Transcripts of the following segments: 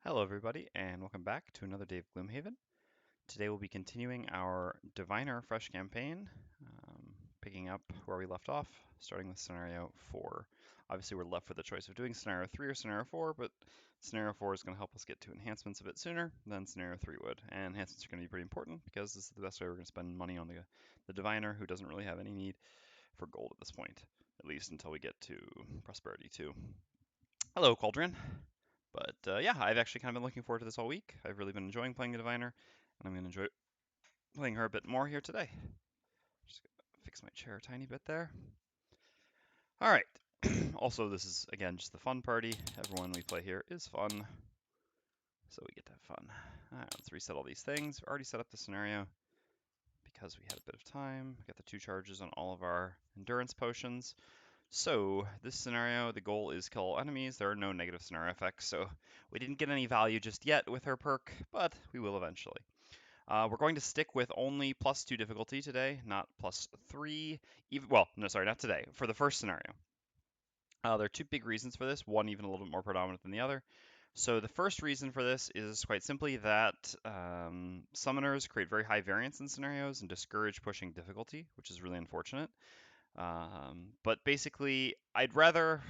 Hello everybody, and welcome back to another day of Gloomhaven. Today we'll be continuing our Diviner Fresh campaign, picking up where we left off, starting with Scenario 4. Obviously we're left with the choice of doing Scenario 3 or Scenario 4, but Scenario 4 is going to help us get to enhancements a bit sooner than Scenario 3 would. And enhancements are going to be pretty important because this is the best way we're going to spend money on the Diviner, who doesn't really have any need for gold at this point, at least until we get to Prosperity 2. Hello, Cauldron. But yeah, I've actually kind of been looking forward to this all week. I've really been enjoying playing the Diviner, and I'm going to enjoy playing her a bit more here today. Just gonna fix my chair a tiny bit there. All right. Also, this is, again, just the fun party. Everyone we play here is fun, so we get to have fun. All right, let's reset all these things. We already set up the scenario because we had a bit of time. We got the 2 charges on all of our endurance potions. So, this scenario, the goal is kill all enemies. There are no negative scenario effects, so we didn't get any value just yet with her perk, but we will eventually. We're going to stick with only +2 difficulty today, not +3. Well, no, sorry, not today. For the first scenario. There are 2 big reasons for this, one even a little bit more predominant than the other. So the first reason for this is quite simply that summoners create very high variance in scenarios and discourage pushing difficulty, which is really unfortunate. But basically, I'd rather.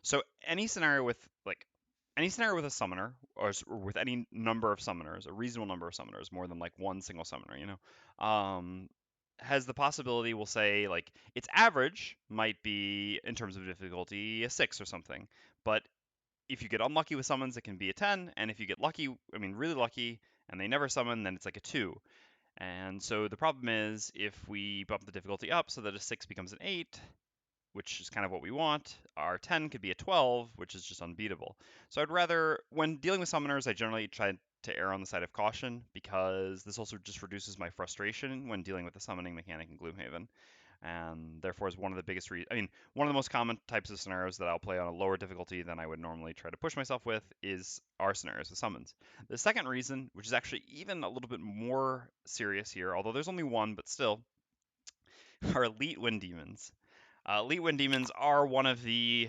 So any scenario with a summoner or with any number of summoners, a reasonable number of summoners, more than like one single summoner, has the possibility. We'll say like its average might be in terms of difficulty a 6 or something, but if you get unlucky with summons, it can be a 10, and if you get lucky, I mean really lucky, and they never summon, then it's like a 2. And so the problem is if we bump the difficulty up so that a 6 becomes an 8, which is kind of what we want, our 10 could be a 12, which is just unbeatable. So I'd rather, when dealing with summoners, I generally try to err on the side of caution because this also just reduces my frustration when dealing with the summoning mechanic in Gloomhaven. And therefore is one of the biggest one of the most common types of scenarios that I'll play on a lower difficulty than I would normally try to push myself with is our scenarios with summons. The second reason, which is actually even a little bit more serious here, although there's only one, but still, are elite wind demons. Elite wind demons are one of the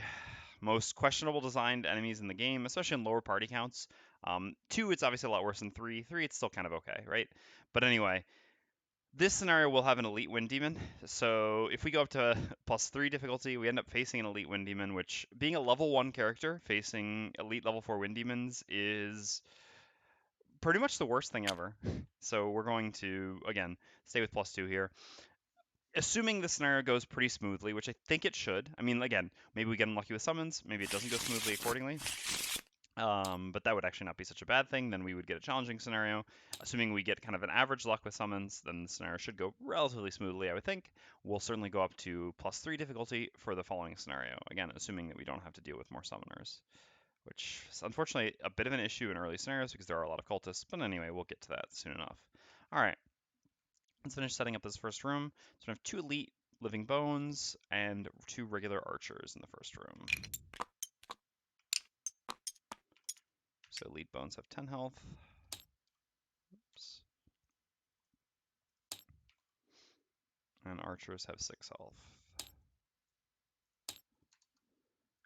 most questionable designed enemies in the game, especially in lower party counts. 2, it's obviously a lot worse than 3. 3, it's still kind of okay, right? But anyway, this scenario will have an elite wind demon. So if we go up to +3 difficulty, we end up facing an elite wind demon, which, being a level 1 character, facing elite level 4 wind demons is pretty much the worst thing ever. So we're going to, again, stay with +2 here. Assuming the scenario goes pretty smoothly, which I think it should. I mean, again, maybe we get unlucky with summons, maybe it doesn't go smoothly accordingly. But that would actually not be such a bad thing. Then we would get a challenging scenario. Assuming we get kind of an average luck with summons, then the scenario should go relatively smoothly, I would think. We'll certainly go up to +3 difficulty for the following scenario. Again, assuming that we don't have to deal with more summoners, which is unfortunately a bit of an issue in early scenarios because there are a lot of cultists. But anyway, we'll get to that soon enough. All right. Let's finish setting up this first room. So we have 2 elite living bones and 2 regular archers in the first room. So elite bones have 10 health. Oops. And archers have 6 health.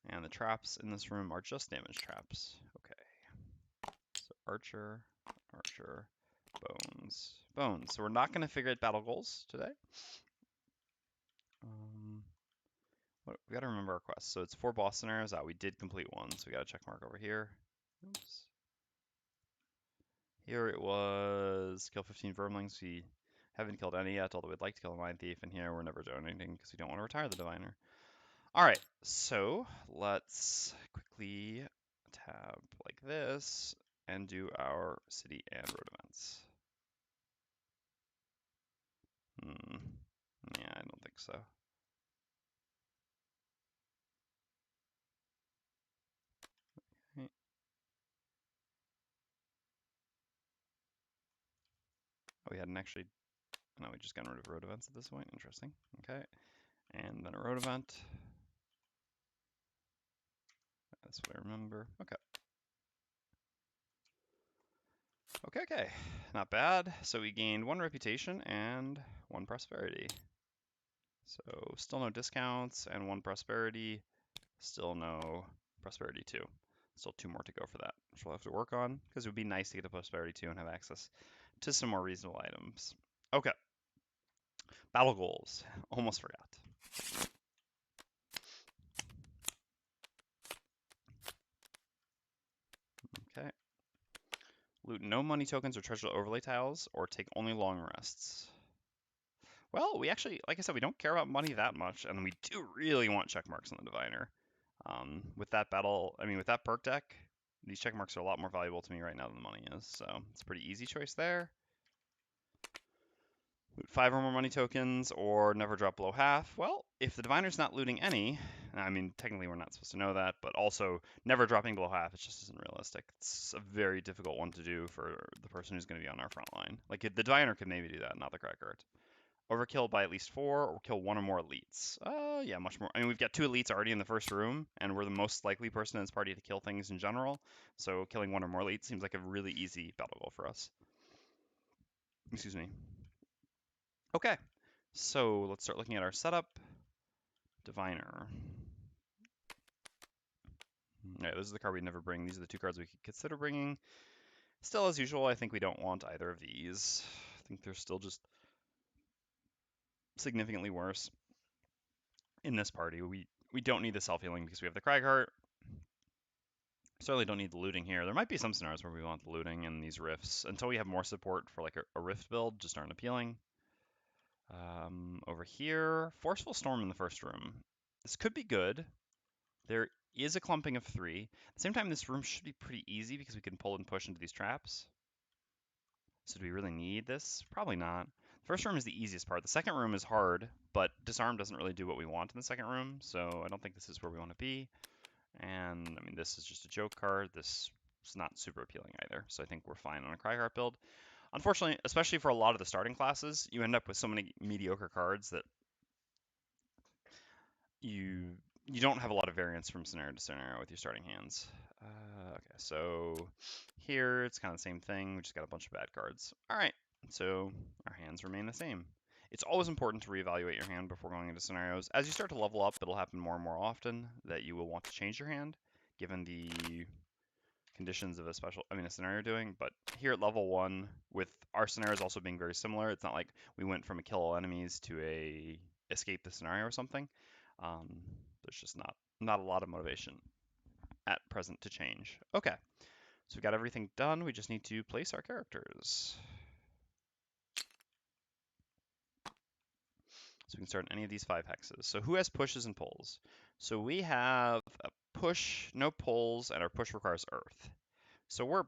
And the traps in this room are just damage traps. Okay. So archer, archer, bones, bones. So we're not going to figure out battle goals today. We got to remember our quest. So it's 4 boss scenarios. We did complete one, so we got a check mark over here. Oops. Here it was kill 15 vermlings. We haven't killed any yet, although we'd like to kill a Mindthief. And here we're never doing anything because we don't want to retire the Diviner. All right, so let's quickly tab like this and do our city and road events. Yeah, I don't think so. Okay. Oh, we hadn't actually. No, we just got rid of road events at this point. Interesting. Okay, and then a road event. That's what I remember. Okay. Okay. Not bad. So we gained 1 reputation and 1 prosperity. So still no discounts and 1 prosperity. Still no prosperity 2. Still 2 more to go for that, which we'll have to work on, because it would be nice to get to Prosperity 2 and have access to some more reasonable items. Okay. Battle goals. Almost forgot. Okay. Loot no money tokens or treasure overlay tiles, or take only long rests. Well, we actually, like I said, we don't care about money that much, and we do really want check marks on the Diviner. With that with that perk deck, these check marks are a lot more valuable to me right now than the money is, so it's a pretty easy choice there. Loot 5 or more money tokens, or never drop below half. Well, if the Diviner's not looting any, I mean, technically we're not supposed to know that, but also never dropping below half, it just isn't realistic. It's a very difficult one to do for the person who's going to be on our front line. Like, the Diviner could maybe do that, not the Cragheart. Overkill by at least 4, or kill 1 or more elites. Yeah, much more. I mean, we've got 2 elites already in the first room, and we're the most likely person in this party to kill things in general, so killing 1 or more elites seems like a really easy battle goal for us. Excuse me. Okay, so let's start looking at our setup. Diviner. Yeah, this is the card we'd never bring. These are the 2 cards we could consider bringing. Still, as usual, I think we don't want either of these. I think they're still just significantly worse in this party. We don't need the self-healing because we have the Cragheart. Certainly don't need the looting here. There might be some scenarios where we want the looting and these rifts. Until we have more support for like a rift build, just aren't appealing. Over here, Forceful Storm in the first room. This could be good. There is a clumping of 3. At the same time, this room should be pretty easy because we can pull and push into these traps. So do we really need this? Probably not. The first room is the easiest part. The second room is hard, but Disarm doesn't really do what we want in the second room, so I don't think this is where we want to be. And, I mean, this is just a joke card. This is not super appealing either, so I think we're fine on a Cragheart build. Unfortunately, especially for a lot of the starting classes, you end up with so many mediocre cards that you don't have a lot of variance from scenario to scenario with your starting hands. Okay, so here it's kind of the same thing. We just got a bunch of bad cards. All right, so our hands remain the same. It's always important to reevaluate your hand before going into scenarios. As you start to level up, it'll happen more and more often that you will want to change your hand, given the conditions of a scenario doing. But here at level 1, with our scenarios also being very similar, it's not like we went from a kill all enemies to a escape the scenario or something. There's just not a lot of motivation at present to change. Okay, so we got everything done. We just need to place our characters. So we can start in any of these 5 hexes. So who has pushes and pulls? So we have a push, no pulls, and our push requires earth. So we're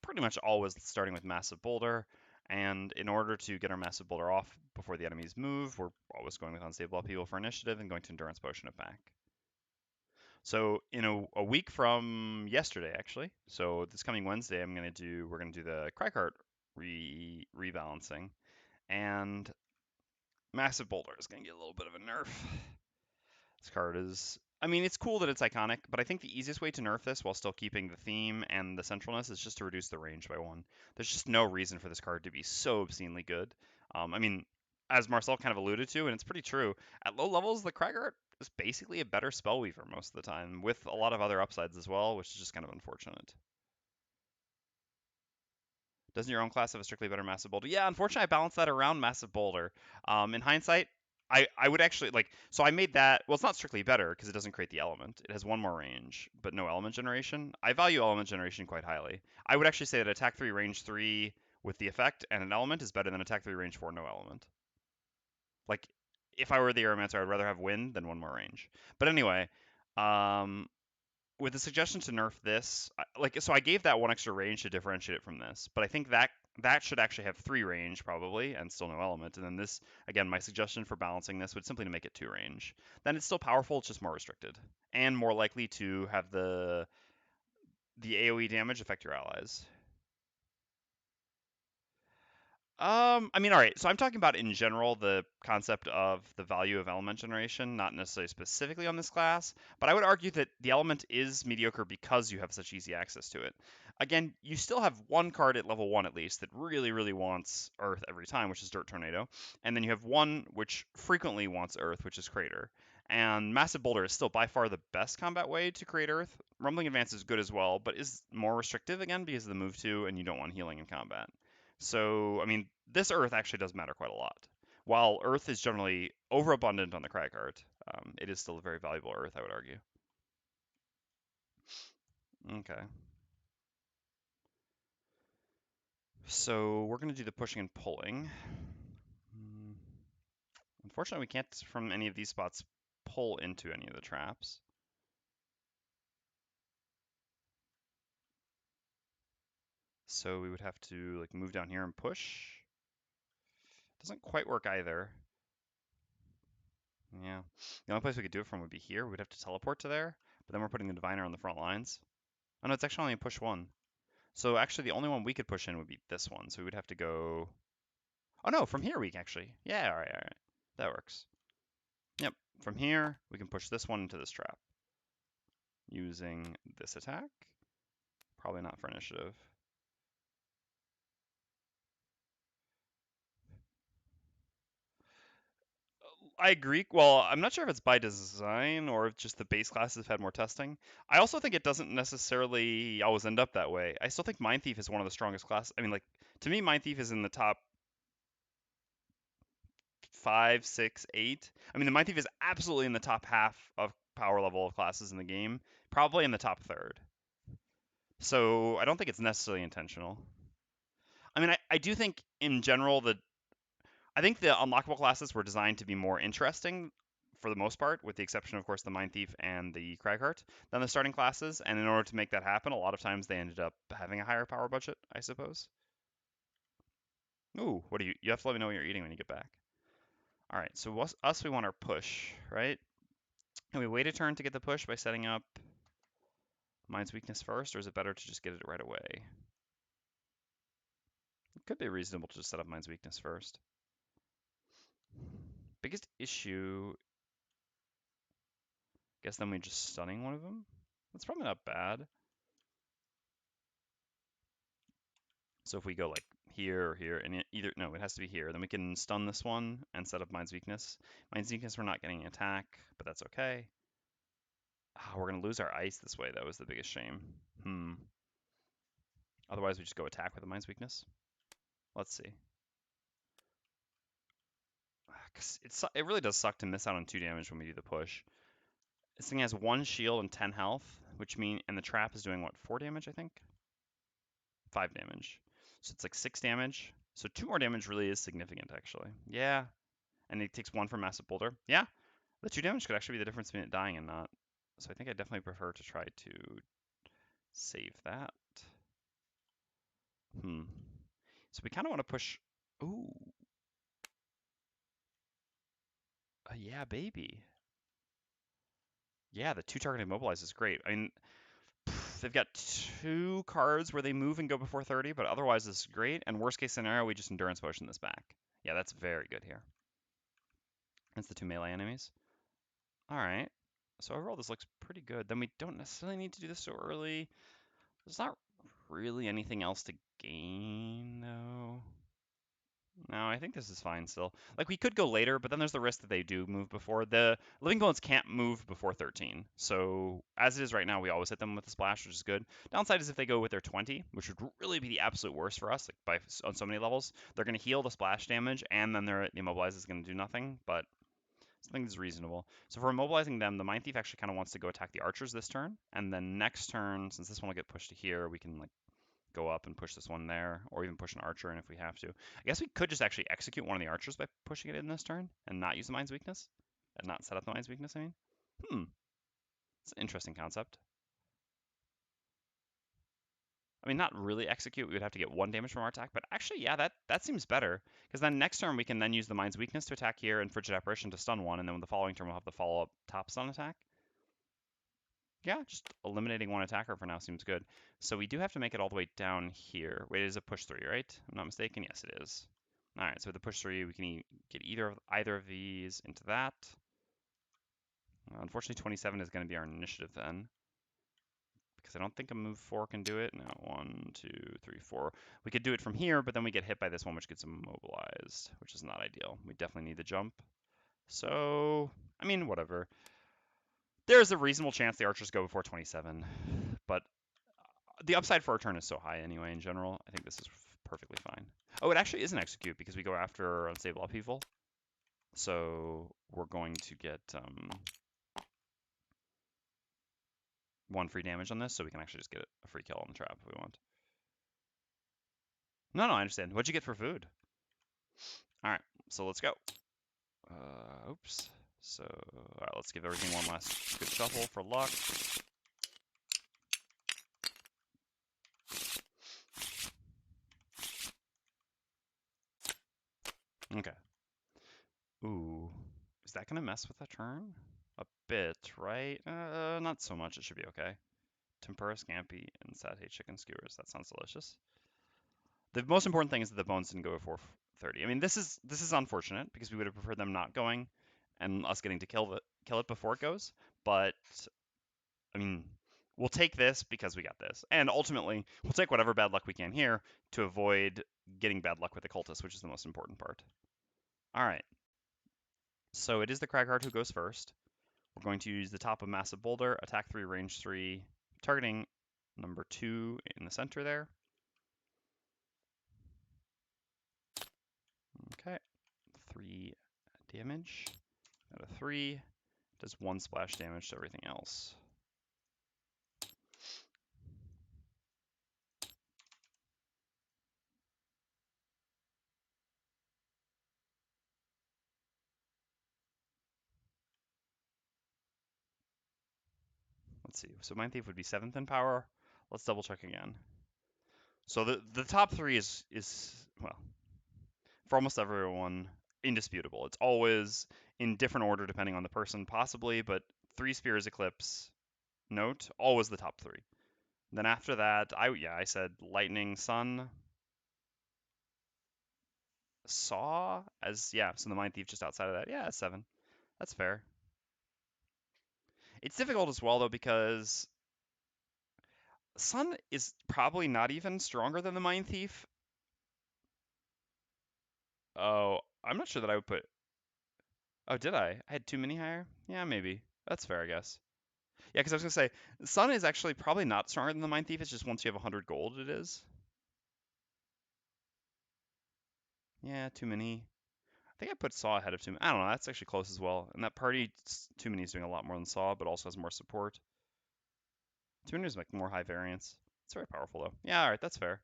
pretty much always starting with Massive Boulder, and in order to get our Massive Boulder off before the enemies move, we're always going with Unstable Upheaval for initiative and going to Endurance Potion it back. So in a week from yesterday, actually, so this coming Wednesday, we're gonna do the Cragheart rebalancing, and Massive Boulder is gonna get a little bit of a nerf. This card is, I mean, it's cool that it's iconic, but I think the easiest way to nerf this while still keeping the theme and the centralness is just to reduce the range by 1. There's just no reason for this card to be so obscenely good. I mean, as Marcel kind of alluded to, and it's pretty true, at low levels, the Cragheart is basically a better Spellweaver most of the time, with a lot of other upsides as well, which is just kind of unfortunate. Doesn't your own class have a strictly better Massive Boulder? Yeah, unfortunately, I balanced that around Massive Boulder. In hindsight, I would actually so I made that, well, it's not strictly better because it doesn't create the element. It has 1 more range, but no element generation. I value element generation quite highly. I would actually say that attack 3, range 3 with the effect and an element is better than attack 3, range 4, no element. Like, if I were the Aeromancer, I'd rather have wind than 1 more range. But anyway, with the suggestion to nerf this, so I gave that 1 extra range to differentiate it from this, but I think that should actually have 3 range probably and still no element. And then this, again, my suggestion for balancing this would simply to make it 2 range. Then it's still powerful, it's just more restricted and more likely to have the AoE damage affect your allies. I mean, all right. So I'm talking about in general the concept of the value of element generation, not necessarily specifically on this class, but I would argue that the element is mediocre because you have such easy access to it. Again, you still have 1 card at level 1 at least that really, really wants Earth every time, which is Dirt Tornado, and then you have 1 which frequently wants Earth, which is Crater. And Massive Boulder is still by far the best combat way to create Earth. Rumbling Advance is good as well, but is more restrictive again because of the move 2, and you don't want healing in combat. So, I mean, this Earth actually does matter quite a lot. While Earth is generally overabundant on the Cragheart, it is still a very valuable Earth, I would argue. Okay. So we're going to do the pushing and pulling. Unfortunately, we can't, from any of these spots, pull into any of the traps. So we would have to like move down here and push. Doesn't quite work either. Yeah. The only place we could do it from would be here. We'd have to teleport to there, but then we're putting the Diviner on the front lines. Oh no, it's actually only a push 1. So actually the only one we could push in would be this one. So we would have to go... Oh no, from here we can actually... Yeah, all right. That works. Yep. From here, we can push this one into this trap. Using this attack. Probably not for initiative. I agree. Well, I'm not sure if it's by design or if just the base classes have had more testing. I also think it doesn't necessarily always end up that way. I still think Mindthief is one of the strongest classes. I mean, like, to me, Mindthief is in the top 5, 6, 8. I mean, the Mindthief is absolutely in the top half of power level of classes in the game, probably in the top third. So I don't think it's necessarily intentional. I mean, I do think in general that I think the unlockable classes were designed to be more interesting for the most part, with the exception, of course, the Mindthief and the Cragheart, than the starting classes. And in order to make that happen, a lot of times they ended up having a higher power budget, I suppose. Ooh, what do you have to let me know what you're eating when you get back. All right, so us, we want our push, right? And we wait a turn to get the push by setting up Mind's Weakness first, or is it better to just get it right away? It could be reasonable to just set up Mind's Weakness first. Biggest issue, guess then we just stunning one of them? That's probably not bad. So if we go like here or here, and either, no, it has to be here, then we can stun this one and set up Mind's Weakness. Mind's Weakness, we're not getting an attack, but that's okay. Oh, we're going to lose our ice this way, though, is the biggest shame. Otherwise, we just go attack with the Mind's Weakness. Let's see. It really does suck to miss out on 2 damage when we do the push. This thing has 1 shield and 10 health, which mean, and the trap is doing what, 4 damage, I think? 5 damage. So it's like 6 damage. So 2 more damage really is significant, actually. Yeah. And it takes 1 from Massive Boulder. Yeah. The 2 damage could actually be the difference between it dying and not. So I think I definitely prefer to try to save that. So we kind of want to push. Ooh. Yeah, baby. Yeah, the 2 target immobilize is great. I mean, they've got 2 cards where they move and go before 30, but otherwise this is great. And worst case scenario, we just endurance potion this back. Yeah, that's very good here. That's the 2 melee enemies. All right. So overall, this looks pretty good. Then we don't necessarily need to do this so early. There's not really anything else to gain, though. No, I think this is fine still. Like, we could go later, but then there's the risk that they do move before. The Living Bones can't move before 13. So, as it is right now, we always hit them with the splash, which is good. Downside is if they go with their 20, which would really be the absolute worst for us, like on so many levels. They're going to heal the splash damage, and then the Immobilize is going to do nothing, but something is reasonable. So, for immobilizing them, the Mind Thief actually kind of wants to go attack the archers this turn, and then next turn, since this one will get pushed to here, we can, like, go up and push this one there, or even push an archer in if we have to. I guess we could just actually execute one of the archers by pushing it in this turn and not use the Mind's Weakness. And not set up the Mind's Weakness, I mean. It's an interesting concept. I mean, not really execute. We would have to get 1 damage from our attack, but actually, yeah, that seems better. Because then next turn we can then use the Mind's Weakness to attack here and Frigid Apparition to stun one, and then the following turn we'll have the follow-up top stun attack. Yeah, just eliminating 1 attacker for now seems good. So we do have to make it all the way down here. Wait, it is a push 3, right? I'm not mistaken. Yes, it is. All right, so with the push 3, we can get either of these into that. Unfortunately, 27 is going to be our initiative then, because I don't think a move 4 can do it. No, 1, 2, 3, 4. We could do it from here, but then we get hit by this one, which gets immobilized, which is not ideal. We definitely need the jump. So, I mean, whatever. There's a reasonable chance the archers go before 27, but the upside for our turn is so high anyway in general. I think this is perfectly fine. Oh, it actually isn't execute because we go after unstable upheaval. So we're going to get 1 free damage on this, so we can actually just get a free kill on the trap if we want. No, I understand. What'd you get for food? All right, so let's go. Oops. So, all right, let's give everything one last good shuffle for luck. Okay. Ooh, is that gonna mess with the turn? A bit, right? Not so much. It should be okay. Tempura scampi and satay chicken skewers. That sounds delicious. The most important thing is that the bones didn't go before 30. I mean, this is unfortunate because we would have preferred them not going and us getting to kill it before it goes. But I mean, we'll take this because we got this, and ultimately we'll take whatever bad luck we can here to avoid getting bad luck with the cultists, which is the most important part. All right. So it is the Cragheart who goes first. We're going to use the top of Massive Boulder, attack 3, range 3, targeting number 2 in the center there. Okay, 3 damage out of 3. Does 1 splash damage to everything else. Let's see. So Mindthief would be 7th in power. Let's double check again. So the top 3 is well, for almost everyone, indisputable. It's always in different order depending on the person, possibly, but 3 Spears Eclipse, note, always the top 3. Then after that, I said Lightning, Sun, Saw as so the Mindthief just outside of that. Yeah, 7. That's fair. It's difficult as well though because Sun is probably not even stronger than the Mindthief. Oh, I'm not sure that I would put. Oh, did I? I had too many higher? Yeah, maybe. That's fair, I guess. Yeah, because I was gonna say Sun is actually probably not stronger than the Mindthief. It's just once you have 100 gold, it is. Yeah, too many. I think I put Saw ahead of Too Many. I don't know. That's actually close as well. And that party, Too Many is doing a lot more than Saw, but also has more support. Too Many is like more high variance. It's very powerful though. Yeah, all right, that's fair.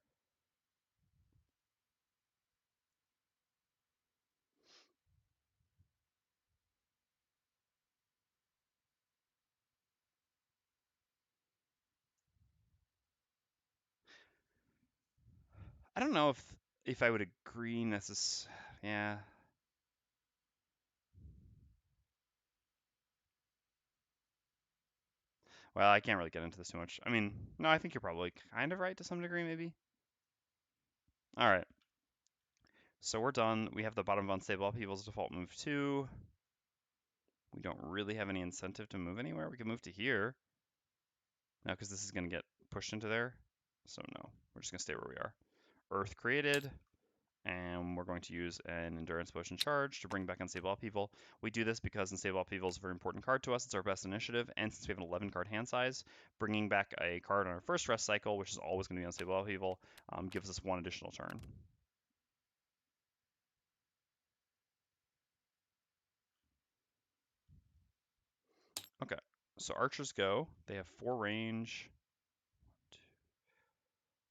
I don't know if I would agree necessarily. Yeah. Well, I can't really get into this too much. I mean, no, I think you're probably kind of right to some degree, maybe. All right. So we're done. We have the bottom of Unstable Upheaval's default move 2. We don't really have any incentive to move anywhere. We can move to here. Now, because this is going to get pushed into there. So no, we're just going to stay where we are. Earth created. And we're going to use an Endurance Potion charge to bring back Unstable Upheaval. We do this because Unstable Upheaval is a very important card to us. It's our best initiative, and since we have an 11 card hand size, bringing back a card on our first rest cycle, which is always going to be Unstable Upheaval, gives us 1 additional turn. Okay, so archers go. They have 4 range.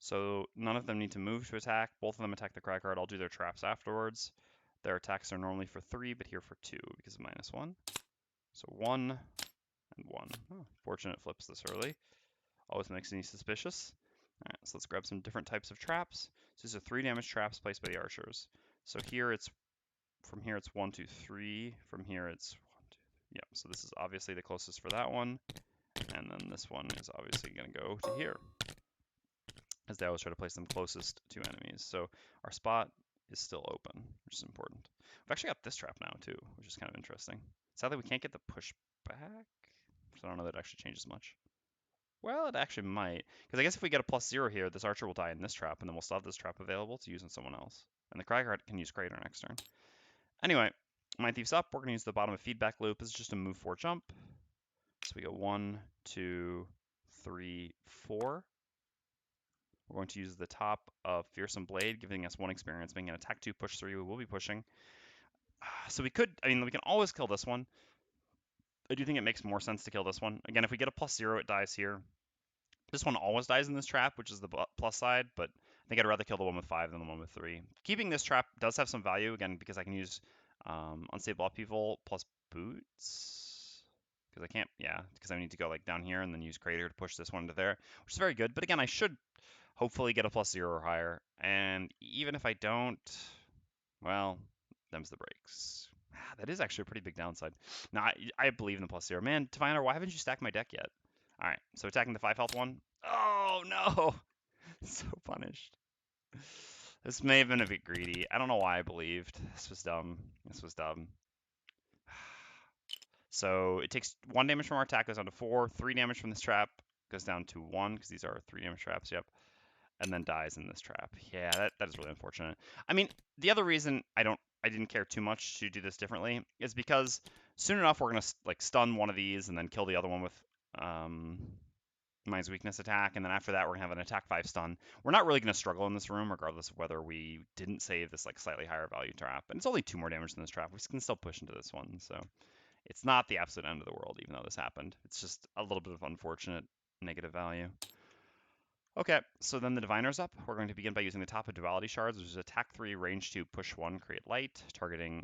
So none of them need to move to attack. Both of them attack the Cragheart. I'll do their traps afterwards. Their attacks are normally for 3, but here for 2 because of -1. So 1 and 1. Oh, fortunate flips this early. Always makes me suspicious. All right, so let's grab some different types of traps. So these are 3 damage traps placed by the archers. So here it's, from here it's 1, 2, 3. From here it's 1, 2, 3. Yeah, so this is obviously the closest for that one. And then this one is obviously going to go to here, as they always try to place them closest to enemies. So our spot is still open, which is important. We've actually got this trap now too, which is kind of interesting. Sadly, we can't get the push back, so I don't know that it actually changes much. Well, it actually might, because I guess if we get a +0 here, this archer will die in this trap, and then we'll still have this trap available to use on someone else. And the Cragheart can use Crater next turn. Anyway, Mindthief's up. We're going to use the bottom of feedback loop. This is just a move 4 jump. So we go 1, 2, 3, 4. We're going to use the top of Fearsome Blade, giving us 1 experience, making an attack 2, push 3. We will be pushing. So we could, I mean, we can always kill this one. I do think it makes more sense to kill this one. Again, if we get a +0, it dies here. This one always dies in this trap, which is the plus side, but I think I'd rather kill the one with 5 than the one with 3. Keeping this trap does have some value, again, because I can use Unstable Upheaval plus Boots. Because I can't, yeah, because I need to go like down here and then use Crater to push this one to there, which is very good. But again, I should hopefully get a +0 or higher. And even if I don't, well, them's the breaks. That is actually a pretty big downside. Now, I believe in the +0. Man, Diviner, why haven't you stacked my deck yet? All right, so attacking the 5 health one. Oh, no. So punished. This may have been a bit greedy. I don't know why I believed. This was dumb. This was dumb. So it takes 1 damage from our attack, goes down to 4. 3 damage from this trap goes down to 1, because these are 3 damage traps, yep. And then dies in this trap. Yeah, that is really unfortunate. I mean, the other reason I didn't care too much to do this differently is because soon enough we're gonna like stun one of these and then kill the other one with Mind's Weakness attack, and then after that we're gonna have an attack 5 stun. We're not really gonna struggle in this room, regardless of whether we didn't save this like slightly higher value trap. And it's only 2 more damage than this trap. We can still push into this one, so it's not the absolute end of the world, even though this happened. It's just a little bit of unfortunate negative value. Okay, so then the Diviner's up. We're going to begin by using the top of Duality Shards, which is attack 3, range 2, push 1, create light, targeting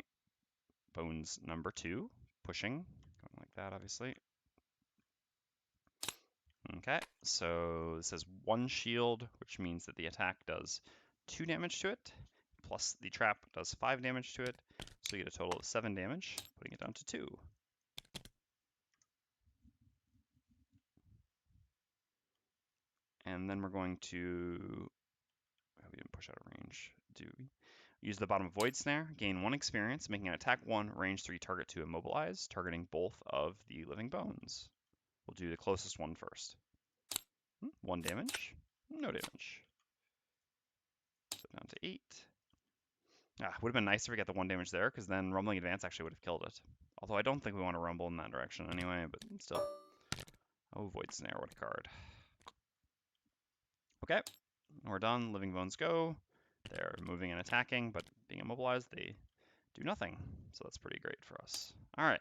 bones number 2, pushing, going like that, obviously. Okay, so this says 1 shield, which means that the attack does 2 damage to it, plus the trap does 5 damage to it, so you get a total of 7 damage, putting it down to 2. And then we're going to, we didn't push out of range, do we? Use the bottom of Void Snare, gain 1 experience, making an attack 1, range 3 target to immobilize, targeting both of the living bones. We'll do the closest one first. 1 damage, no damage. So down to 8. Would have been nice if we got the 1 damage there, because then Rumbling Advance actually would have killed it. Although I don't think we want to rumble in that direction anyway, but still. Oh, Void Snare, what a card. Okay, we're done. Living bones go. They're moving and attacking, but being immobilized, they do nothing. So that's pretty great for us. All right,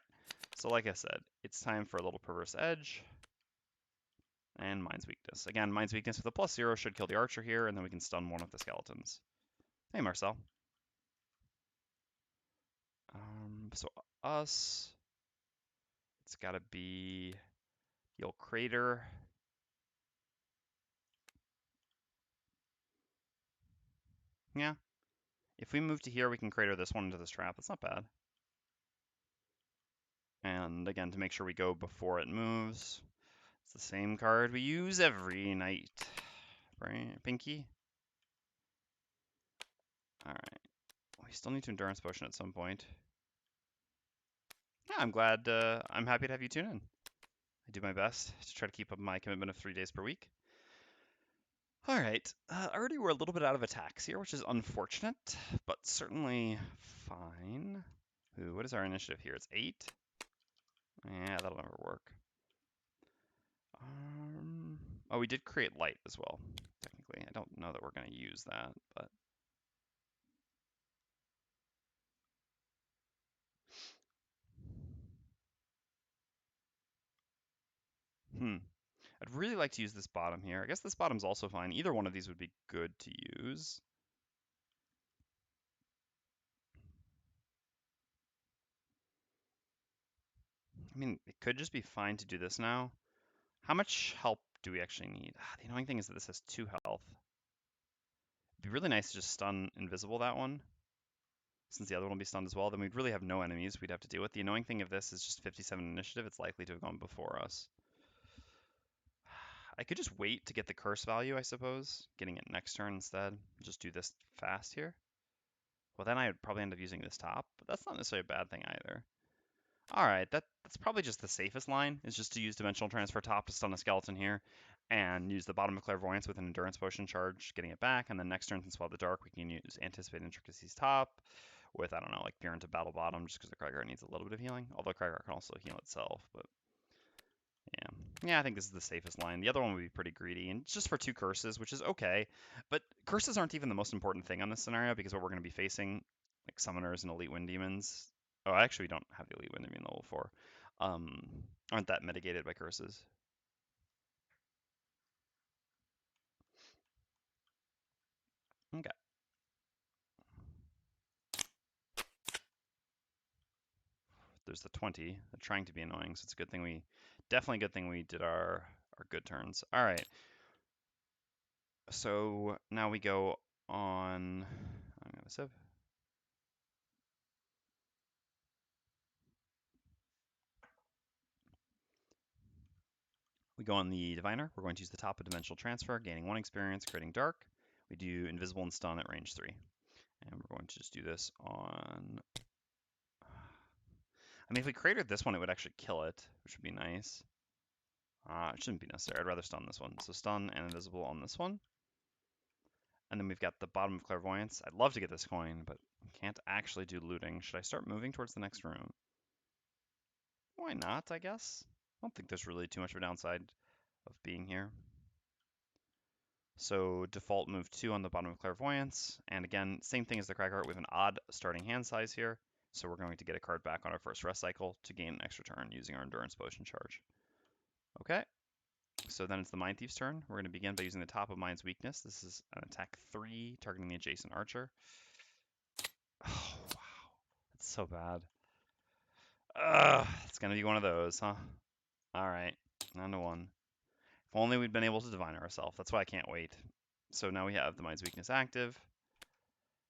so like I said, it's time for a little Perverse Edge and Mind's Weakness. Again, Mind's Weakness with a +0 should kill the Archer here, and then we can stun one of the skeletons. Hey, Marcel. So us, it's got to be the old Crater. Yeah, if we move to here, we can Crater this one into this trap. That's not bad. And again, to make sure we go before it moves, it's the same card we use every night. Right, Pinky? Alright. We still need to Endurance Potion at some point. Yeah, I'm glad, I'm happy to have you tune in. I do my best to try to keep up my commitment of 3 days per week. Alright, already we're a little bit out of attacks here, which is unfortunate, but certainly fine. Ooh, what is our initiative here? It's 8? Yeah, that'll never work. Oh, we did create light as well, technically. I don't know that we're going to use that, but... I'd really like to use this bottom here. I guess this bottom's also fine. Either one of these would be good to use. I mean, it could just be fine to do this now. How much help do we actually need? The annoying thing is that this has 2 health. It'd be really nice to just stun invisible that one, since the other one will be stunned as well. Then we'd really have no enemies we'd have to deal with. The annoying thing of this is just 57 initiative. It's likely to have gone before us. I could just wait to get the curse value, I suppose, getting it next turn instead. Just do this fast here. Well, then I would probably end up using this top, but that's not necessarily a bad thing either. All right, that's probably just the safest line, is just to use Dimensional Transfer top to stun a skeleton here, and use the bottom of Clairvoyance with an Endurance Potion charge, getting it back, and then next turn, since we'll have the Dark, we can use Anticipate Intricacies top, with, I don't know, like Peer into Battle Bottom, just because the Cragheart needs a little bit of healing. Although Cragheart can also heal itself, but yeah. Yeah, I think this is the safest line. The other one would be pretty greedy, and just for 2 curses, which is okay. But curses aren't even the most important thing on this scenario, because what we're going to be facing, like summoners and elite wind demons. Oh, actually, we don't have the elite wind demon level 4. Aren't that mitigated by curses. Okay. There's the 20. They're trying to be annoying, so it's a good thing definitely a good thing we did our good turns. All right. So now we go on. I'm gonna save. We go on the Diviner. We're going to use the top of Dimensional Transfer, gaining 1 experience, creating Dark. We do Invisible and Stun at range 3. And we're going to just do this on. I mean, if we created this one, it would actually kill it, which would be nice. It shouldn't be necessary. I'd rather stun this one. So stun and invisible on this one. And then we've got the bottom of Clairvoyance. I'd love to get this coin, but can't actually do looting. Should I start moving towards the next room? Why not, I guess? I don't think there's really too much of a downside of being here. So default move 2 on the bottom of Clairvoyance. And again, same thing as the Cragheart with an odd starting hand size here. So we're going to get a card back on our first rest cycle to gain an extra turn using our Endurance Potion charge. Okay, so then it's the Mindthief's turn. We're going to begin by using the top of Mind's Weakness. This is an attack 3 targeting the adjacent archer. Oh, wow. That's so bad. It's going to be one of those, huh? All right, 9-1. If only we'd been able to divine ourselves. That's why I can't wait. So now we have the Mind's Weakness active.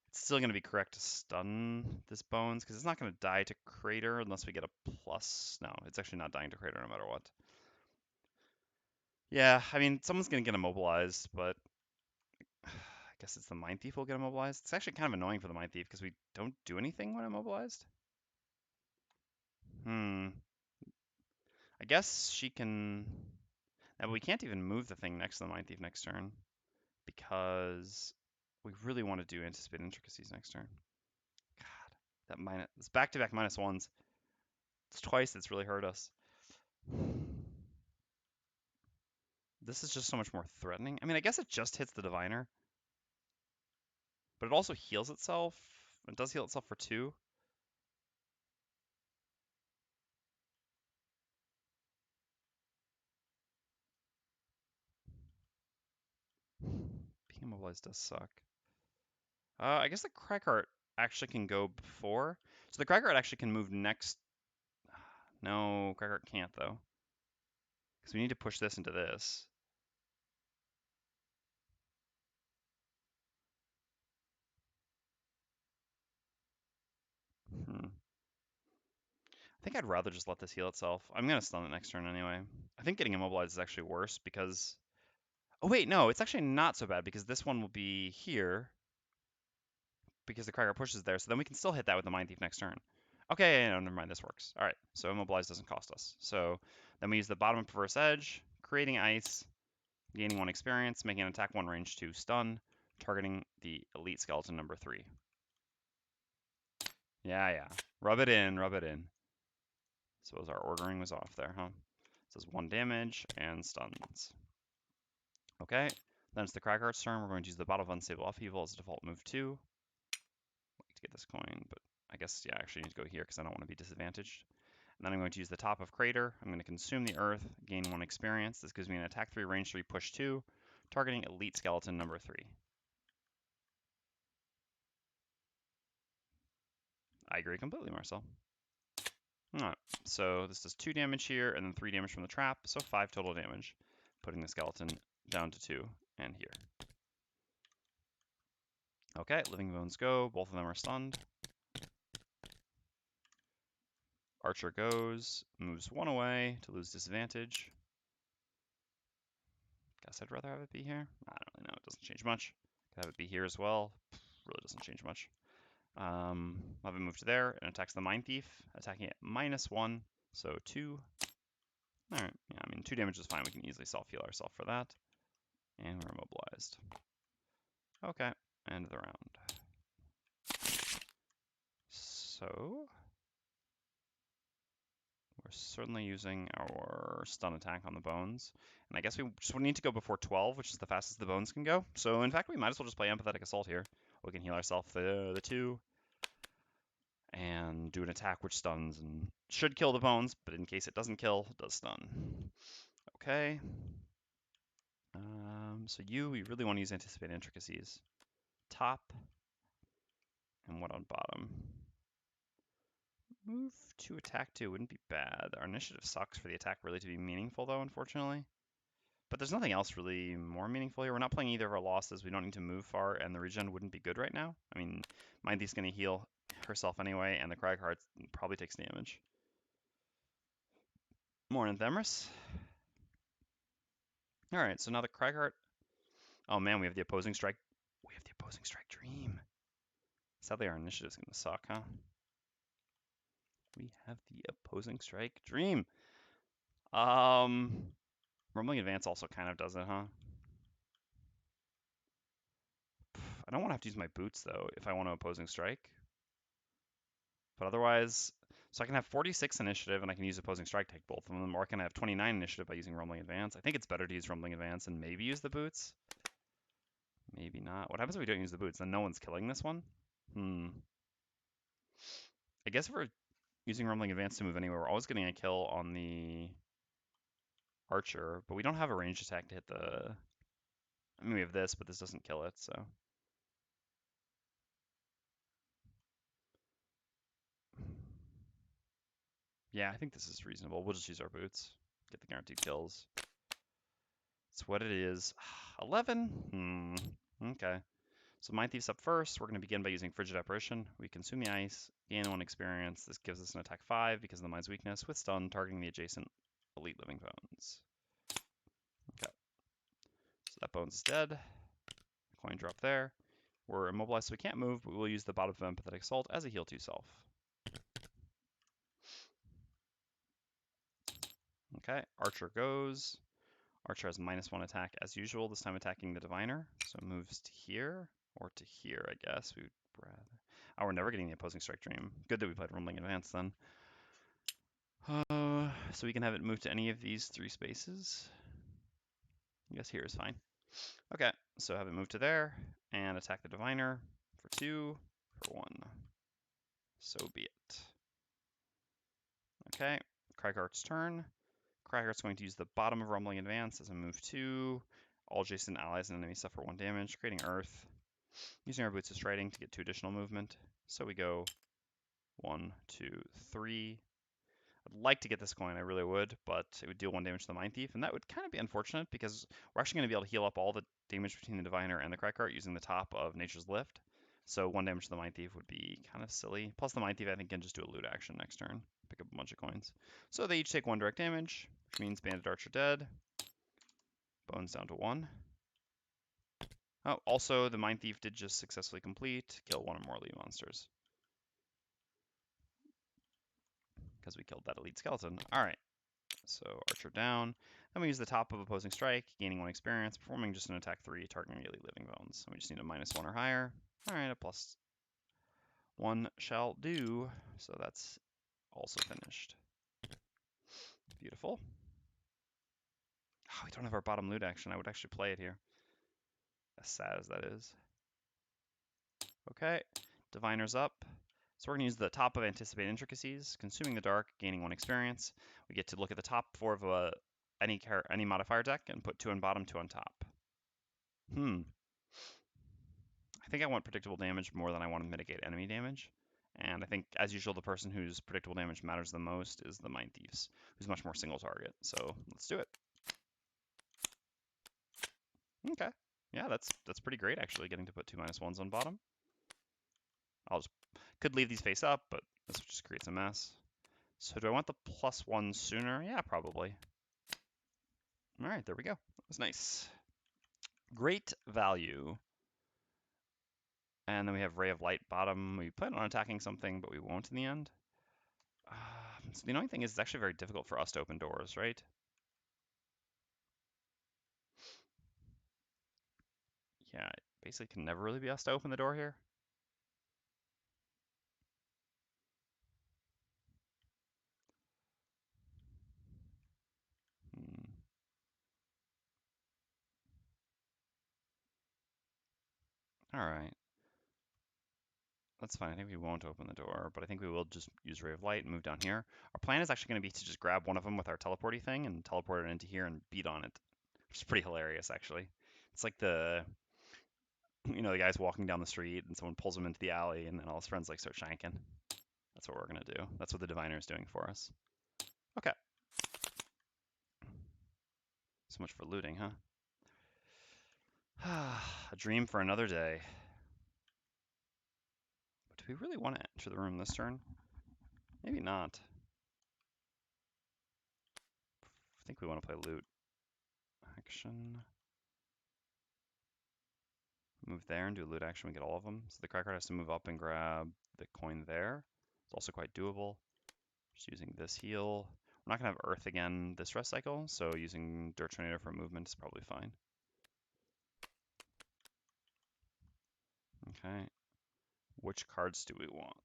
It's still going to be correct to stun this Bones, because it's not going to die to Crater unless we get a plus. No, it's actually not dying to Crater no matter what. Yeah, I mean, someone's going to get immobilized, but I guess it's the Mindthief will get immobilized. It's actually kind of annoying for the Mindthief, because we don't do anything when immobilized. I guess she can... Now, we can't even move the thing next to the Mindthief next turn, because we really want to do Anticipate Intricacies next turn. God, that this back-to-back -1s. It's twice that's really hurt us. This is just so much more threatening. I mean, I guess it just hits the Diviner, but it also heals itself. It does heal itself for 2. Being immobilized does suck. I guess the Cragheart actually can go before. So the Cragheart actually can move next. No, Cragheart can't, though. Because we need to push this into this. I think I'd rather just let this heal itself. I'm going to stun it next turn anyway. I think getting immobilized is actually worse because... Oh, wait, no, it's actually not so bad because this one will be here because the Cragheart pushes there. So then we can still hit that with the Mindthief next turn. Okay, no, never mind, this works. All right, so immobilize doesn't cost us. So then we use the bottom of Perverse Edge, creating ice, gaining 1 experience, making an attack 1 range 2 stun, targeting the elite skeleton number 3. Yeah. Rub it in, rub it in. Suppose our ordering was off there, huh? It says 1 damage and stuns. Okay, then it's the Cragheart's turn. We're going to use the Bottle of Unstable Upheaval as a default move 2. I'd like to get this coin, but I guess, yeah, I actually need to go here because I don't want to be disadvantaged. And then I'm going to use the top of Crater. I'm going to consume the Earth, gain 1 experience. This gives me an attack 3, range 3, push 2, targeting elite skeleton number 3. I agree completely, Marcel. Alright, so this does 2 damage here, and then 3 damage from the trap, so 5 total damage, putting the skeleton down to 2, and here. Okay, Living Bones go, both of them are stunned. Archer goes, moves 1 away to lose disadvantage. Guess I'd rather have it be here. I don't really know, it doesn't change much. Could have it be here as well, really doesn't change much. I'll have it move to there and attacks the Mindthief, attacking it -1, so 2. Alright, yeah, I mean 2 damage is fine, we can easily self-heal ourselves for that. And we're immobilized. Okay, end of the round. So we're certainly using our stun attack on the bones. And I guess we just need to go before 12, which is the fastest the bones can go. So in fact, we might as well just play Empathetic Assault here. We can heal ourselves the 2 and do an attack which stuns and should kill the bones, but in case it doesn't kill, it does stun. Okay. So we really want to use Anticipate Intricacies. Top and what on bottom? Move to attack 2 wouldn't be bad. Our initiative sucks for the attack really to be meaningful though, unfortunately. But there's nothing else really more meaningful here. We're not playing either of our losses. We don't need to move far, and the regen wouldn't be good right now. I mean, Mindthief's going to heal herself anyway, and the Cragheart probably takes damage. Morning, Themris. Alright, so now the Cragheart... Oh man, we have the opposing strike. We have the opposing strike dream. Sadly, our initiative's going to suck, huh? We have the opposing strike dream. Rumbling Advance also kind of does it, huh? I don't want to have to use my boots, though, if I want to opposing strike. But otherwise, so I can have 46 initiative and I can use opposing strike, take both of them, or I can have 29 initiative by using Rumbling Advance. I think it's better to use Rumbling Advance and maybe use the boots. Maybe not. What happens if we don't use the boots? Then no one's killing this one? I guess if we're using Rumbling Advance to move anywhere, we're always getting a kill on the Archer, but we don't have a ranged attack to hit the... I mean, we have this, but this doesn't kill it, so... Yeah, I think this is reasonable. We'll just use our boots. Get the guaranteed kills. It's what it is. 11? Okay. So Mindthief's up first. We're going to begin by using Frigid Apparition. We consume the ice, gain 1 experience. This gives us an attack 5 because of the Mind's weakness, with stun, targeting the adjacent elite living bones. Okay. So that bone's is dead. Coin drop there. We're immobilized, so we can't move, but we will use the bottom of Empathetic Assault as a heal to self. Okay, Archer goes. Archer has -1 attack as usual, this time attacking the Diviner. So it moves to here, or to here, I guess. We would rather... Oh, we're never getting the opposing strike dream. Good that we played Rumbling Advance then. So we can have it move to any of these 3 spaces. I guess here is fine. Okay, so have it move to there, and attack the Diviner for 2, for 1. So be it. Okay, Cragheart's turn. Cragheart's going to use the bottom of Rumbling Advance as a move 2. All adjacent allies and enemies suffer 1 damage, creating Earth. Using our Boots of Striding to get 2 additional movement. So we go 1, 2, 3. I'd like to get this coin, I really would, but it would deal 1 damage to the Mindthief, and that would kind of be unfortunate because we're actually going to be able to heal up all the damage between the Diviner and the Cragheart using the top of Nature's Lift. So 1 damage to the Mindthief would be kind of silly. Plus the Mindthief, I think, can just do a loot action next turn. Pick up a bunch of coins. So they each take 1 direct damage, which means Bandit Archer dead. Bones down to 1. Oh, also the Mindthief did just successfully complete, kill 1 or more elite monsters. Because we killed that elite skeleton. Alright, so Archer down. Then we use the top of opposing strike, gaining 1 experience, performing just an attack 3, targeting elite living bones. So we just need a -1 or higher. Alright, a +1 shall do. So that's also finished. Beautiful. Oh, we don't have our bottom loot action. I would actually play it here. As sad as that is. Okay, Diviner's up. So we're going to use the top of Anticipate Intricacies, consuming the dark, gaining 1 experience. We get to look at the top 4 of any modifier deck and put 2 on bottom, 2 on top. I think I want predictable damage more than I want to mitigate enemy damage. And I think, as usual, the person whose predictable damage matters the most is the Mindthieves, who's much more single target. So let's do it. Okay. Yeah, that's pretty great, actually, getting to put 2 -1s on bottom. Could leave these face up, but this just creates a mess. So do I want the +1 sooner? Yeah, probably. All right, there we go. That was nice. Great value. And then we have Ray of Light bottom. We plan on attacking something, but we won't in the end. So the annoying thing is it's actually very difficult for us to open doors, right? Yeah, it basically can never really be us to open the door here. All right. That's fine. I think we won't open the door, but I think we will just use Ray of Light and move down here. Our plan is actually going to be to just grab one of them with our teleporty thing and teleport it into here and beat on it, which is pretty hilarious, actually. It's like the guy's walking down the street and someone pulls him into the alley and then all his friends like start shanking. That's what we're going to do. That's what the diviner is doing for us. Okay. So much for looting, huh? A dream for another day. But do we really want to enter the room this turn? Maybe not. I think we want to play loot. Action. Move there and do a loot action. We get all of them. So the Cragheart has to move up and grab the coin there. It's also quite doable. Just using this heal. We're not going to have Earth again this rest cycle, so using Dirt Tornado for movement is probably fine. Okay. Which cards do we want?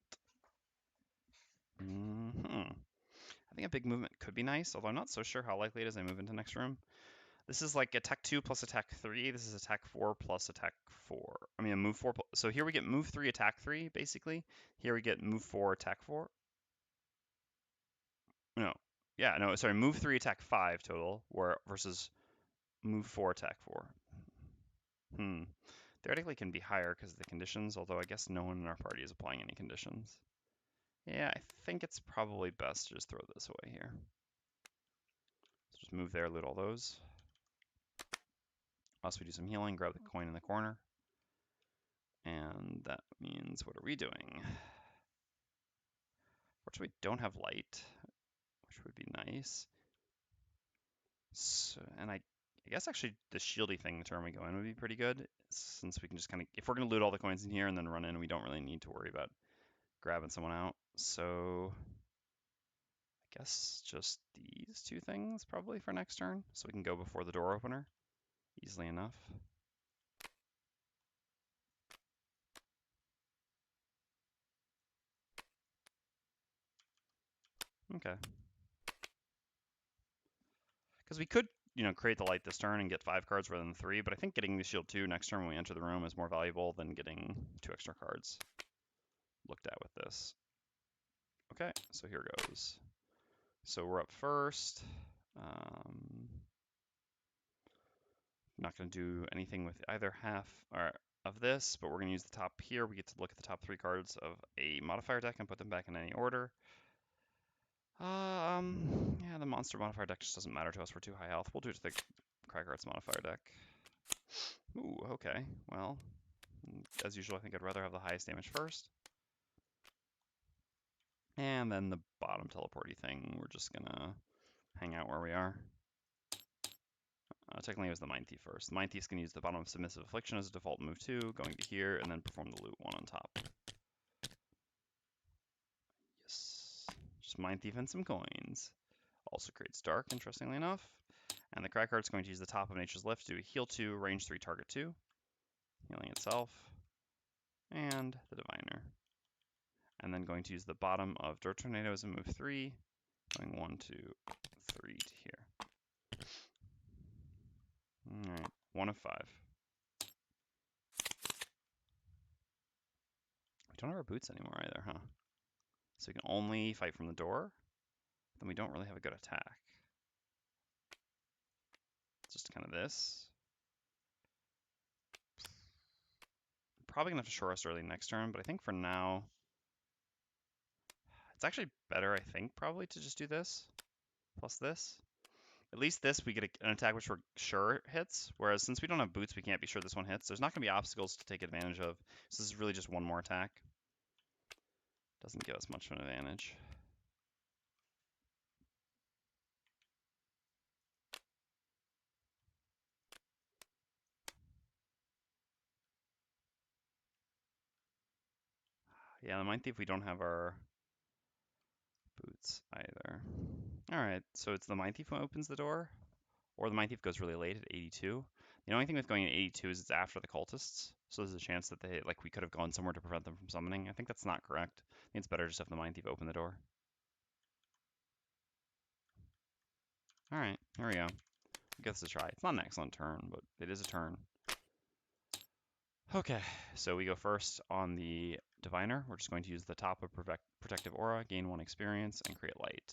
I think a big movement could be nice, although I'm not so sure how likely it is I move into next room. This is like attack 2 plus attack 3. This is attack 4 plus attack 4. I mean, a move 4. So here we get move 3, attack 3, basically. Here we get move 4, attack 4. No. Yeah, no, sorry, move 3, attack 5 total, versus move 4, attack 4. Theoretically can be higher because of the conditions, although I guess no one in our party is applying any conditions. Yeah, I think it's probably best to just throw this away here. So just move there, loot all those. Also, we do some healing, grab the coin in the corner. And that means, what are we doing? Fortunately, we don't have light, which would be nice. So, and I guess actually the shieldy thing the turn we go in would be pretty good, since we can just kind of, if we're going to loot all the coins in here and then run in, we don't really need to worry about grabbing someone out. So I guess just these two things probably for next turn, so we can go before the door opener easily enough. Okay. Because we could, create the light this turn and get 5 cards rather than 3, but I think getting the shield 2 next turn when we enter the room is more valuable than getting 2 extra cards looked at with this. Okay, so here goes. So we're up first. Not going to do anything with either half of this, but we're going to use the top here. We get to look at the top 3 cards of a modifier deck and put them back in any order. Yeah, the monster modifier deck just doesn't matter to us. We're too high health. We'll do it to the Cragheart's modifier deck. Ooh, okay. Well, as usual, I think I'd rather have the highest damage first. And then the bottom teleporty thing, we're just gonna hang out where we are. Technically, it was the Mindthief first. The Mindthief's gonna use the bottom of Submissive Affliction as a default move 2, going to here, and then perform the loot 1 on top. Yes. Just Mindthief and some coins. Also creates Dark, interestingly enough. And the Cragheart's going to use the top of Nature's Lift to do a heal 2, range 3, target 2. Healing itself. And the Diviner. And then going to use the bottom of Dirt Tornado as a move 3. Going 1, 2, 3 to here. Alright, 1 of 5. We don't have our boots anymore either, huh? So we can only fight from the door. Then we don't really have a good attack. It's just kind of this. Probably gonna have to shore rest early next turn, but I think for now, it's actually better, I think, probably to just do this, plus this. At least this, we get an attack which we're sure hits, whereas since we don't have boots, we can't be sure this one hits. There's not gonna be obstacles to take advantage of, so this is really just one more attack. Doesn't give us much of an advantage. Yeah, the Mindthief, we don't have our boots either. Alright, so it's the Mindthief who opens the door, or the Mindthief goes really late at 82. The only thing with going at 82 is it's after the Cultists, so there's a chance that we could have gone somewhere to prevent them from summoning. I think that's not correct. I think it's better just have the Mindthief open the door. Alright, here we go. Give this a try. It's not an excellent turn, but it is a turn. Okay, so we go first on the Diviner. We're just going to use the top of Protective Aura, gain 1 experience, and create light.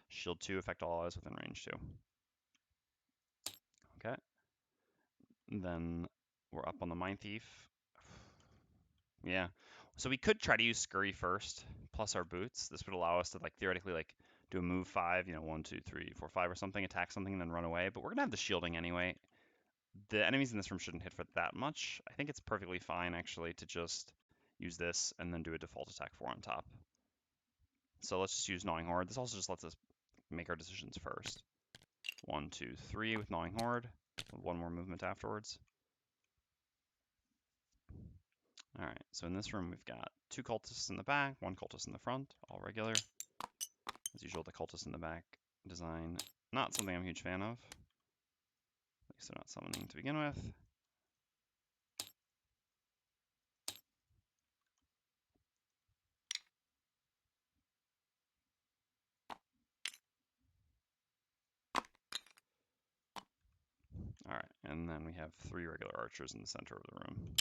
Shield 2, affect all allies within range 2. Okay, and then we're up on the Mindthief. Yeah, so we could try to use Scurry first, plus our boots. This would allow us to theoretically do a move 5, 1, 2, 3, 4, 5 or something, attack something, and then run away. But we're gonna have the shielding anyway. The enemies in this room shouldn't hit for that much. I think it's perfectly fine actually to just use this and then do a default attack 4 on top. So let's just use Gnawing Horde. This also just lets us make our decisions first. 1, 2, 3 with Gnawing Horde. With 1 more movement afterwards. Alright, so in this room we've got 2 cultists in the back, 1 cultist in the front, all regular. As usual, the cultist in the back design, not something I'm a huge fan of. At least they're not summoning to begin with. Alright, and then we have 3 regular archers in the center of the room.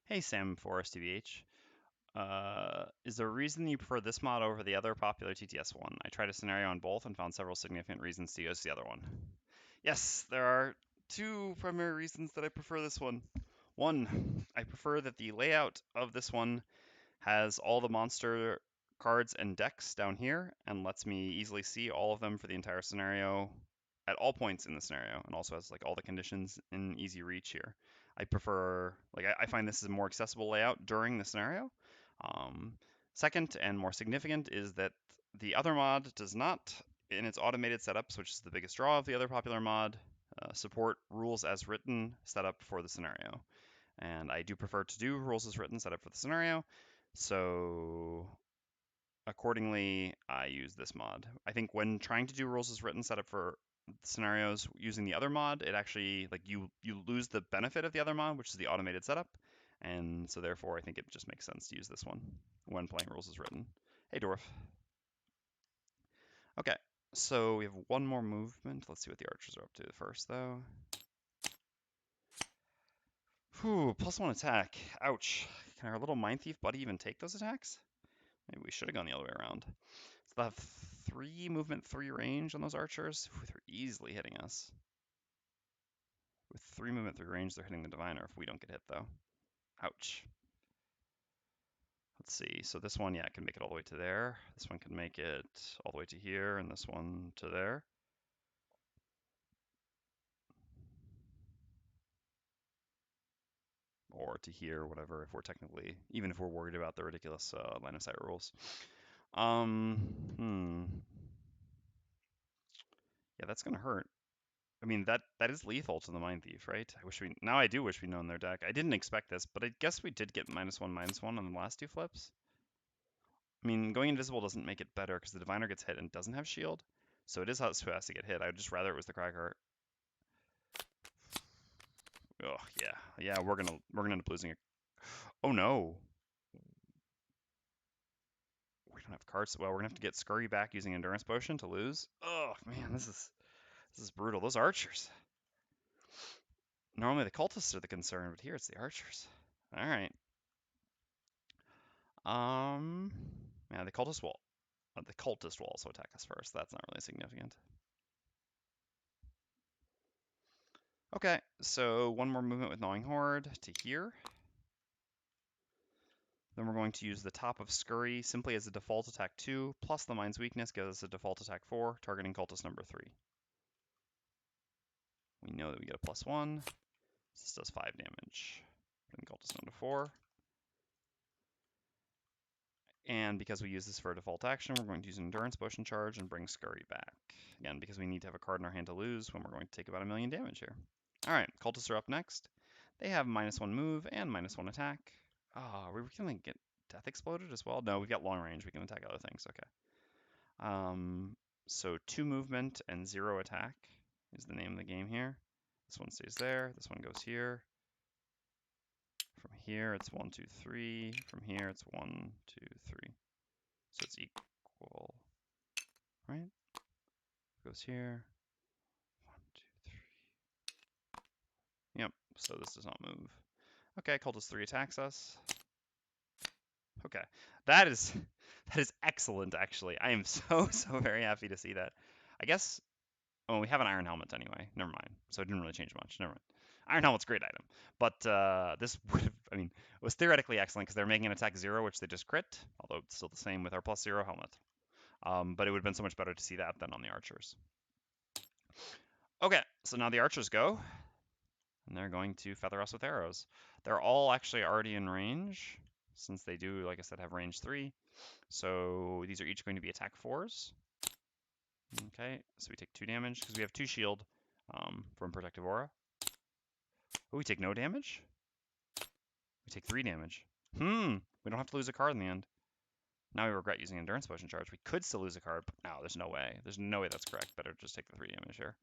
Hey Sam Forest TBH. Is there a reason you prefer this mod over the other popular TTS one? I tried a scenario on both and found several significant reasons to use the other one. Yes, there are 2 primary reasons that I prefer this one. 1, I prefer that the layout of this one has all the monster cards and decks down here and lets me easily see all of them for the entire scenario at all points in the scenario, and also has all the conditions in easy reach here. I prefer, I find this is a more accessible layout during the scenario. Second and more significant is that the other mod does not, in its automated setups, which is the biggest draw of the other popular mod, support rules as written setup for the scenario. And I do prefer to do rules as written setup for the scenario, so accordingly, I use this mod. I think when trying to do rules as written setup for scenarios using the other mod, it actually you lose the benefit of the other mod, which is the automated setup, and so therefore I think it just makes sense to use this one when playing rules as written. Hey Dwarf. Okay, so we have 1 more movement. Let's see what the archers are up to first, though. Whew, +1 attack. Ouch. Can our little Mindthief buddy even take those attacks? Maybe we should have gone the other way around. So they'll have 3 movement, 3 range on those archers. Whew, they're easily hitting us. With 3 movement, 3 range, they're hitting the Diviner if we don't get hit, though. Ouch. Let's see. So this one, yeah, can make it all the way to there. This one can make it all the way to here, and this one to there. Or to here, whatever, if we're technically, even if we're worried about the ridiculous line of sight rules. Yeah, that's gonna hurt. I mean, that is lethal to the Mindthief, right? I do wish we'd known their deck. I didn't expect this, but I guess we did get -1/-1 on the last 2 flips. I mean, going invisible doesn't make it better because the Diviner gets hit and doesn't have shield, so it is us who has to get hit. I would just rather it was the Cragheart. Oh yeah, yeah, we're gonna end up losing it. Oh no, we don't have cards. Well, we're gonna have to get Scurry back using Endurance Potion to lose. Oh man, this is brutal. Those archers. Normally the cultists are the concern, but here it's the archers. All right. Yeah, the cultist will also attack us first. That's not really significant. Okay, so 1 more movement with Gnawing Horde to here. Then we're going to use the top of Scurry simply as a default attack 2, plus the Mind's Weakness gives us a default attack 4, targeting cultist number 3. We know that we get a +1. This does 5 damage. Putting cultist down to 4. And because we use this for a default action, we're going to use an Endurance Potion charge and bring Scurry back. Again, because we need to have a card in our hand to lose when we're going to take about 1,000,000 damage here. Alright, cultists are up next. They have -1 move and -1 attack. Oh, are we gonna get death exploded as well? No, we've got long range. We can attack other things. Okay. So 2 movement and 0 attack is the name of the game here. This one stays there. This one goes here. From here, it's 1, 2, 3. From here, it's 1, 2, 3. So it's equal, right? Goes here. 1, 2, 3. Yep. So this does not move. Okay, Cultist 3 attacks us. Okay, that is that is excellent. Actually, I am so very happy to see that. I guess. Oh, we have an iron helmet anyway. Never mind. So it didn't really change much. Never mind. Iron helmet's a great item, but this would have, I mean, it was theoretically excellent because they're making an attack 0, which they just crit, although it's still the same with our +0 helmet. But it would have been so much better to see that than on the archers. Okay, so now the archers go, and they're going to feather us with arrows. They're all actually already in range, since they do, like I said, have range 3. So these are each going to be attack 4s. Okay, so we take 2 damage because we have 2 shield from Protective Aura. Oh, we take no damage? We take 3 damage. We don't have to lose a card in the end. Now we regret using Endurance Potion Charge. We could still lose a card, but no, there's no way. There's no way that's correct. Better just take the 3 damage here.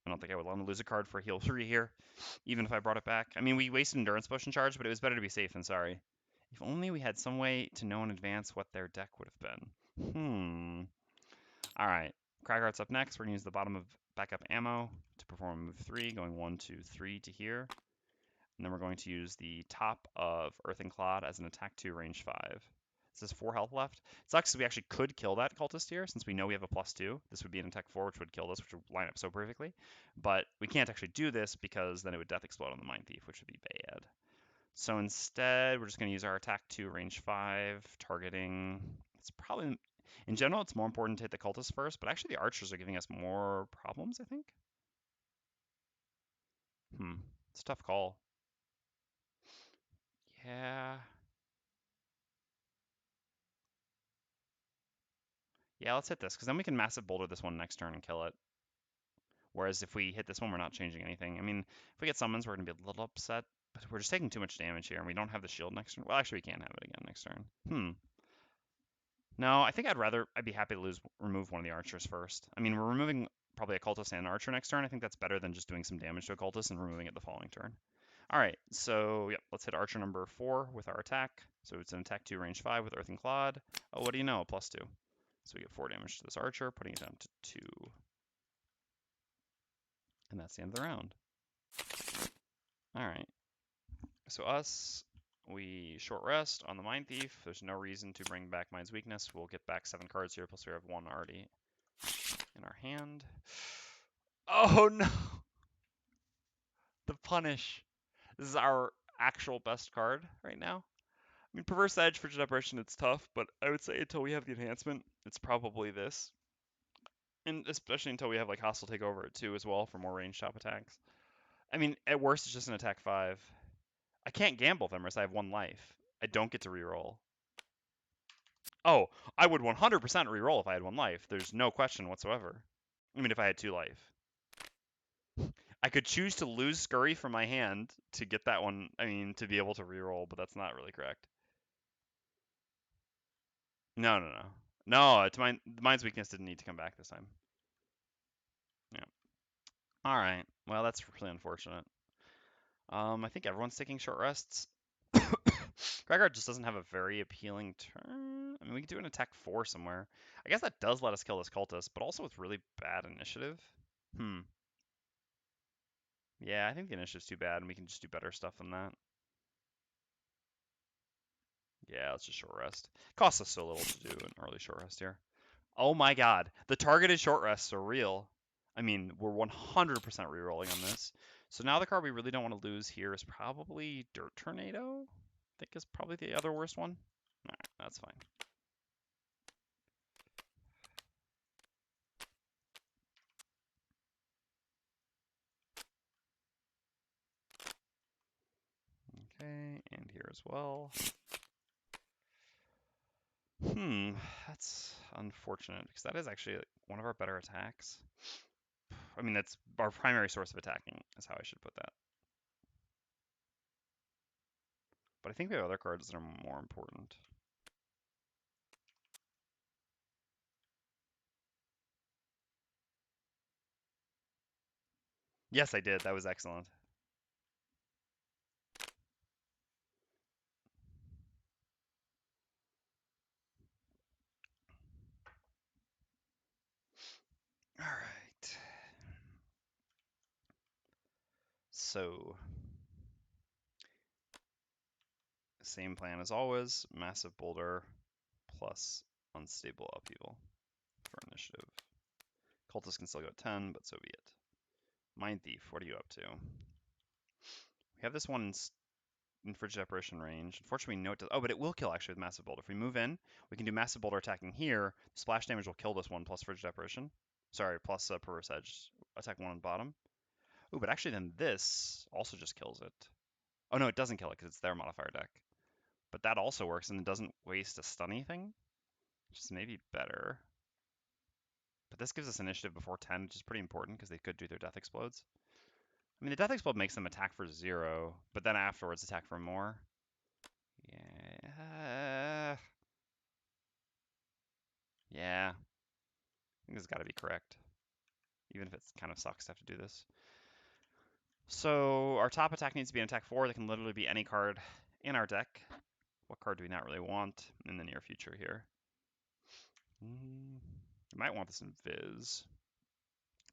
I don't think I would want to lose a card for heal 3 here, even if I brought it back. I mean, we wasted Endurance Potion Charge, but it was better to be safe than sorry. If only we had some way to know in advance what their deck would have been. All right. Cragheart's up next. We're going to use the bottom of backup ammo to perform move 3, going 1, 2, 3 to here. And then we're going to use the top of Earthing Clod as an attack 2, range 5. This is 4 health left. It sucks because we actually could kill that cultist here, since we know we have a +2. This would be an attack 4, which would kill this, which would line up so perfectly. But we can't actually do this because then it would death explode on the Mindthief, which would be bad. So instead, we're just going to use our attack 2, range 5, targeting. It's probably, in general, it's more important to hit the cultists first, but actually the archers are giving us more problems, I think. It's a tough call. Yeah. Yeah, let's hit this, because then we can Massive Boulder this one next turn and kill it. Whereas if we hit this one, we're not changing anything. I mean, if we get summons, we're going to be a little upset, but we're just taking too much damage here, and we don't have the shield next turn. Well, actually, we can have it again next turn. No, I think I'd be happy to remove one of the archers first. I mean, we're removing probably a cultist and an archer next turn. I think that's better than just doing some damage to a cultist and removing it the following turn. All right, so yep, let's hit archer number 4 with our attack. So it's an attack 2, range 5 with Earthing Clod. Oh, what do you know? A +2. So we get 4 damage to this archer, putting it down to 2. And that's the end of the round. All right. So we short rest on the Mindthief. There's no reason to bring back Mind's Weakness. We'll get back 7 cards here, plus we have 1 already in our hand. Oh no! The Punish. This is our actual best card right now. I mean, Perverse Edge for Depression, it's tough, but I would say until we have the enhancement, it's probably this. And especially until we have like Hostile Takeover too as well for more range top attacks. I mean, at worst, it's just an attack 5. I can't gamble them unless I have 1 life. I don't get to reroll. Oh, I would 100% reroll if I had 1 life. There's no question whatsoever. I mean, if I had 2 life. I could choose to lose Scurry from my hand to get that one, I mean, to be able to reroll, but that's not really correct. No. No, it's Mind's Weakness didn't need to come back this time. Yeah. All right. Well, that's really unfortunate. I think everyone's taking short rests. Cragheart just doesn't have a very appealing turn. I mean, we could do an attack 4 somewhere. I guess that does let us kill this cultist, but also with really bad initiative. Yeah, I think the initiative's too bad, and we can just do better stuff than that. Yeah, let's just short rest. Costs us so little to do an early short rest here. Oh my god, the targeted short rests are real. I mean, we're 100% rerolling on this. So now the card we really don't want to lose here is probably Dirt Tornado. I think is probably the other worst one. All right, that's fine. Okay, and here as well. That's unfortunate because that is actually like one of our better attacks. I mean, that's our primary source of attacking, is how I should put that. But I think we have other cards that are more important. Yes, I did. That was excellent. All right. So, same plan as always. Massive boulder plus unstable upheaval for initiative. Cultists can still go at 10, but so be it. Mindthief, what are you up to? We have this one in frigid apparition range. Unfortunately, we know it does. Oh, but it will kill actually with massive boulder. If we move in, we can do massive boulder attacking here. Splash damage will kill this one plus frigid apparition. Sorry, plus perverse edge. Attack one on the bottom. Ooh, but actually then this also just kills it. Oh no, it doesn't kill it because it's their modifier deck. But that also works and it doesn't waste a stun anything, which is maybe better. But this gives us initiative before 10, which is pretty important because they could do their death explodes. I mean, the death explode makes them attack for 0, but then afterwards attack for more. Yeah. Yeah. I think this has got to be correct, even if it kind of sucks to have to do this. So our top attack needs to be an attack 4. That can literally be any card in our deck. What card do we not really want in the near future here? We might want this in Viz.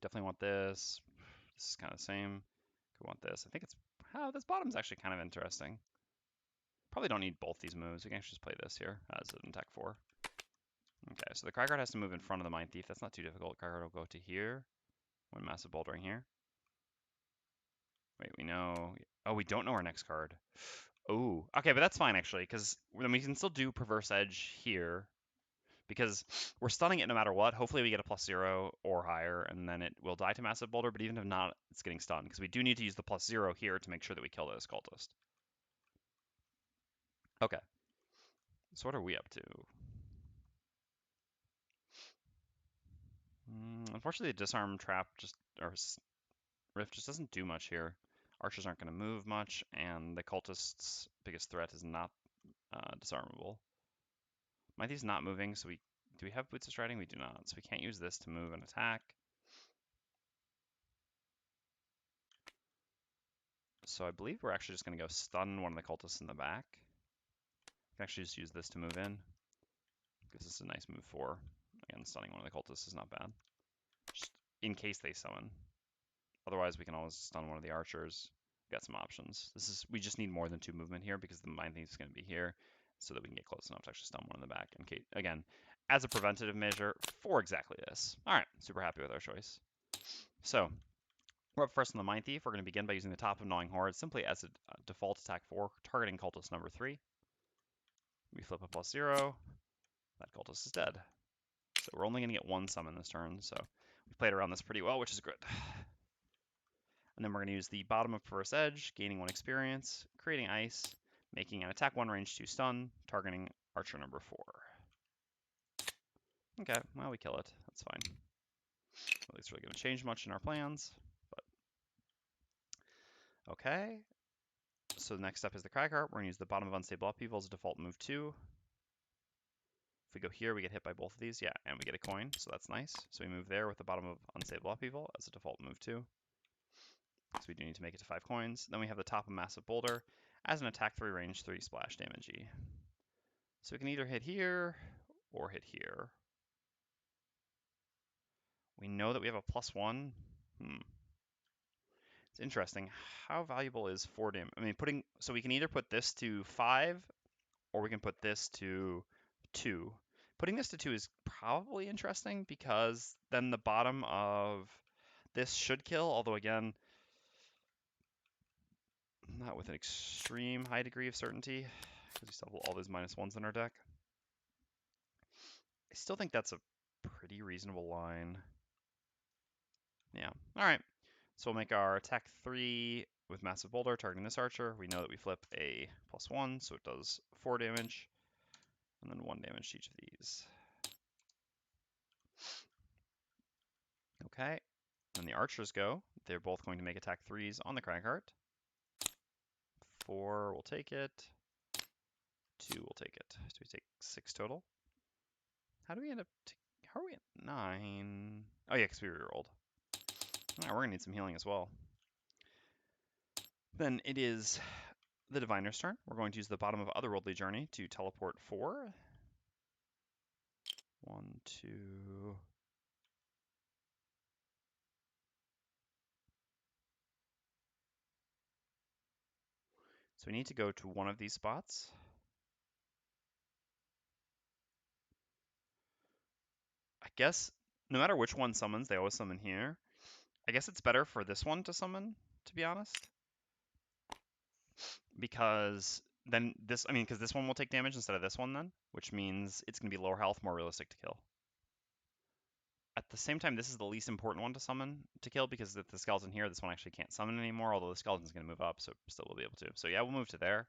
Definitely want this. This is kind of the same. Could want this. I think it's... Oh, this bottom's actually kind of interesting. Probably don't need both these moves. We can actually just play this here as an attack 4. Okay, so the Cragheart has to move in front of the Mindthief. That's not too difficult. Cragheart will go to here. One massive bouldering here. Wait, we know... Oh, we don't know our next card. Oh, okay, but that's fine actually, because then we can still do Perverse Edge here, because we're stunning it no matter what. Hopefully we get a +0 or higher, and then it will die to Massive Boulder, but even if not, it's getting stunned, because we do need to use the +0 here to make sure that we kill this Cultist. Okay. So what are we up to? Unfortunately, the Disarmed Trap or Rift just doesn't do much here. Archers aren't going to move much, and the Cultist's biggest threat is not disarmable. Mindthief's not moving, so do we have Boots of Striding? We do not, so we can't use this to move and attack. So I believe we're actually just going to go stun one of the Cultists in the back. We can actually just use this to move in, because this is a nice move 4. Again, stunning one of the Cultists is not bad, just in case they summon. Otherwise, we can always stun one of the archers. We've got some options. We just need more than 2 movement here because the Mindthief is going to be here, so that we can get close enough to actually stun one in the back. In case, again, as a preventative measure for exactly this. All right, super happy with our choice. So we're up first on the Mindthief. We're going to begin by using the Top of Gnawing Horde simply as a default attack 4, targeting Cultist number 3. We flip a +0. That Cultist is dead. So we're only going to get 1 summon this turn, so we played around this pretty well, which is good. And then we're going to use the bottom of Perverse Edge, gaining 1 experience, creating ice, making an attack 1 range 2 stun, targeting archer number 4. Okay, well, we kill it. That's fine. I don't think it's really going to change much in our plans, but okay. So the next step is the Cragheart. We're going to use the bottom of Unstable Upheaval as a default move 2. If we go here, we get hit by both of these. Yeah, and we get a coin, so that's nice. So we move there with the bottom of Unstable Upheaval as a default move 2. So we do need to make it to 5 coins. Then we have the top of Massive Boulder as an attack 3, range 3, splash damage-y. So we can either hit here or hit here. We know that we have a +1. It's interesting. How valuable is 4 damage? I mean, so we can either put this to 5 or we can put this to 2. Putting this to 2 is probably interesting because then the bottom of this should kill, although again, not with an extreme high degree of certainty because we still have all those -1s in our deck. I still think that's a pretty reasonable line. Yeah. All right. So we'll make our attack 3 with Massive Boulder, targeting this archer. We know that we flip a +1, so it does 4 damage, and then 1 damage to each of these. Okay. Then the archers go. They're both going to make attack 3s on the Cragheart. 4 will take it. 2 will take it. So we take 6 total. How do we end up? How are we at 9? Oh yeah, because we rerolled. Alright, we're gonna need some healing as well. Then it is the Diviner's turn. We're going to use the bottom of Otherworldly Journey to teleport 4. 1, 2. So we need to go to one of these spots. I guess no matter which one summons, they always summon here. I guess it's better for this one to summon, to be honest. Because then this, I mean, because this one will take damage instead of this one then, which means it's going to be lower health, more realistic to kill. At the same time, this is the least important one to summon to kill because if the skeleton here, this one actually can't summon anymore, although the skeleton's going to move up, so still will be able to. So yeah, we'll move to there,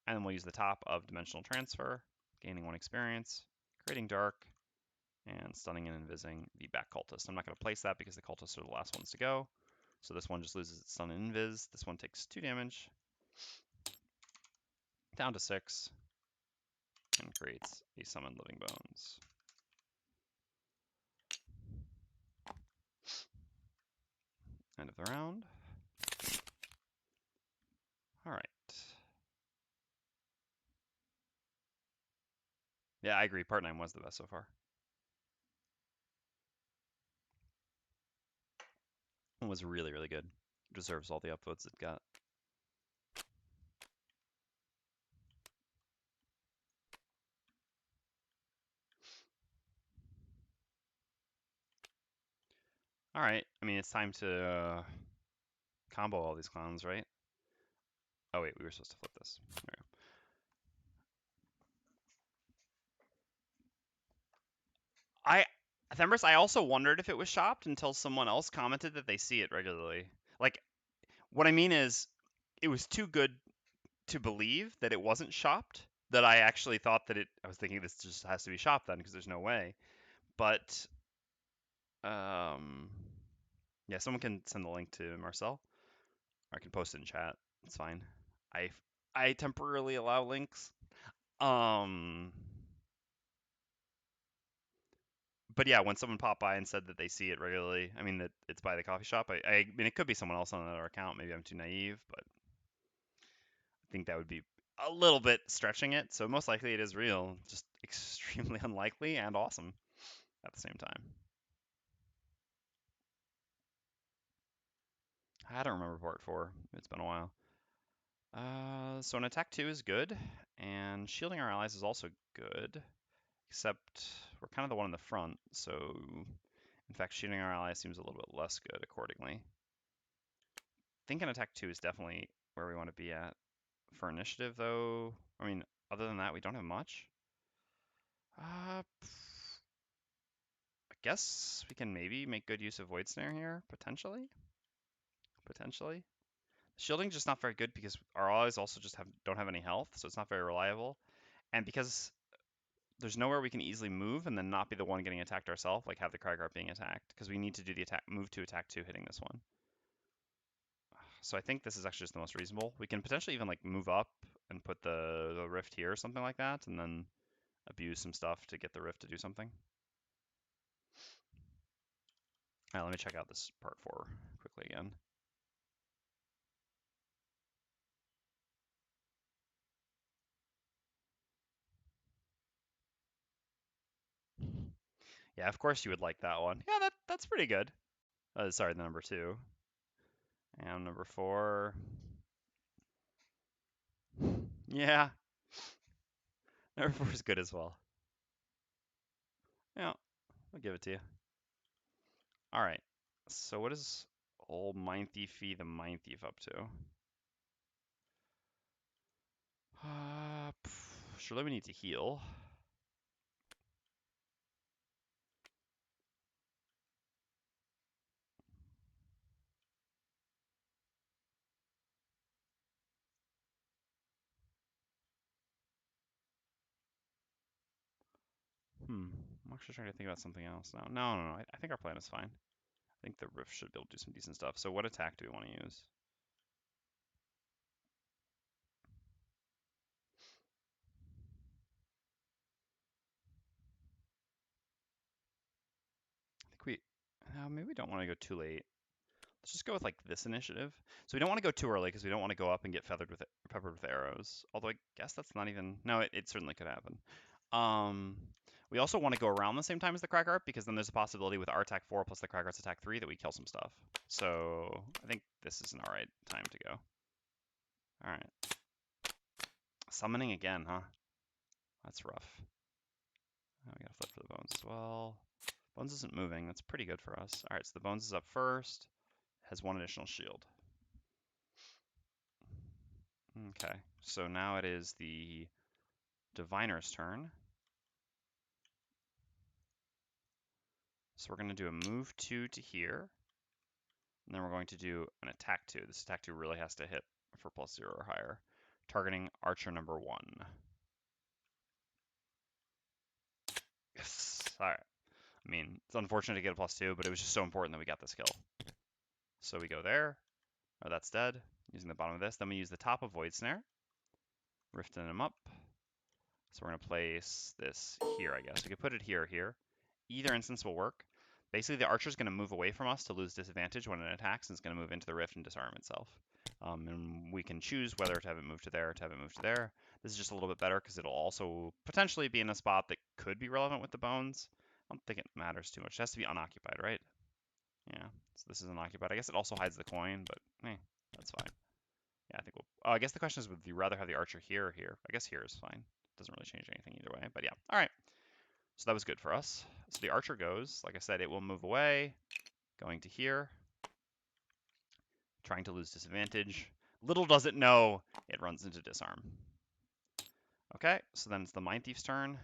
and then we'll use the top of Dimensional Transfer, gaining 1 experience, creating Dark, and stunning and invising the back cultist. I'm not going to place that because the cultists are the last ones to go. So this one just loses its stun and invis. This one takes 2 damage, down to 6, and creates a summoned Living Bones. End of the round. All right. Yeah, I agree. Part 9 was the best so far. It was really, really good. It deserves all the upvotes it got. All right. I mean, it's time to combo all these clowns, right? Oh, wait. We were supposed to flip this. There we go. Thembris, I also wondered if it was shopped until someone else commented that they see it regularly. Like, what I mean is, it was too good to believe that it wasn't shopped that I actually thought that it. I was thinking this just has to be shopped then because there's no way. But, um, yeah, someone can send the link to Marcel. Or I can post it in chat. It's fine. I I temporarily allow links. Um, but yeah, when someone popped by and said that they see it regularly, I mean that it's by the coffee shop. I mean it could be someone else on another account. Maybe I'm too naive, but I think that would be a little bit stretching it. So most likely it is real, just extremely unlikely and awesome at the same time. I don't remember part 4. It's been a while. So an attack 2 is good, and shielding our allies is also good, except we're kind of the one in the front, so in fact shielding our allies seems a little bit less good accordingly. I think an attack 2 is definitely where we want to be at. For initiative though, I mean, other than that, we don't have much. I guess we can maybe make good use of Void Snare here, potentially. Potentially. Shielding's just not very good because our allies also just don't have any health, so it's not very reliable. And because there's nowhere we can easily move and then not be the one getting attacked ourselves, like have the Cragheart being attacked, because we need to do the attack move to attack 2 hitting this one. So I think this is actually just the most reasonable. We can potentially even like move up and put the rift here or something like that, and then abuse some stuff to get the rift to do something. All right, let me check out this part 4 quickly again. Yeah, of course you would like that one. Yeah, that's pretty good. Sorry, the number 2. And number 4. Yeah, number 4 is good as well. Yeah, I'll give it to you. All right. So what is old Mindthief the Mindthief up to? Surely we need to heal. I'm actually trying to think about something else now. No. I think our plan is fine. I think the Rift should be able to do some decent stuff. So what attack do we want to use? Maybe we don't want to go too late. Let's just go with like this initiative. So we don't want to go too early because we don't want to go up and get peppered with arrows. Although I guess that's not even. No, it certainly could happen. We also want to go around the same time as the Cragheart because then there's a possibility with our attack 4 plus the Cragheart's attack 3 that we kill some stuff. So I think this is an alright time to go. Alright. Summoning again, huh? That's rough. Oh, we gotta flip for the bones as well. Bones isn't moving. That's pretty good for us. Alright, so the bones is up first. Has 1 additional shield. Okay, so now it is the Diviner's turn. So we're going to do a move 2 to here. And then we're going to do an attack 2. This attack 2 really has to hit for +0 or higher. Targeting archer number 1. Yes! Alright. I mean, it's unfortunate to get a +2, but it was just so important that we got this kill. So we go there. Oh, that's dead. Using the bottom of this. Then we use the top of Void Snare. Rifting him up. So we're going to place this here, I guess. We could put it here or here. Either instance will work. Basically, the archer's going to move away from us to lose disadvantage when it attacks, and it's going to move into the rift and disarm itself. And we can choose whether to have it move to there or to have it move to there. This is just a little bit better because it'll also potentially be in a spot that could be relevant with the bones. I don't think it matters too much. It has to be unoccupied, right? Yeah, so this is unoccupied. I guess it also hides the coin, but that's fine. Yeah, I think we'll... Oh, I guess the question is, would you rather have the archer here or here? I guess here is fine. Doesn't really change anything either way, but yeah. All right. So that was good for us. So the archer goes, like I said, it will move away, going to here, trying to lose disadvantage. Little does it know, it runs into disarm. Okay, so then it's the Mindthief's turn.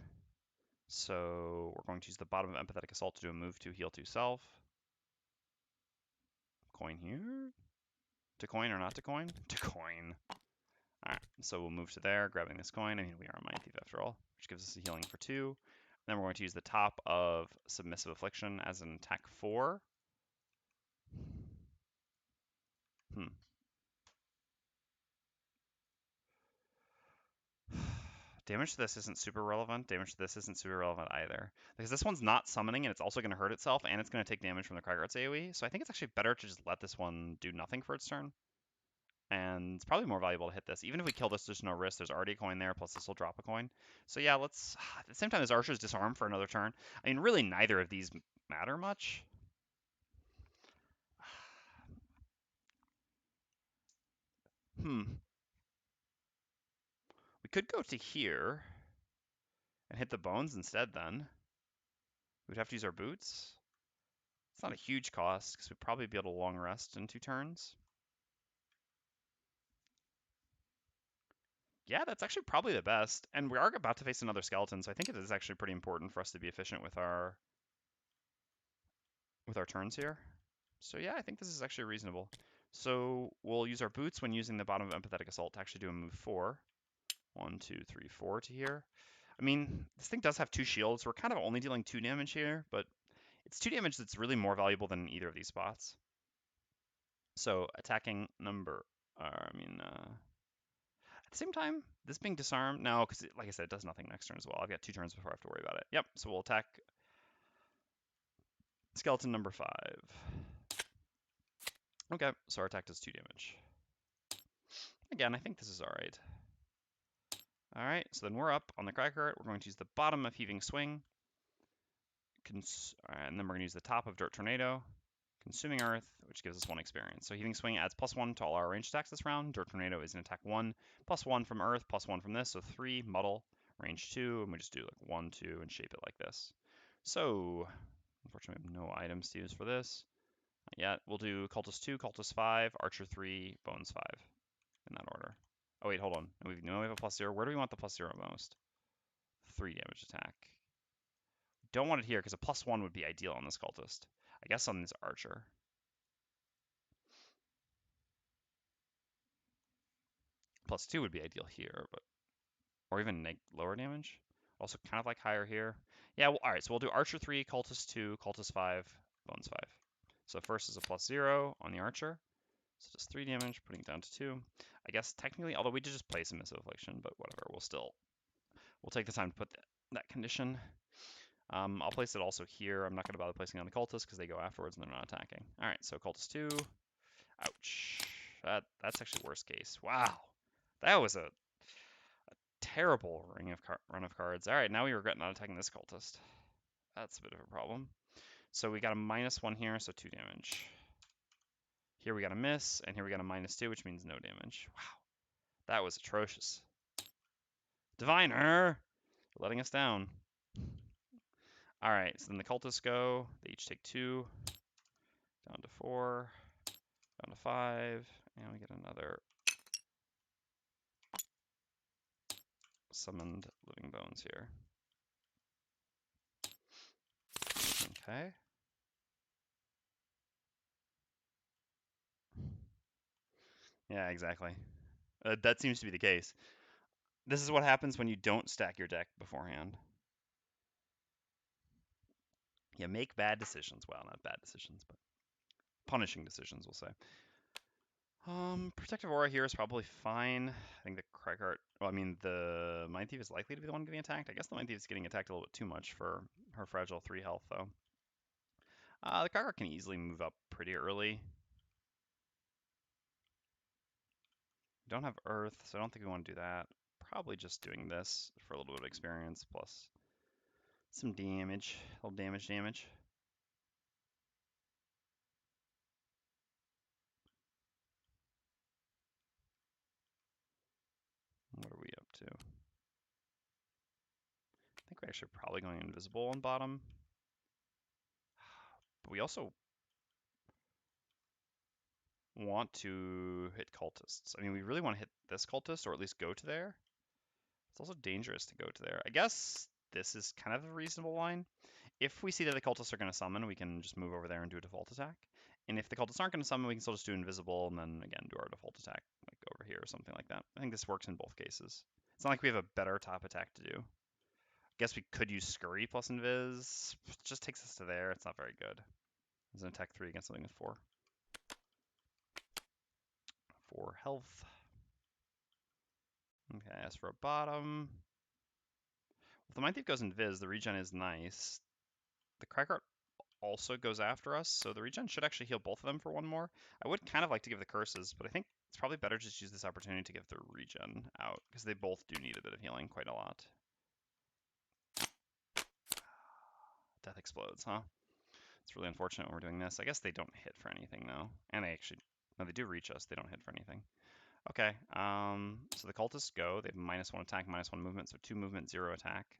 So we're going to use the bottom of Empathetic Assault to do a move to heal to self. Coin here. To coin or not to coin? To coin. Alright, so we'll move to there, grabbing this coin. I mean, we are a Mindthief after all, which gives us a healing for 2. Then we're going to use the top of Submissive Affliction as an attack 4. Damage to this isn't super relevant. Damage to this isn't super relevant either. Because this one's not summoning, and it's also going to hurt itself, and it's going to take damage from the Cragheart's AoE. So I think it's actually better to just let this one do nothing for its turn. And it's probably more valuable to hit this. Even if we kill this, there's no risk. There's already a coin there, plus this will drop a coin. So yeah, let's... At the same time, this Archer's disarmed for another turn. I mean, really neither of these matter much. We could go to here and hit the bones instead then. We'd have to use our boots. It's not a huge cost, because we'd probably be able to long rest in 2 turns. Yeah, that's actually probably the best. And we are about to face another skeleton, so I think it is actually pretty important for us to be efficient with our turns here. So yeah, I think this is actually reasonable. So we'll use our boots when using the bottom of Empathetic Assault to actually do a move 4. 1, 2, 3, 4 to here. I mean, this thing does have 2 shields. We're kind of only dealing 2 damage here, but it's 2 damage that's really more valuable than either of these spots. So attacking number, at the same time, this being disarmed, no, because like I said, it does nothing next turn as well. I've got 2 turns before I have to worry about it. Yep, so we'll attack skeleton number 5. Okay, so our attack does 2 damage. Again, I think this is alright. Alright, so then we're up on the Cragheart. We're going to use the bottom of Heaving Swing. And then we're going to use the top of Dirt Tornado. Consuming Earth, which gives us 1 experience. So Heaving Swing adds +1 to all our ranged attacks this round. Dirt Tornado is an attack 1, +1 from Earth, +1 from this, so 3, Muddle, range 2, and we just do like 1, 2, and shape it like this. So, unfortunately, we have no items to use for this. Not yet. We'll do Cultist 2, Cultist 5, Archer 3, Bones 5, in that order. Oh wait, hold on. We have a +0. Where do we want the +0 most? 3 damage attack. Don't want it here, because a +1 would be ideal on this Cultist. I guess on this Archer. +2 would be ideal here, but or even lower damage. Also kind of like higher here. Yeah, well, all right, so we'll do Archer 3, Cultist 2, Cultist 5, Bones 5. So first is a +0 on the Archer. So just 3 damage, putting it down to 2. I guess technically, although we did just play Submissive Affliction, but whatever, we'll take the time to put that condition. I'll place it also here. I'm not going to bother placing it on the cultists because they go afterwards and they're not attacking. All right, so cultist 2. Ouch. That's actually worst case. Wow. That was a terrible run of cards. All right, now we regret not attacking this cultist. That's a bit of a problem. So we got a -1 here, so 2 damage. Here we got a miss, and here we got a -2, which means no damage. Wow, that was atrocious. Diviner! You're letting us down. All right, so then the cultists go. They each take 2, down to 4, down to 5, and we get another summoned living bones here. Okay. Yeah, exactly. That seems to be the case. This is what happens when you don't stack your deck beforehand. You make bad decisions. Well, not bad decisions, but punishing decisions, we'll say. Protective Aura here is probably fine. I think the Cragheart, well, I mean, the Mindthief is likely to be the one getting attacked. I guess the Mindthief is getting attacked a little bit too much for her fragile 3 health, though. The Cragheart can easily move up pretty early. We don't have Earth, so I don't think we want to do that. Probably just doing this for a little bit of experience, plus some damage, a little damage. What are we up to? I think we're actually probably going invisible on bottom. But we also want to hit cultists. I mean, we really want to hit this cultist, or at least go to there. It's also dangerous to go to there. I guess this is kind of a reasonable line. If we see that the cultists are going to summon, we can just move over there and do a default attack. And if the cultists aren't going to summon, we can still just do invisible and then, again, do our default attack, like over here or something like that. I think this works in both cases. It's not like we have a better top attack to do. I guess we could use Scurry plus Invis. It just takes us to there. It's not very good. It's an attack 3 against something with 4. 4 health. Okay, as for a bottom, if the Mindthief goes Invis, the regen is nice. The Cragheart also goes after us, so the regen should actually heal both of them for 1 more. I would kind of like to give the curses, but I think it's probably better to just use this opportunity to give the regen out, because they both do need a bit of healing quite a lot. Death explodes, huh? It's really unfortunate when we're doing this. I guess they don't hit for anything, though. And they actually, no, they do reach us. They don't hit for anything. Okay, so the cultists go. They have -1 attack, -1 movement, so 2 movement, 0 attack.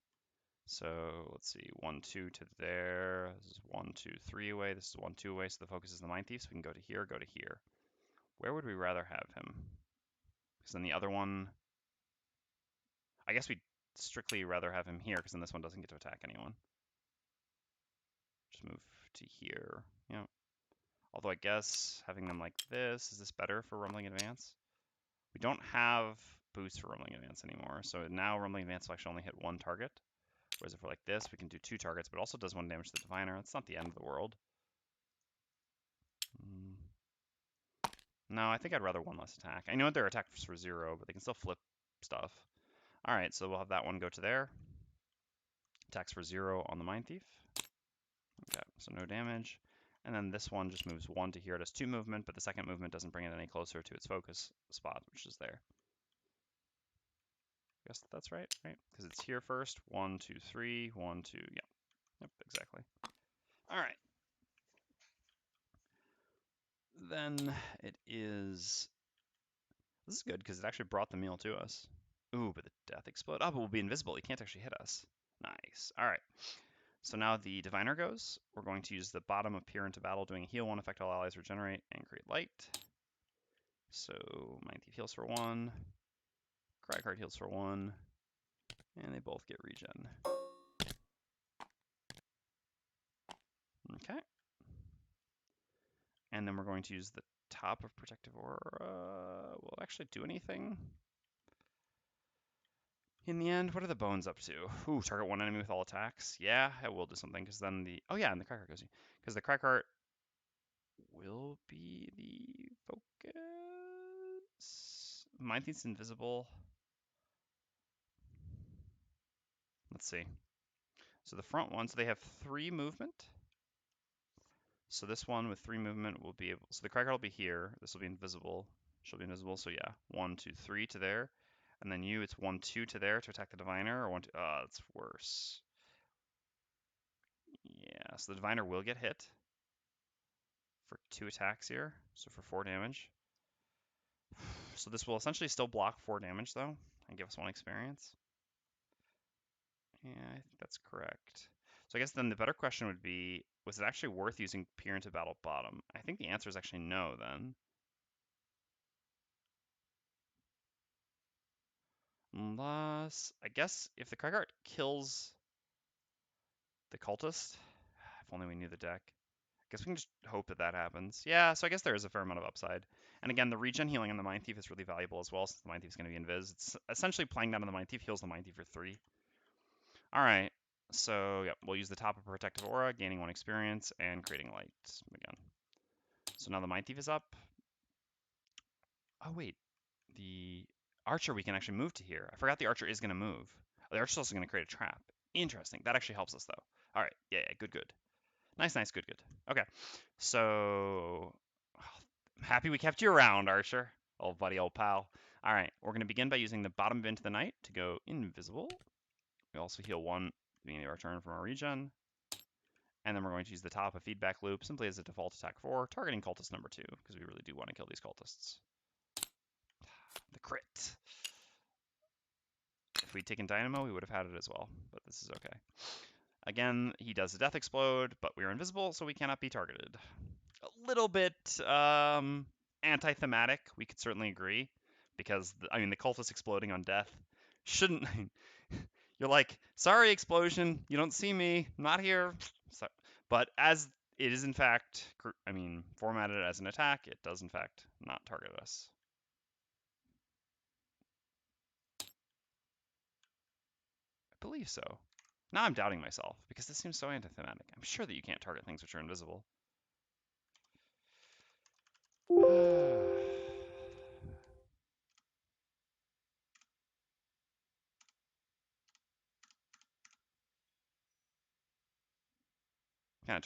So let's see, 1, 2 to there. This is 1, 2, 3 away. This is 1, 2 away. So the focus is the Mindthief. So we can go to here, go to here. Where would we rather have him? Because then the other one, I guess we'd strictly rather have him here because then this one doesn't get to attack anyone. Just move to here. Yeah. Although I guess having them like this, is this better for Rumbling Advance? We don't have boost for Rumbling Advance anymore. So now Rumbling Advance will actually only hit 1 target. Whereas if we're like this, we can do 2 targets, but it also does 1 damage to the Diviner. It's not the end of the world. No, I think I'd rather 1 less attack. I know their attack is for 0, but they can still flip stuff. All right, so we'll have that one go to there. Attacks for 0 on the Mindthief. Okay, so no damage. And then this one just moves 1 to here. It has 2 movement, but the second movement doesn't bring it any closer to its focus spot, which is there. I guess that's right? Because it's here first. 1, 2, 3, 1, 2, yeah. Yep, exactly. All right. Then it is... This is good because it actually brought the meal to us. Ooh, but the death explode. Oh, but we'll be invisible. He can't actually hit us. Nice. All right. So now the Diviner goes. We're going to use the bottom of Peer into Battle, doing heal 1, affect all allies, regenerate, and create light. So Mindthief heals for 1. Cragheart heals for 1. And they both get regen. Okay. And then we're going to use the top of Protective Aura. Will it actually do anything? In the end, what are the bones up to? Ooh, target 1 enemy with all attacks. Yeah, it will do something, because then the... Oh yeah, and the Cragheart goes... Because the Cragheart will be the focus. Mindthief's invisible. Let's see. So the front one, so they have 3 movement. So this one with 3 movement will be able, so the Cragheart will be here. This will be invisible. She'll be invisible, so yeah. 1, 2, 3 to there. And then you, it's 1, 2 to there to attack the Diviner, or 1, 2, that's worse. Yeah, so the Diviner will get hit for 2 attacks here, so for 4 damage. So this will essentially still block 4 damage though, and give us 1 experience. Yeah, I think that's correct. So I guess then the better question would be, was it actually worth using Peer into Battle Bottom? I think the answer is actually no then. Unless, I guess if the Cragheart kills the Cultist, if only we knew the deck. I guess we can just hope that that happens. Yeah, so I guess there is a fair amount of upside. And again, the regen healing on the Mindthief is really valuable as well, since the Mindthief is going to be invis. It's essentially playing down on the Mindthief heals the Mindthief for 3. All right, so yeah, we'll use the top of Protective Aura, gaining 1 experience, and creating light again. So now the Mindthief is up. Oh wait, the Archer we can actually move to here. I forgot the Archer is going to move. The Archer's also going to create a trap. Interesting. That actually helps us though. All right, yeah, good, good. Nice, nice, good, good. Okay, so I'm happy we kept you around, Archer. Old buddy, old pal. All right, we're going to begin by using the bottom of Into the Night to go invisible. We also heal 1 at the beginning of our turn from our regen. And then we're going to use the top of Feedback Loop simply as a default attack for targeting Cultist number 2, because we really do want to kill these Cultists. The crit. If we'd taken Dynamo, we would have had it as well, but this is okay. Again, he does the Death Explode, but we are invisible, so we cannot be targeted. A little bit anti-thematic, we could certainly agree, because, I mean, the Cultist exploding on death shouldn't... You're like, sorry, explosion, you don't see me, I'm not here. So, but as it is, in fact, I mean, formatted as an attack, it does, in fact, not target us. I believe so. Now I'm doubting myself, because this seems so anti-thematic. I'm sure that you can't target things which are invisible.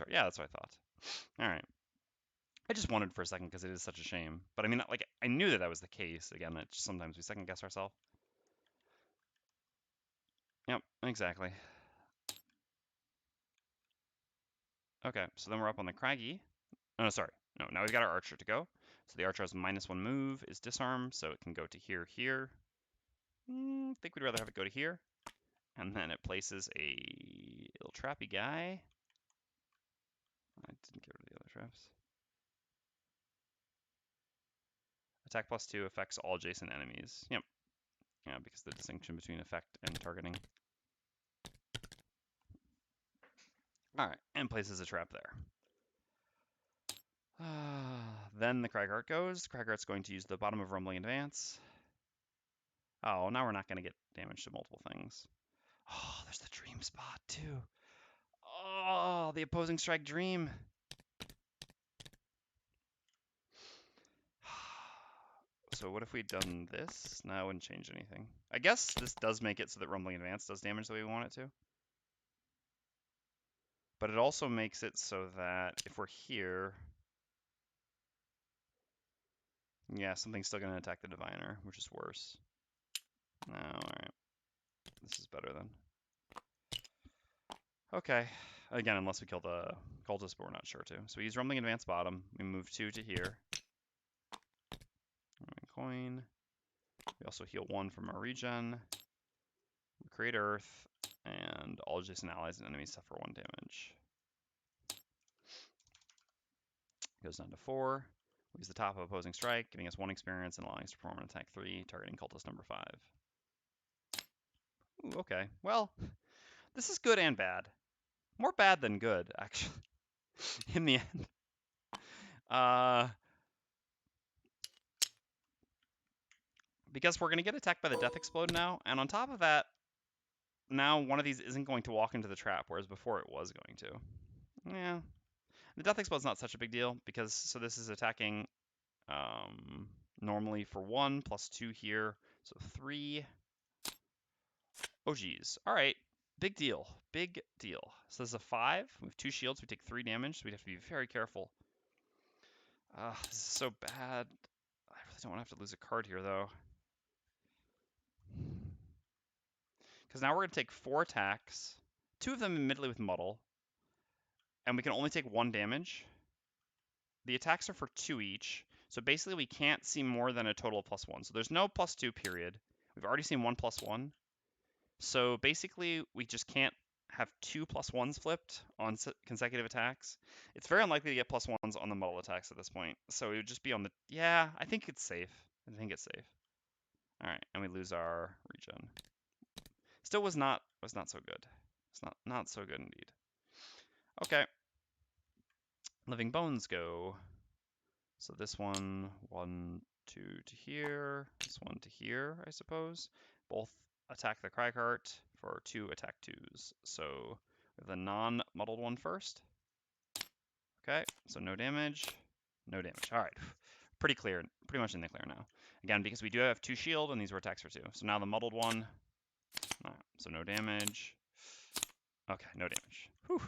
Yeah, that's what I thought. All right. I just wondered for a second because it is such a shame. But I mean, like, I knew that that was the case. Again, it's sometimes we second guess ourselves. Yep, exactly. Okay, so then we're up on the Craggy. Oh, no, sorry. No, now we've got our Archer to go. So the Archer has -1 move, is disarm, so it can go to here, here. I think we'd rather have it go to here. And then it places a little trappy guy. I didn't get rid of the other traps. Attack +2 affects all adjacent enemies. Yep. Yeah, because the distinction between effect and targeting. All right, and places a trap there. Then the Cragheart goes. Cragheart's going to use the bottom of Rumbling Advance. Oh, now we're not going to get damage to multiple things. Oh, there's the Dream spot too. Oh, the opposing strike Dream. So what if we'd done this? No, it wouldn't change anything. I guess this does make it so that Rumbling Advance does damage the way we want it to. But it also makes it so that if we're here, yeah, something's still going to attack the Diviner, which is worse. No, alright. This is better then. Okay. Again, unless we kill the Cultist, but we're not sure to. So we use Rumbling Advance bottom. We move 2 to here. Coin. We also heal 1 from our regen. We create Earth, and all adjacent allies and enemies suffer 1 damage. Goes down to 4. We use the top of Opposing Strike, giving us 1 experience and allowing us to perform an attack 3, targeting Cultist number 5. Ooh, okay. Well, this is good and bad. More bad than good, actually, in the end. Because we're going to get attacked by the Death Explode now, and on top of that, now one of these isn't going to walk into the trap, whereas before it was going to. Yeah. The Death Explode's not such a big deal, because, so this is attacking normally for 1, +2 here, so 3. Oh, geez. All right. Big deal. Big deal. So this is a 5. We have 2 shields. We take 3 damage, so we have to be very careful. This is so bad. I really don't want to have to lose a card here, though. Because now we're going to take 4 attacks. 2 of them admittedly with Muddle. And we can only take 1 damage. The attacks are for 2 each. So basically we can't see more than a total of +1. So there's no +2 period. We've already seen 1 +1. So basically we just can't have 2 +1s flipped on consecutive attacks. It's very unlikely to get +1s on the Muddle attacks at this point. So it would just be on the... Yeah, I think it's safe. I think it's safe. All right, and we lose our regen. Still was not so good. It's not so good indeed. Okay. Living Bones go. So this one, 1, 2 to here, this one to here, I suppose. Both attack the Cragheart for 2 attack 2s. So we have the non-muddled one first. Okay, so no damage, no damage. All right, pretty clear, pretty much in the clear now. Again, because we do have 2 shield and these were attacks for 2. So now the muddled one, so no damage. Okay, no damage. Whew,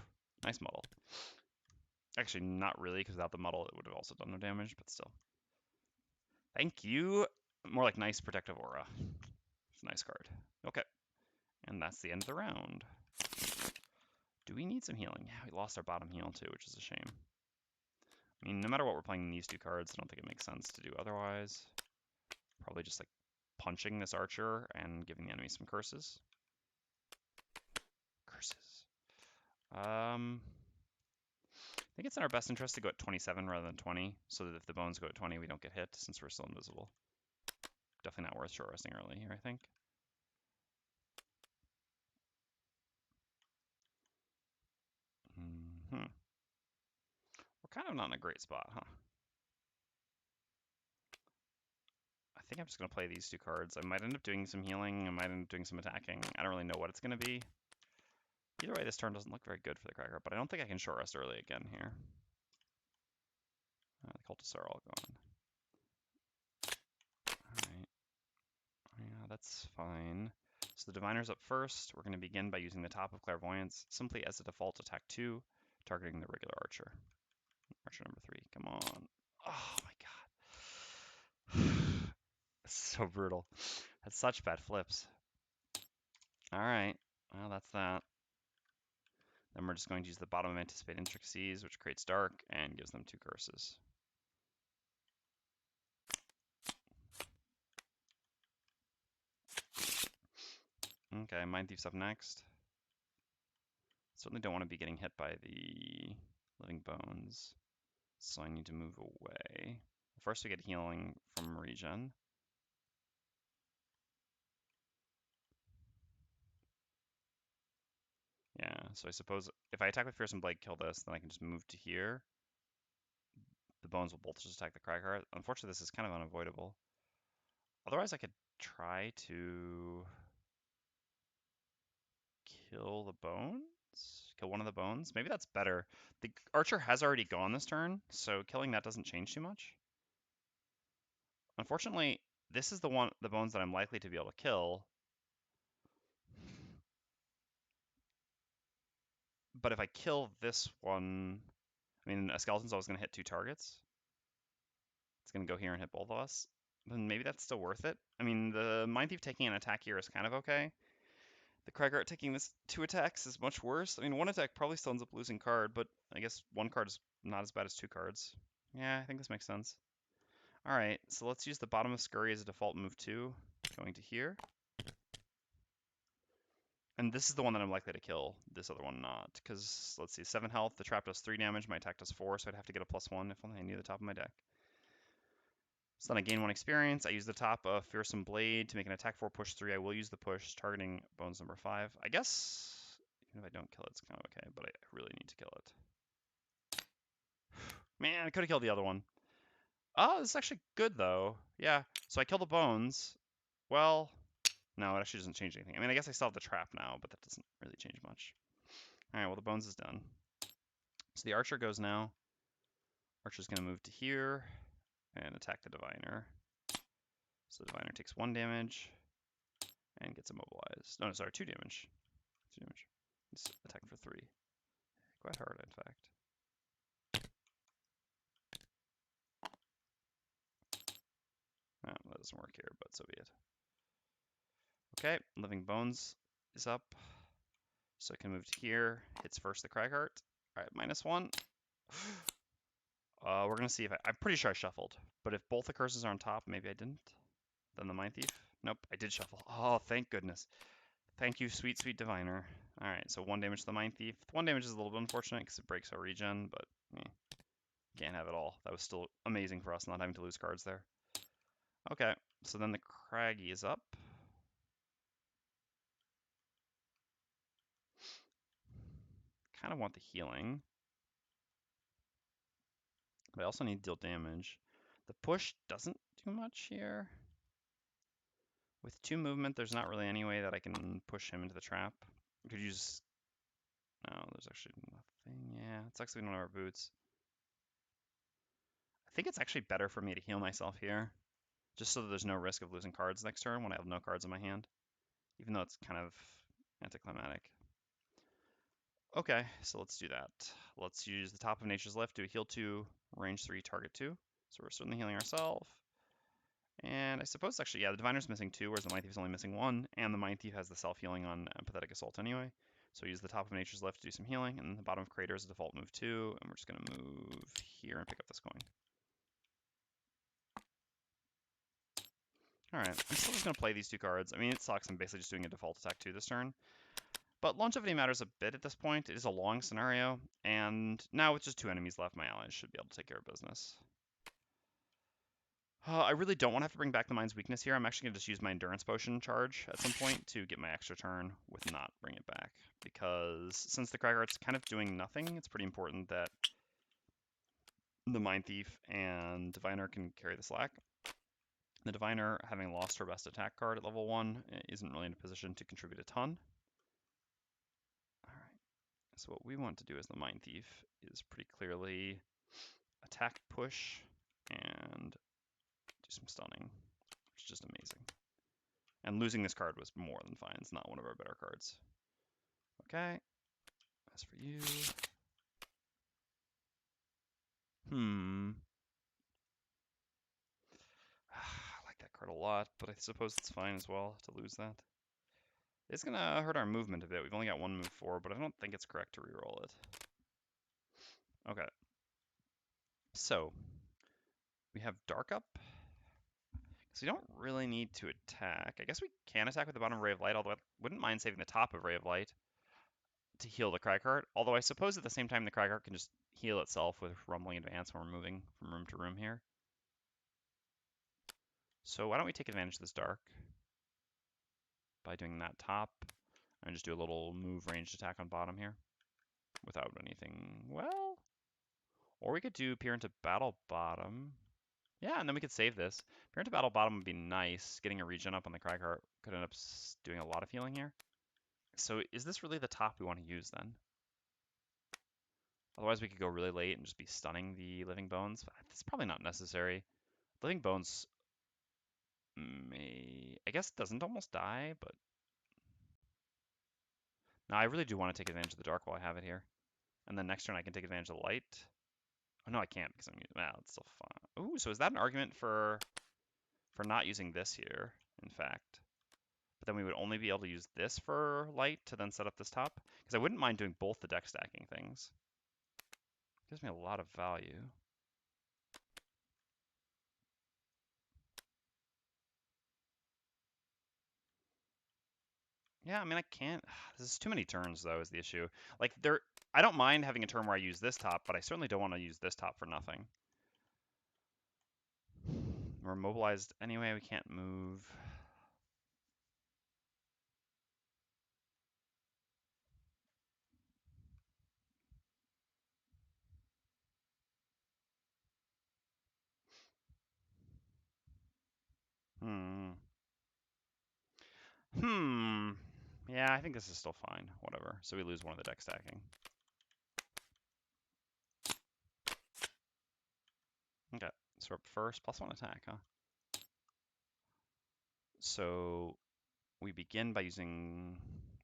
nice muddle. Actually, not really, because without the muddle, it would have also done no damage, but still. Thank you. More like nice protective aura. It's a nice card. Okay. And that's the end of the round. Do we need some healing? Yeah, we lost our bottom heal too, which is a shame. I mean, no matter what we're playing these 2 cards, I don't think it makes sense to do otherwise. Probably just like punching this archer and giving the enemy some curses. Curses. I think it's in our best interest to go at 27 rather than 20, so that if the bones go at 20, we don't get hit since we're still invisible. Definitely not worth short resting early here, I think. We're kind of not in a great spot, huh? I think I'm just going to play these 2 cards. I might end up doing some healing. I might end up doing some attacking. I don't really know what it's going to be. Either way, this turn doesn't look very good for the Cragheart, but I don't think I can short rest early again here. The Cultists are all gone. Alright. Yeah, that's fine. So the Diviner's up first. We're going to begin by using the top of Clairvoyance, simply as a default attack 2, targeting the regular Archer. Archer number 3, come on. Oh my god. So brutal. That's such bad flips. Alright, well that's that. Then we're just going to use the bottom of Anticipate Intricacies, which creates Dark and gives them 2 curses. Okay, Mindthief's up next. Certainly don't want to be getting hit by the Living Bones, so I need to move away. First we get healing from regen. Yeah, so I suppose if I attack with Fearsome Blade, kill this, then I can just move to here. The bones will both just attack the Cragheart. Unfortunately, this is kind of unavoidable. Otherwise, I could try to kill the bones? Kill one of the bones? Maybe that's better. The archer has already gone this turn, so killing that doesn't change too much. Unfortunately, this is the bones that I'm likely to be able to kill. But if I kill this one, I mean, a skeleton's always going to hit 2 targets. It's going to go here and hit both of us. Then maybe that's still worth it. I mean, the Mindthief taking an attack here is kind of okay. The Cragheart taking this 2 attacks is much worse. I mean, 1 attack probably still ends up losing card, but I guess 1 card is not as bad as 2 cards. Yeah, I think this makes sense. All right, so let's use the bottom of Scurry as a default move 2, going to here. And this is the one that I'm likely to kill, this other one not, because let's see, 7 health, the trap does 3 damage, my attack does 4, so I'd have to get a +1 if only I knew the top of my deck. So then I gain 1 experience, I use the top of Fearsome Blade to make an attack 4, push 3, I will use the push, targeting bones number 5. I guess, even if I don't kill it, it's kind of okay, but I really need to kill it. Man, I could have killed the other one. Oh, this is actually good though. Yeah, so I kill the bones. Well, no, it actually doesn't change anything. I mean, I guess I still have the trap now, but that doesn't really change much. All right, well, the bones is done. So the archer goes now. Archer's going to move to here and attack the diviner. So the diviner takes 1 damage and gets immobilized. No, sorry, 2 damage. do damage. Let's attack for 3. Quite hard, in fact. Oh, that doesn't work here, but so be it. Okay, Living Bones is up. So I can move to here. Hits first the Cragheart. Alright, -1. We're going to see if I'm pretty sure I shuffled. But if both the curses are on top, maybe I didn't. Then the Mindthief. Nope, I did shuffle. Oh, thank goodness. Thank you, sweet, sweet Diviner. Alright, so 1 damage to the Mindthief. 1 damage is a little bit unfortunate because it breaks our regen, but can't have it all. That was still amazing for us not having to lose cards there. Okay, so then the Craggy is up. Kind of want the healing. But I also need to deal damage. The push doesn't do much here. With 2 movement, there's not really any way that I can push him into the trap. I could use... No, there's actually nothing. Yeah, it's actually one of our boots. I think it's actually better for me to heal myself here. Just so that there's no risk of losing cards next turn when I have no cards in my hand. Even though it's kind of anticlimactic. Okay, so let's do that. Let's use the top of Nature's Lift, do a heal 2, range 3, target 2. So we're certainly healing ourselves. And I suppose actually, yeah, the Diviner's missing 2, whereas the Mindthief is only missing 1, and the Mindthief has the self-healing on Pathetic Assault anyway. So use the top of Nature's Lift to do some healing, and the bottom of Crater is a default move 2, and we're just going to move here and pick up this coin. Alright, I'm still just going to play these 2 cards. I mean, it sucks, I'm basically just doing a default attack 2 this turn. But longevity matters a bit at this point. It is a long scenario, and now with just 2 enemies left, my allies should be able to take care of business. I really don't want to have to bring back the Mind's Weakness here. I'm actually going to just use my Endurance Potion charge at some point to get my extra turn with not bring it back. Because since the Cragheart's kind of doing nothing, it's pretty important that the Mindthief and Diviner can carry the slack. The Diviner, having lost her best attack card at level 1, isn't really in a position to contribute a ton. Alright, so what we want to do as the Mindthief is pretty clearly attack, push, and do some stunning, which is just amazing. And losing this card was more than fine. It's not one of our better cards. Okay. As for you... I like that card a lot, but I suppose it's fine as well to lose that. It's going to hurt our movement a bit. We've only got 1 move forward, but I don't think it's correct to reroll it. Okay. So, we have Dark up. So we don't really need to attack. I guess we can attack with the bottom of Ray of Light, although I wouldn't mind saving the top of Ray of Light to heal the Cragheart. Although I suppose at the same time the Cragheart can just heal itself with Rumbling Advance when we're moving from room to room here. So why don't we take advantage of this dark by doing that top and just do a little move ranged attack on bottom here without anything, well, or we could do Peer into Battle Bottom. Yeah, and then we could save this. Peer into Battle Bottom would be nice. Getting a regen up on the Cragheart could end up doing a lot of healing here. So is this really the top we want to use then? Otherwise we could go really late and just be stunning the Living Bones. That's probably not necessary. Living Bones I guess doesn't almost die, but no, I really do want to take advantage of the dark while I have it here. And then next turn I can take advantage of the light. Oh no, I can't because I'm using, well, it's still fine. Ooh, so is that an argument for not using this here, in fact? But then we would only be able to use this for light to then set up this top? Because I wouldn't mind doing both the deck stacking things. Gives me a lot of value. Yeah, I mean, I can't. This is too many turns, though, is the issue. Like, I don't mind having a turn where I use this top, but I certainly don't want to use this top for nothing. We're mobilized anyway, we can't move. Yeah, I think this is still fine. Whatever. So we lose one of the deck stacking. Okay, so we're up first, +1 attack, huh? So we begin by using...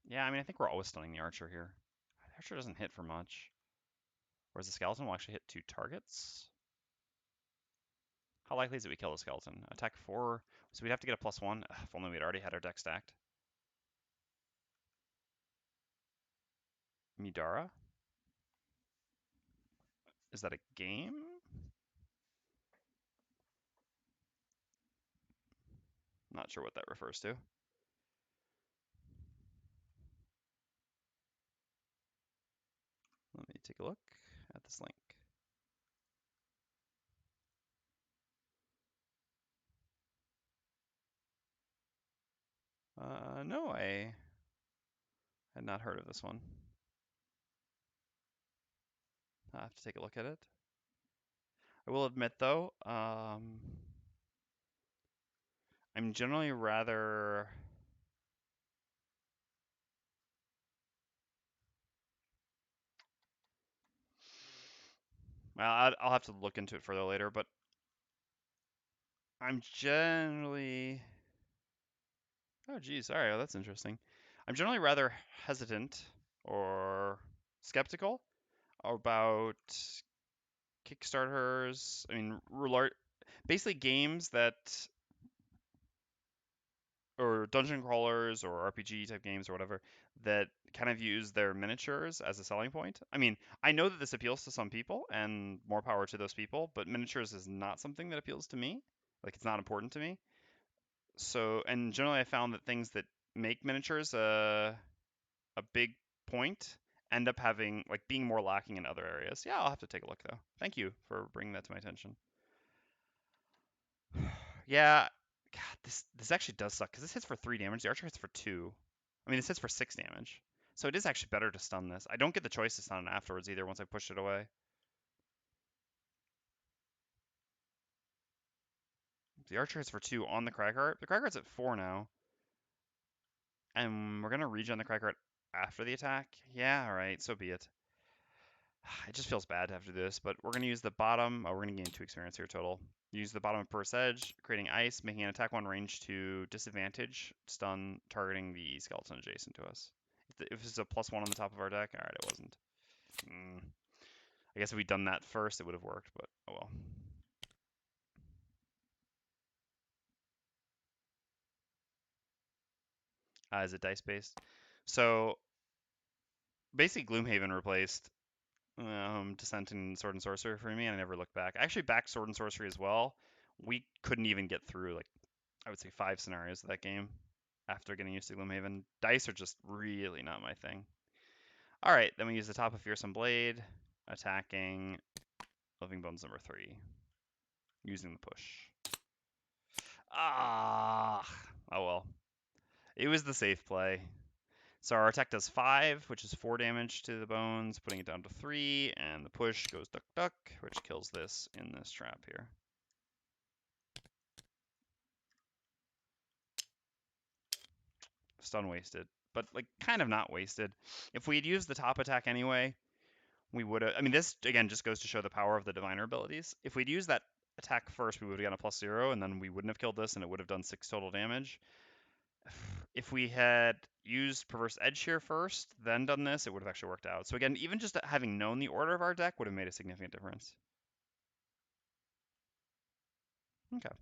Yeah, I mean, I think we're always stunning the archer here. The archer doesn't hit for much. Whereas the skeleton will actually hit 2 targets. How likely is it we kill the skeleton? Attack 4, so we'd have to get a +1. Ugh, if only we'd already had our deck stacked. Midara? Is that a game? Not sure what that refers to. Let me take a look at this link. No, I had not heard of this one. I'll have to take a look at it. I will admit, though, I'm generally rather... Well, I'll have to look into it further later, but I'm generally... Oh, geez, all right, well, that's interesting. I'm generally rather hesitant or skeptical about Kickstarters. I mean, basically games that, or dungeon crawlers or RPG type games or whatever, that kind of use their miniatures as a selling point. I mean, I know that this appeals to some people and more power to those people, but miniatures is not something that appeals to me. Like, it's not important to me. So, and generally I found that things that make miniatures a big point end up having, like, being more lacking in other areas. Yeah, I'll have to take a look though. Thank you for bringing that to my attention. Yeah, God, this actually does suck because this hits for 3 damage. The archer hits for 2. I mean, this hits for 6 damage. So it is actually better to stun this. I don't get the choice to stun it afterwards either once I push it away. The archer hits for 2 on the Cragheart. The Cragheart's at 4 now. And we're going to regen the Cragheart after the attack. Yeah, alright, so be it. It just feels bad to have to do this, but we're going to use the bottom. Oh, we're going to gain 2 experience here total. Use the bottom of Purse Edge, creating ice, making an attack 1 range to disadvantage, stun, targeting the skeleton adjacent to us. If it's a +1 on the top of our deck, alright, it wasn't. I guess if we'd done that first, it would have worked, but oh well. Is it dice based? So basically, Gloomhaven replaced Descent and Sword and Sorcery for me, and I never looked back. I actually backed Sword and Sorcery as well. We couldn't even get through, like, I would say 5 scenarios of that game after getting used to Gloomhaven. Dice are just really not my thing. All right, then we use the top of Fearsome Blade, attacking Living Bones number 3, using the push. Ah, oh well. It was the safe play. So our attack does 5, which is 4 damage to the bones, putting it down to 3, and the push goes duck duck, which kills this in this trap here. Stun wasted, but like kind of not wasted. If we had used the top attack anyway, we would have. I mean, this again just goes to show the power of the diviner abilities. If we'd used that attack first, we would have gotten a +0, and then we wouldn't have killed this, and it would have done 6 total damage. If we had used Perverse Edge here first, then done this, it would have actually worked out. So again, even just having known the order of our deck would have made a significant difference. Okay.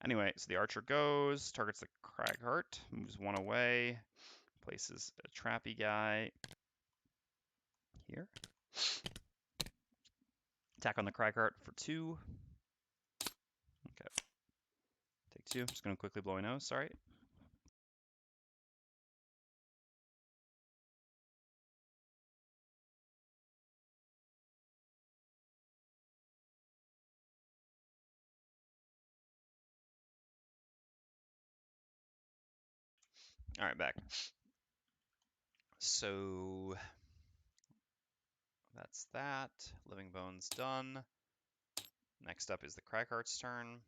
Anyway, so the archer goes, targets the Cragheart, moves 1 away, places a trappy guy here. Attack on the Cragheart for 2. Okay. Take 2. Just going to quickly blow my nose, sorry. All right, back. So that's that. Living Bones done. Next up is the Cragheart's turn.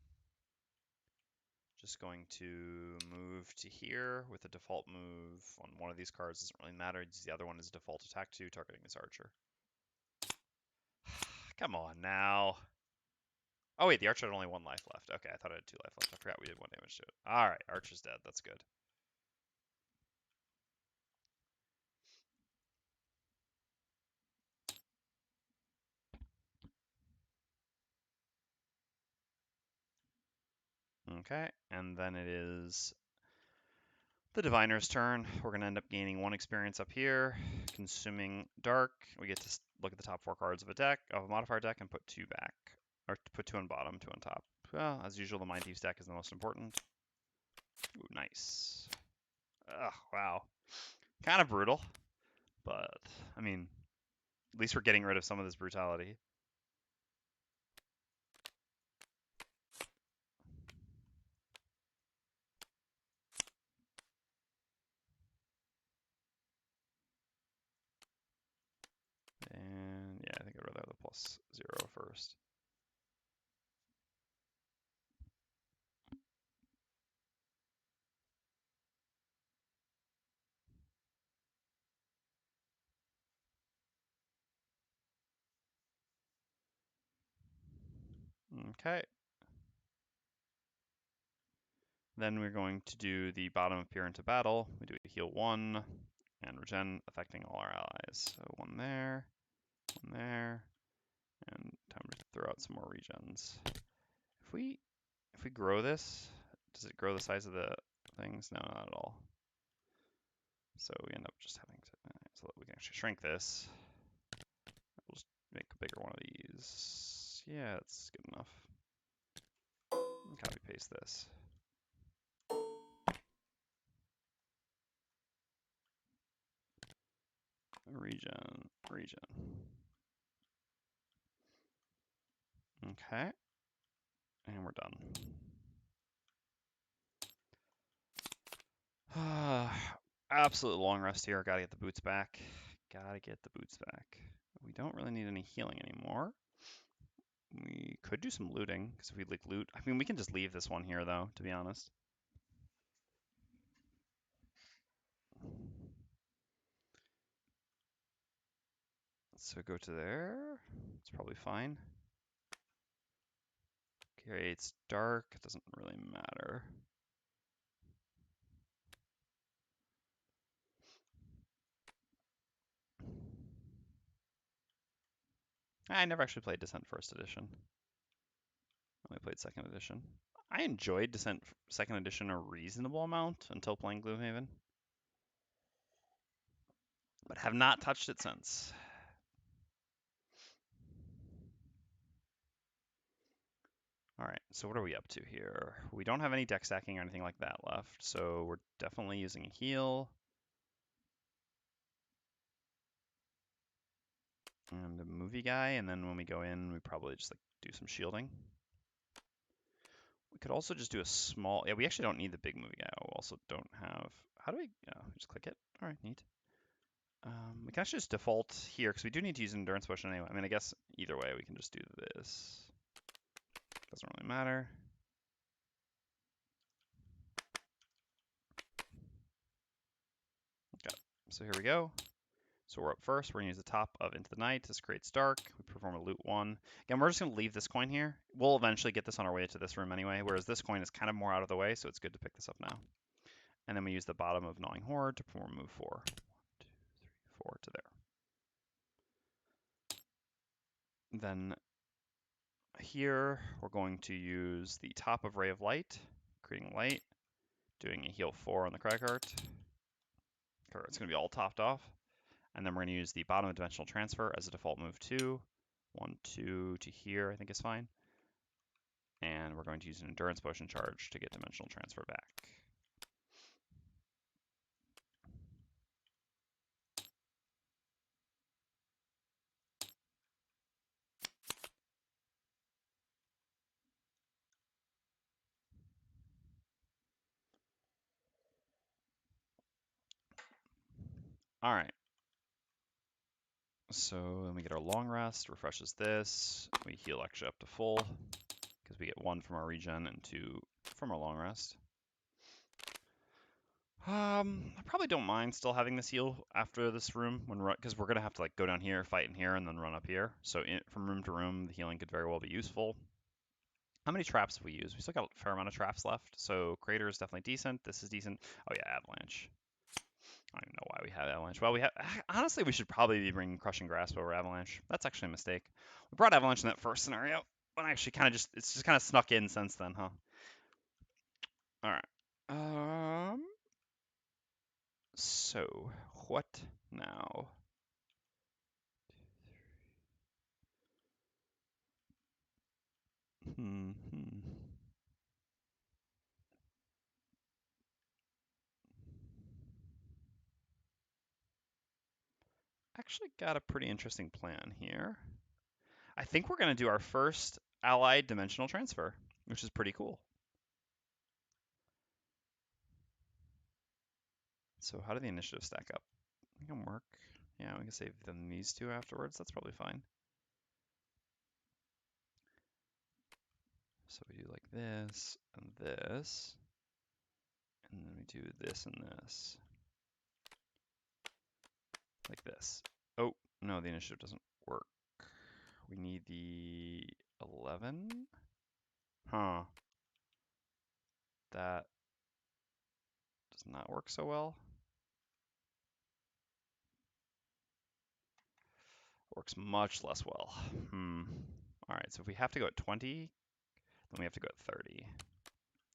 Just going to move to here with a default move on one of these cards. Doesn't really matter. The other one is default attack 2, targeting this archer. Come on now. Oh wait, the archer had only 1 life left. Okay, I thought it had 2 life left. I forgot we did 1 damage to it. All right, archer's dead. That's good. Okay, and then it is the Diviner's turn. We're going to end up gaining 1 experience up here, consuming Dark. We get to look at the top 4 cards of a modifier deck, and put 2 back. Or put 2 on bottom, 2 on top. Well, as usual, the Mindthief deck is the most important. Ooh, nice. Ugh, wow. Kind of brutal, but, I mean, at least we're getting rid of some of this brutality. And yeah, I think I'd rather have the +0 first. Okay. Then we're going to do the bottom appear into battle. We do a heal 1 and regen, affecting all our allies. So 1 there, and time to throw out some more regens. If we grow this, does it grow the size of the things? No, not at all. So we end up just having to, so that we can actually shrink this. We'll just make a bigger one of these. Yeah, that's good enough. Copy paste this. Regen. Okay. And we're done. Absolute long rest here. Gotta get the boots back. We don't really need any healing anymore. We could do some looting, because if we like loot, I mean, we can just leave this one here though, to be honest. So go to there. It's probably fine. Okay, it's dark. It doesn't really matter. I never actually played Descent First Edition. I only played Second Edition. I enjoyed Descent Second Edition a reasonable amount until playing Gloomhaven, but have not touched it since. All right, so what are we up to here? We don't have any deck stacking or anything like that left, so we're definitely using a heal. And a movie guy, and then when we go in, we probably just like do some shielding. We could also just do a small, yeah, we actually don't need the big movie guy. We also don't have, how do we, oh, just click it. All right, neat. We can actually just default here, because we do need to use an endurance potion anyway. I mean, I guess either way, we can just do this. Doesn't really matter. Okay, so here we go. So we're up first. We're going to use the top of Into the Night. This creates dark. We perform a loot 1. Again, we're just going to leave this coin here. We'll eventually get this on our way to this room anyway, whereas this coin is kind of more out of the way, so it's good to pick this up now. And then we use the bottom of Gnawing Horde to perform move 4. 1, 2, 3, 4 to there. Then here, we're going to use the top of Ray of Light, creating light, doing a heal 4 on the Cragheart. It's going to be all topped off. And then we're going to use the bottom of Dimensional Transfer as a default move 2. 1, 2 to here, I think is fine. And we're going to use an Endurance Potion charge to get Dimensional Transfer back. All right. So then we get our long rest, refreshes this. We heal actually up to full, because we get 1 from our regen and 2 from our long rest. I probably don't mind still having this heal after this room, because we're gonna have to like go down here, fight in here, and then run up here. So from room to room, the healing could very well be useful. How many traps have we used? We still got a fair amount of traps left. So Crater is definitely decent. This is decent. Oh yeah, Avalanche. I don't even know why we have Avalanche. Well, honestly, we should probably be bringing Crushing Grasp over Avalanche. That's actually a mistake. We brought Avalanche in that first scenario, but actually it's just kind of snuck in since then, huh? All right. So what now? Hmm. Actually got a pretty interesting plan here. I think we're going to do our first allied dimensional transfer, which is pretty cool. So how do the initiatives stack up? I think it'll work. Yeah, we can save them these two afterwards. That's probably fine. So we do like this and this, and then we do this and this. Like this. Oh, no, the initiative doesn't work. We need the 11? Huh. That does not work so well. Works much less well. All right, so if we have to go at 20, then we have to go at 30.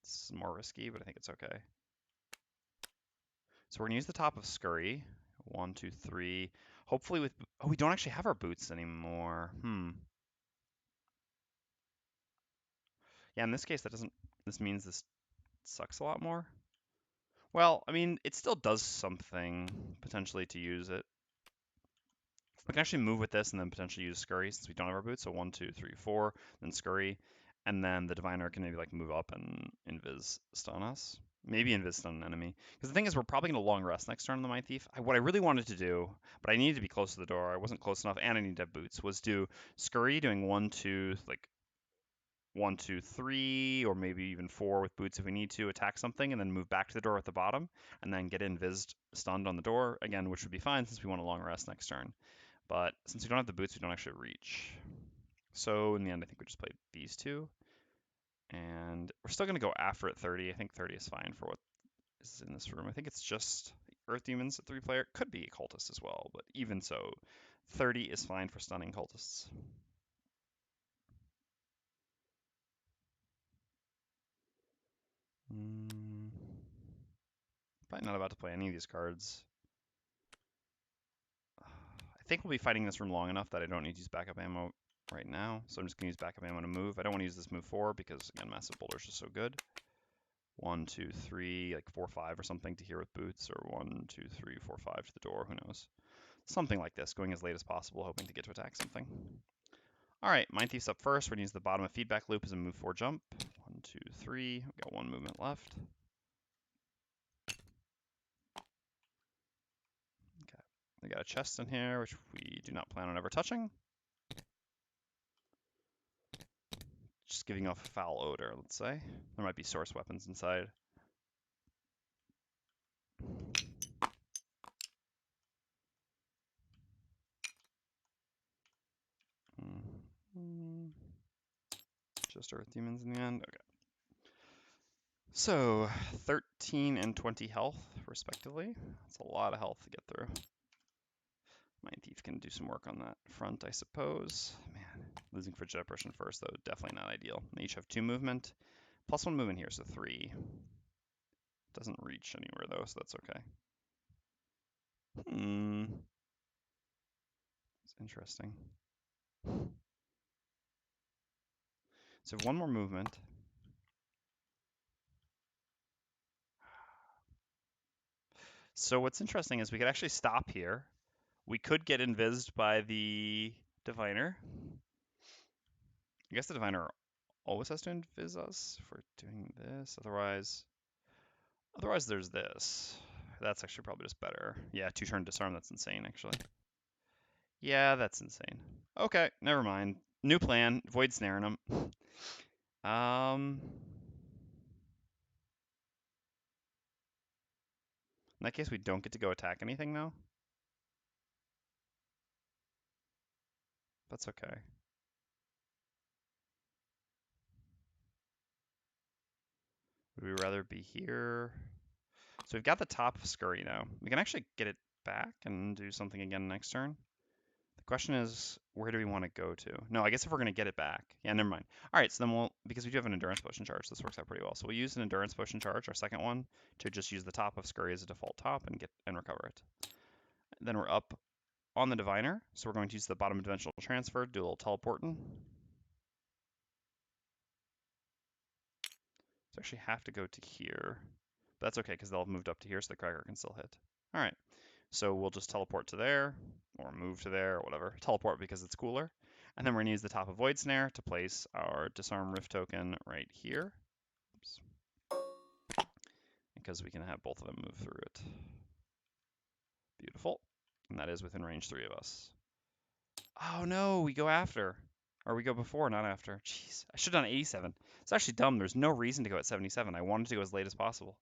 This is more risky, but I think it's okay. So we're gonna use the top of Scurry. 1, 2, 3. Hopefully with, oh, we don't actually have our boots anymore. Yeah, in this case, this means this sucks a lot more. Well, I mean, it still does something potentially to use it. We can actually move with this and then potentially use Scurry since we don't have our boots. So 1, 2, 3, 4, then Scurry. And then the Diviner can maybe like move up and Invis stun us. Maybe Invis stun an enemy. Because the thing is, we're probably going to long rest next turn on the Mindthief. What I really wanted to do, but I needed to be close to the door. I wasn't close enough, and I needed to have boots, was do Scurry doing 1, 2, like 1, 2, 3, or maybe even 4 with boots if we need to attack something, and then move back to the door at the bottom, and then get Invis stunned on the door again, which would be fine since we want a long rest next turn. But since we don't have the boots, we don't actually reach. So in the end, I think we just played these two. And we're still going to go after at 30. I think 30 is fine for what is in this room. I think it's just Earth Demons at 3-player. Could be Cultists as well, but even so, 30 is fine for stunning Cultists. Probably not about to play any of these cards. I think we'll be fighting this room long enough that I don't need to use backup ammo right now. So I'm just going to use backup ammo to move. I don't want to use this move 4 because, again, Massive Boulder is just so good. 1, 2, 3, like 4, 5 or something to here with boots, or 1, 2, 3, 4, 5 to the door. Who knows? Something like this, going as late as possible, hoping to get to attack something. All right, Mindthief's up first. We're going to use the bottom of feedback loop as a move 4 jump. 1, 2, 3. We've got 1 movement left. Okay, we got a chest in here, which we do not plan on ever touching. Just giving off a foul odor, let's say. There might be source weapons inside. Just Earth Demons in the end. Okay. So 13 and 20 health, respectively. That's a lot of health to get through. Mindthief can do some work on that front, I suppose. Man, losing Frigid Oppression first, though, definitely not ideal. They each have 2 movement. Plus 1 movement here, so 3. Doesn't reach anywhere, though, so that's okay. It's interesting. So 1 more movement. So what's interesting is we could actually stop here. We could get invised by the Diviner. I guess the Diviner always has to invis us for doing this. Otherwise there's this. That's actually probably just better. Yeah, 2-turn disarm. That's insane, actually. Yeah, that's insane. Okay, never mind. New plan. Void snaring them. In that case, we don't get to go attack anything, though. That's okay. Would we rather be here? So we've got the top of Scurry now. We can actually get it back and do something again next turn. I The question is, where do we want to go to? No, I guess if we're going to get it back. Yeah, never mind. All right, so then because we do have an endurance potion charge, this works out pretty well. So we'll use an endurance potion charge, our second one, to just use the top of Scurry as a default top and recover it. Then we're up on the Diviner, so we're going to use the bottom dimensional transfer, do a little teleporting. So actually have to go to here. But that's okay, because they'll have moved up to here, so the Cragheart can still hit. All right, so we'll just teleport to there, or move to there, or whatever. Teleport because it's cooler. And then we're going to use the top of Void Snare to place our Disarm Rift token right here. Oops. Because we can have both of them move through it. Beautiful. And that is within range 3 of us. Oh no, we go after. Or we go before, not after. Jeez, I should have done 87. It's actually dumb. There's no reason to go at 77. I wanted to go as late as possible.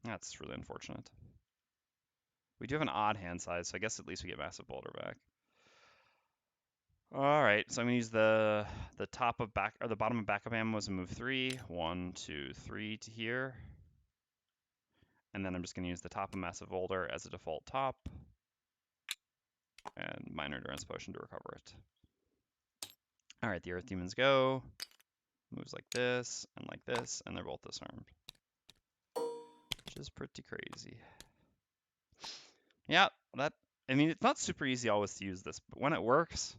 That's really unfortunate. We do have an odd hand size, so I guess at least we get Massive Boulder back. All right, so I'm gonna use the top of back or the bottom of backup ammo as a move 3. 1, 2, 3 to here. And then I'm just gonna use the top of Massive Boulder as a default top. And minor endurance potion to recover it. All right, the Earth Demons go. Moves like this, and they're both disarmed. Which is pretty crazy. Yeah, I mean, it's not super easy always to use this, but when it works,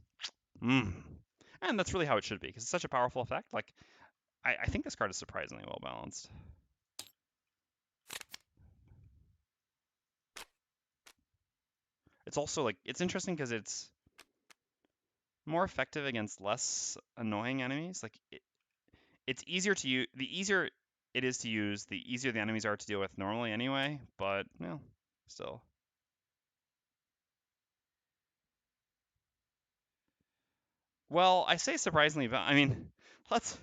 and that's really how it should be, because it's such a powerful effect. Like, I think this card is surprisingly well balanced. It's also, like, it's interesting because it's more effective against less annoying enemies. Like, it's easier to use, the easier it is to use, the easier the enemies are to deal with normally anyway, but, no, still. Well, I say surprisingly, but I mean, let's.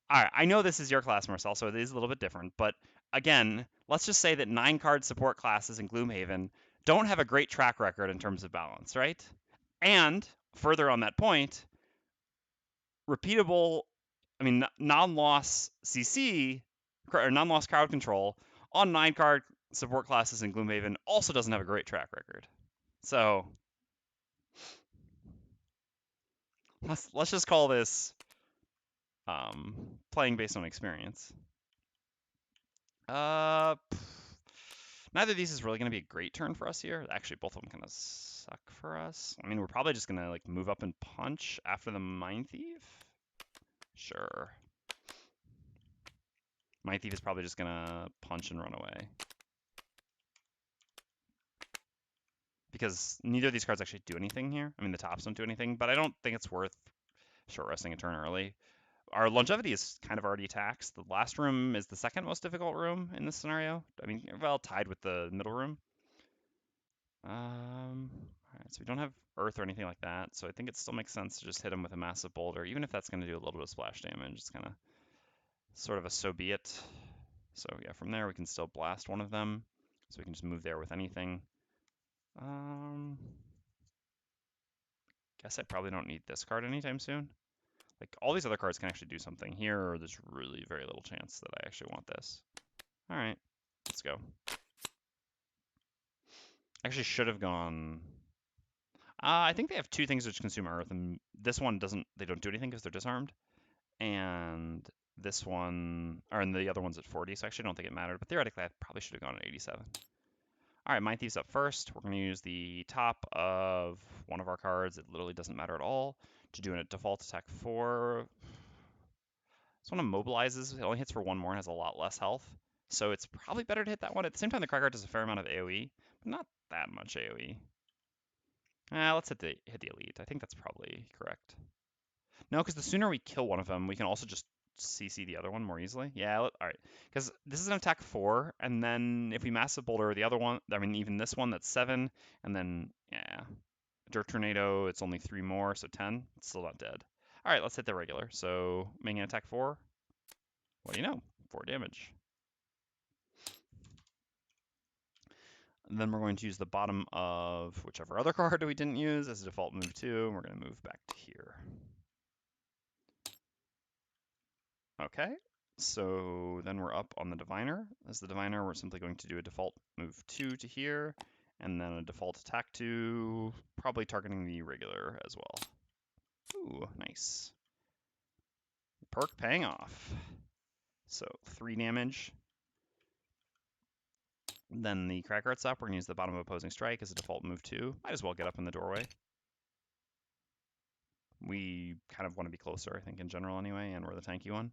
All right, I know this is your class, Marcel, so it is a little bit different. But again, let's just say that 9-card support classes in Gloomhaven don't have a great track record in terms of balance, right? And further on that point, repeatable, I mean, non-loss CC or non-loss crowd control on 9-card support classes in Gloomhaven also doesn't have a great track record. So let's just call this playing based on experience. Neither of these is really going to be a great turn for us here. Actually, both of them kind of suck for us. I mean, we're probably just going to like move up and punch after the Mindthief. Sure. Mindthief is probably just going to punch and run away. Because neither of these cards actually do anything here. I mean, the tops don't do anything, but I don't think it's worth short resting a turn early. Our longevity is kind of already taxed. The last room is the second most difficult room in this scenario. I mean, well, tied with the middle room. All right, so we don't have earth or anything like that, so I think it still makes sense to just hit him with a massive boulder, even if that's going to do a little bit of splash damage. It's kind of sort of a so be it. So yeah, from there we can still blast one of them, so we can just move there with anything. Guess I probably don't need this card anytime soon. Like, all these other cards can actually do something. Here, there's really very little chance that I actually want this. All right, let's go. Actually should have gone... I think they have 2 things which consume earth, and this one doesn't, they don't do anything because they're disarmed. And this one, or and the other one's at 40, so I actually don't think it mattered, but theoretically I probably should have gone at 87. All right, Mindthief's up first. We're going to use the top of one of our cards. It literally doesn't matter at all to do a default attack 4. This one immobilizes. It only hits for 1 more and has a lot less health. So it's probably better to hit that one. At the same time, the Cragheart does a fair amount of AoE, but not that much AoE. Let's hit the elite. I think that's probably correct. No, because the sooner we kill one of them, we can also just CC the other one more easily. Yeah, all right. Because this is an attack 4, and then if we Massive Boulder the other one, I mean, even this one, that's 7, and then, yeah. Dirt Tornado, it's only 3 more, so 10. It's still not dead. All right, let's hit the regular. So, making an attack 4. What do you know? 4 damage. And then we're going to use the bottom of whichever other card we didn't use as a default move 2, and we're going to move back to here. Okay. So then we're up on the Diviner. As the Diviner, we're simply going to do a default move 2 to here, and then a default attack 2, probably targeting the regular as well. Ooh, nice. Perk paying off. So 3 damage. Then the Cragheart's up. We're going to use the bottom of opposing strike as a default move 2. Might as well get up in the doorway. We kind of want to be closer, I think, in general anyway, and we're the tanky one.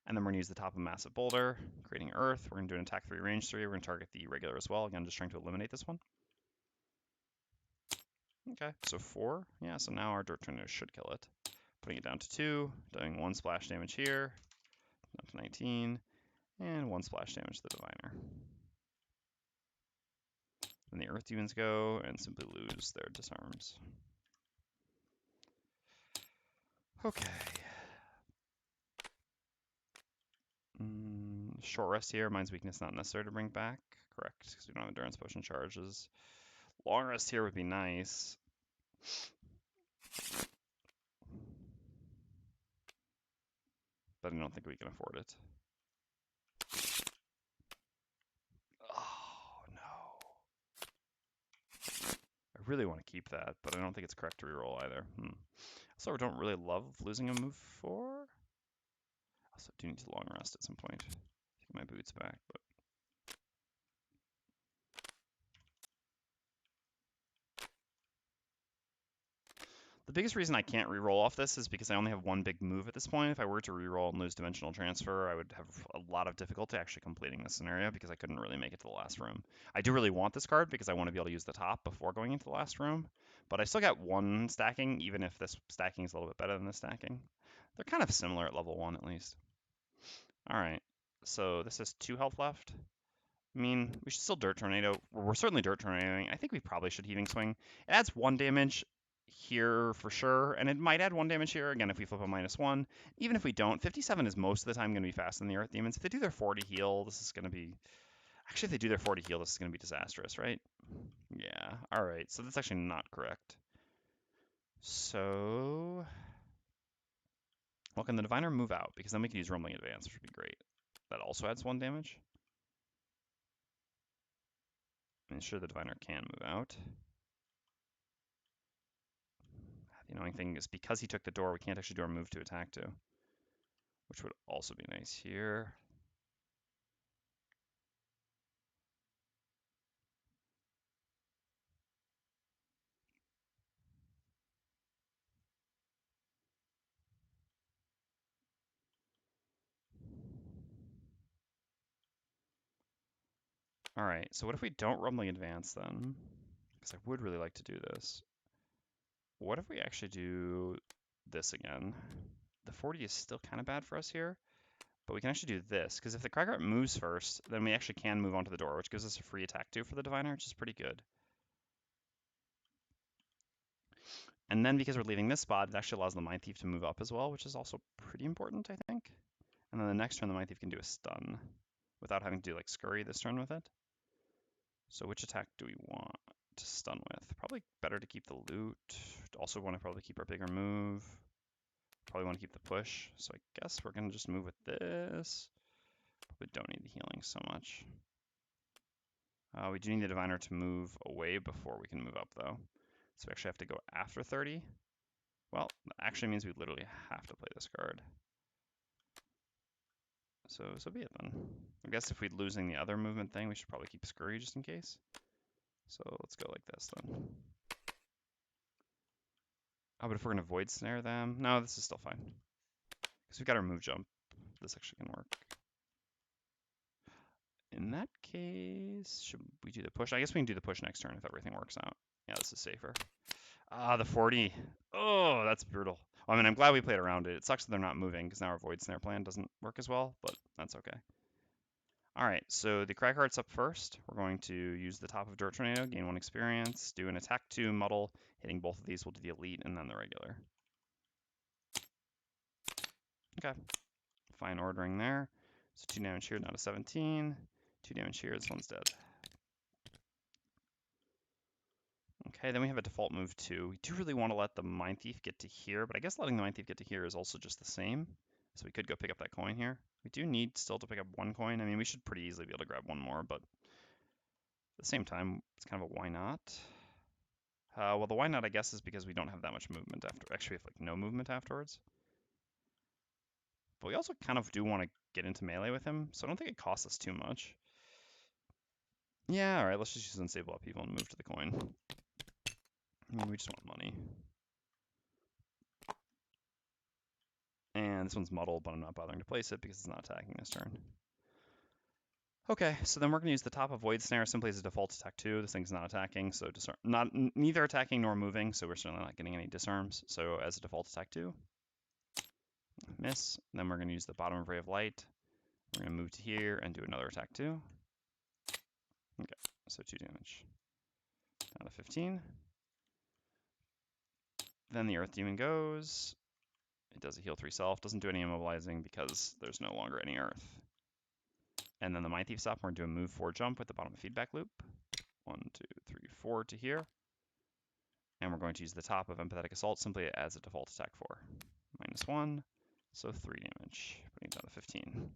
And then we're going to use the top of Massive Boulder, creating Earth. We're going to do an attack 3, range 3. We're going to target the regular as well. Again, just trying to eliminate this one. Okay, so 4. Yeah, so now our Dirt Tornado should kill it. Putting it down to 2, doing 1 splash damage here, down to 19, and 1 splash damage to the Diviner. Then the Earth Demons go and simply lose their disarms. Okay. Short rest here. Mind's weakness not necessary to bring back. Correct, because we don't have endurance potion charges. Long rest here would be nice. But I don't think we can afford it. Oh, no. I really want to keep that, but I don't think it's correct to reroll either. Also, I don't really love losing a move 4. Also, do need to long rest at some point. Take my boots back, but the biggest reason I can't reroll off this is because I only have one big move at this point. If I were to reroll and lose Dimensional Transfer, I would have a lot of difficulty actually completing this scenario because I couldn't really make it to the last room. I do really want this card because I want to be able to use the top before going into the last room, but I still got 1 stacking, even if this stacking is a little bit better than this stacking. They're kind of similar at level 1 at least. All right, so this has 2 health left. I mean, we should still Dirt Tornado. We're certainly Dirt Tornadoing. I think we probably should Heaving Swing. It adds 1 damage here for sure, and it might add 1 damage here, again, if we flip a -1. Even if we don't, 57 is most of the time going to be faster than the Earth Demons. If they do their 40 heal, this is going to be... Actually, if they do their 40 heal, this is going to be disastrous, right? Yeah, alright, so that's actually not correct. So... Well, can the Diviner move out? Because then we can use Rumbling Advance, which would be great. That also adds 1 damage. I mean, sure, the Diviner can move out. The annoying thing is because he took the door, we can't actually do our move to attack to, which would also be nice here. All right, so what if we don't Rumbling Advance then? Because I would really like to do this. What if we actually do this again? The 40 is still kind of bad for us here, but we can actually do this, because if the Cragheart moves first, then we actually can move onto the door, which gives us a free attack too for the Diviner, which is pretty good. And then because we're leaving this spot, it actually allows the Mindthief to move up as well, which is also pretty important, I think. And then the next turn, the Mindthief can do a stun without having to do like scurry this turn with it. So which attack do we want to stun with? Probably better to keep the loot. Also want to probably keep our bigger move. Probably want to keep the push. So I guess we're going to just move with this. Probably don't need the healing so much. We do need the Diviner to move away before we can move up though. So we actually have to go after 30. Well, that actually means we literally have to play this card. So be it then. I guess if we're losing the other movement thing, we should probably keep Scurry just in case. So let's go like this then. Oh, but if we're going to Void Snare them... No, this is still fine. Because we've got our move jump. This actually can work. In that case, should we do the push? I guess we can do the push next turn if everything works out. Yeah, this is safer. Ah, the 40. Oh, that's brutal. Well, I mean, I'm glad we played around it. It sucks that they're not moving because now our Void Snare plan doesn't work as well, but that's okay. All right, so the Cragheart's up first. We're going to use the top of Dirt Tornado, gain 1 experience, do an attack 2, muddle. Hitting both of these will do the elite and then the regular. Okay, fine ordering there. So 2 damage here, down to 17. 2 damage here, this one's dead. Okay, then we have a default move 2. We do really want to let the Mindthief get to here, but I guess letting the Mindthief get to here is also just the same. So we could go pick up that coin here. We do need still to pick up one coin. I mean, we should pretty easily be able to grab one more, but at the same time, it's kind of a why not. Well, the why not, I guess, is because we don't have that much movement after. Actually, we have like no movement afterwards. But we also kind of do want to get into melee with him, so I don't think it costs us too much. Yeah, all right, let's just use unstable upheaval and move to the coin. I mean, we just want money. And this one's muddled, but I'm not bothering to place it because it's not attacking this turn. Okay, so then we're going to use the top of Void Snare simply as a default attack 2. This thing's not attacking, so neither attacking nor moving, so we're certainly not getting any disarms. So as a default attack 2, miss. Then we're going to use the bottom of Ray of Light. We're going to move to here and do another attack 2. Okay, so 2 damage. Down to 15. Then the Earth Demon goes. It does a heal 3 self. Doesn't do any immobilizing because there's no longer any Earth. And then the Mindthief stop, we're going to do a move 4 jump with the bottom feedback loop. 1, 2, 3, 4 to here. And we're going to use the top of Empathetic Assault simply as a default attack 4. -1, so 3 damage, putting it down to 15.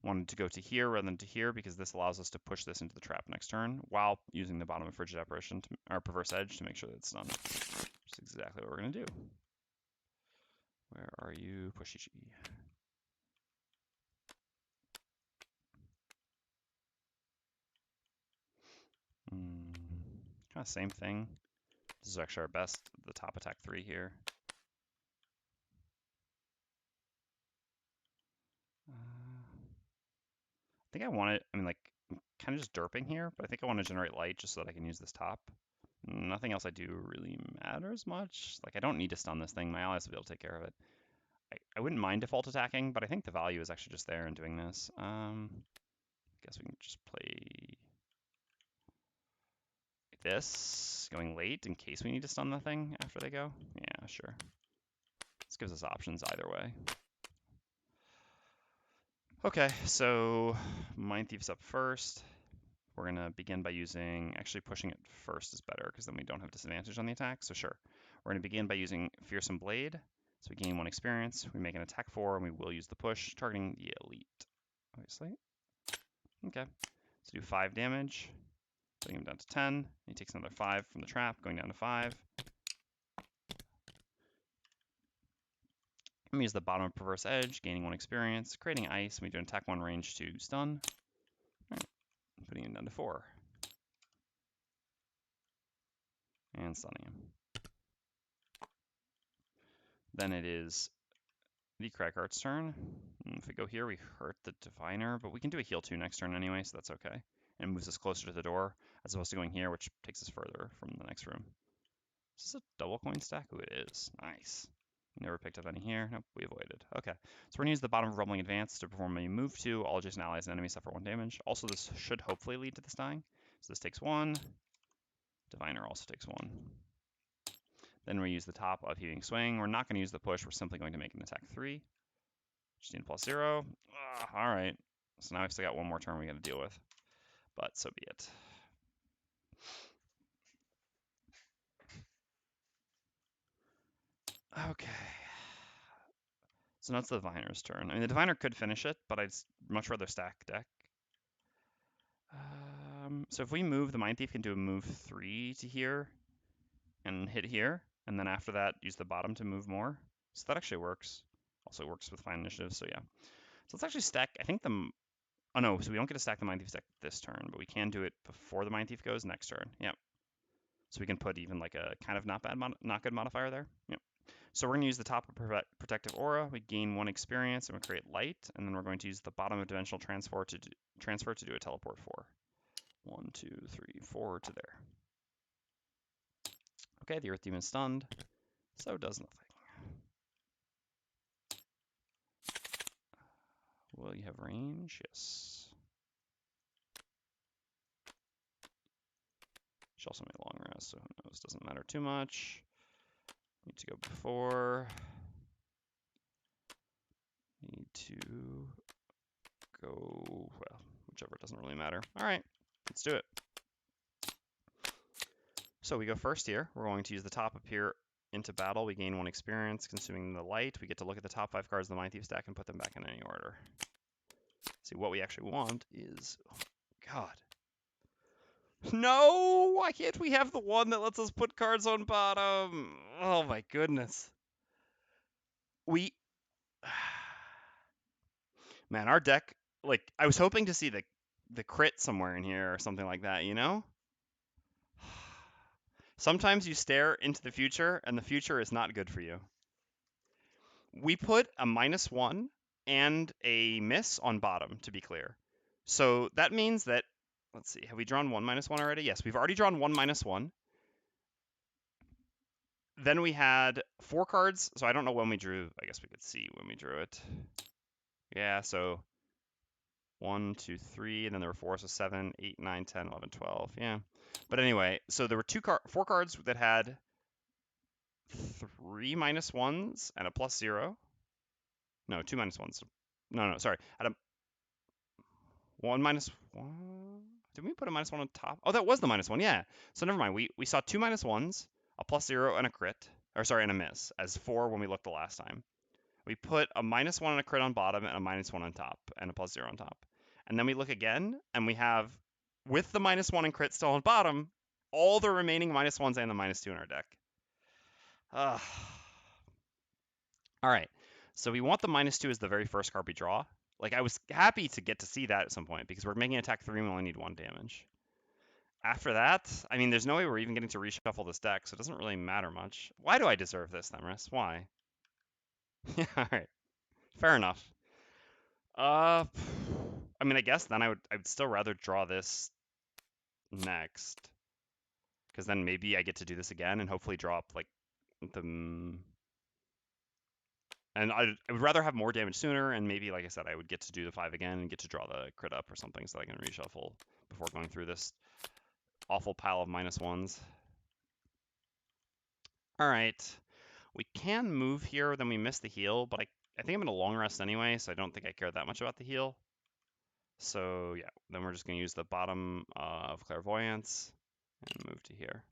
Wanted to go to here rather than to here because this allows us to push this into the trap next turn while using the bottom of Frigid Apparition, or Perverse Edge, to make sure that it's done. Which is exactly what we're going to do. Where are you, Pushichi? Kind of same thing. This is actually our best, the top attack 3 here. I think I want it, I mean, like, I'm kind of just derping here, but I think I want to generate light just so that I can use this top. Nothing else I do really matters much. Like, I don't need to stun this thing. My allies will be able to take care of it. I wouldn't mind default attacking, but I think the value is actually just there in doing this. I guess we can just play this, going late in case we need to stun the thing after they go. Yeah, sure. This gives us options either way. Okay, so Mindthief's up first. We're going to begin by using, actually pushing it first is better because then we don't have disadvantage on the attack. So sure, we're going to begin by using Fearsome Blade. So we gain 1 experience, we make an attack 4, and we will use the push, targeting the elite, obviously. Okay, so do 5 damage, putting him down to 10. He takes another 5 from the trap, going down to 5. I'm going to use the bottom of Perverse Edge, gaining 1 experience, creating ice, and we do an attack 1 range to stun. All right, putting him down to 4. And stunning him. Then it is the Cragheart's turn. If we go here, we hurt the Diviner, but we can do a heal 2 next turn anyway, so that's okay. And moves us closer to the door, as opposed to going here, which takes us further from the next room. Is this a double coin stack? Ooh, it is. Nice. Never picked up any here. Nope, we avoided. Okay, so we're going to use the bottom of Rumbling Advance to perform a move 2. All adjacent allies and enemies suffer 1 damage. Also, this should hopefully lead to this dying. So this takes 1. Diviner also takes 1. Then we use the top of Heaving Swing. We're not going to use the push. We're simply going to make an attack 3. Just need +0. All right. So now we've still got 1 more turn we got to deal with. But so be it. Okay. So now it's the Diviner's turn. I mean, the Diviner could finish it, but I'd much rather stack deck. So if we move, the Mindthief can do a move 3 to here and hit here. And then after that, use the bottom to move more. So that actually works. Also works with fine initiative, so yeah. So let's actually stack, I think oh no, so we don't get to stack the Mindthief deck this turn, but we can do it before the Mindthief goes next turn. Yep. So we can put even like a kind of not good modifier there. Yep. So we're going to use the top of Protective Aura. We gain 1 experience and we create light, and then we're going to use the bottom of Dimensional Transfer to do a teleport 4. 1, 2, 3, 4 to there. Okay, the Earth Demon is stunned, so does nothing. Will you have range? Yes. She also made long rest, so who knows? Doesn't matter too much. Need to go before. Need to go, well, whichever, doesn't really matter. All right, let's do it. So we go first here. We're going to use the top up here into battle, we gain 1 experience, consuming the light. We get to look at the top 5 cards of the Mindthief stack and put them back in any order. See, what we actually want is... Oh, God. No! Why can't we have the one that lets us put cards on bottom? Oh, my goodness. We... Man, our deck... Like, I was hoping to see the crit somewhere in here or something like that, you know? Sometimes you stare into the future, and the future is not good for you. We put a -1 and a miss on bottom, to be clear. So that means that, let's see, have we drawn 1 -1 already? Yes, we've already drawn 1 -1. Then we had 4 cards, so I don't know when we drew. I guess we could see when we drew it. Yeah, so 1, 2, 3, and then there were 4, so 7, 8, 9, 10, 11, 12. Yeah. But anyway, so there were 4 cards that had 3 -1s and a +0. No, 2 -1s. No, sorry. Had a 1 -1. Did we put a -1 on top? Oh, that was the -1. Yeah. So never mind. We saw 2 -1s, a +0, and a crit. Or sorry, and a miss as 4 when we looked the last time. We put a -1 and a crit on bottom and a -1 on top and a +0 on top. And then we look again and we have, with the -1 and crit still on bottom, all the remaining -1s and the -2 in our deck. Ugh. All right. So we want the -2 as the very first card we draw. Like, I was happy to get to see that at some point because we're making attack 3 and we only need 1 damage. After that, I mean, there's no way we're even getting to reshuffle this deck, so it doesn't really matter much. Why do I deserve this, Themris? Why? Yeah, all right. Fair enough. I mean, I guess then I would still rather draw this next, because then maybe I get to do this again and hopefully draw up like the. And I would rather have more damage sooner, and maybe, like I said, I would get to do the 5 again and get to draw the crit up or something so I can reshuffle before going through this awful pile of -1s. All right. We can move here, then we miss the heal, but I think I'm in a long rest anyway, so I don't think I care that much about the heal. So yeah, then we're just going to use the bottom of Clairvoyance and move to here.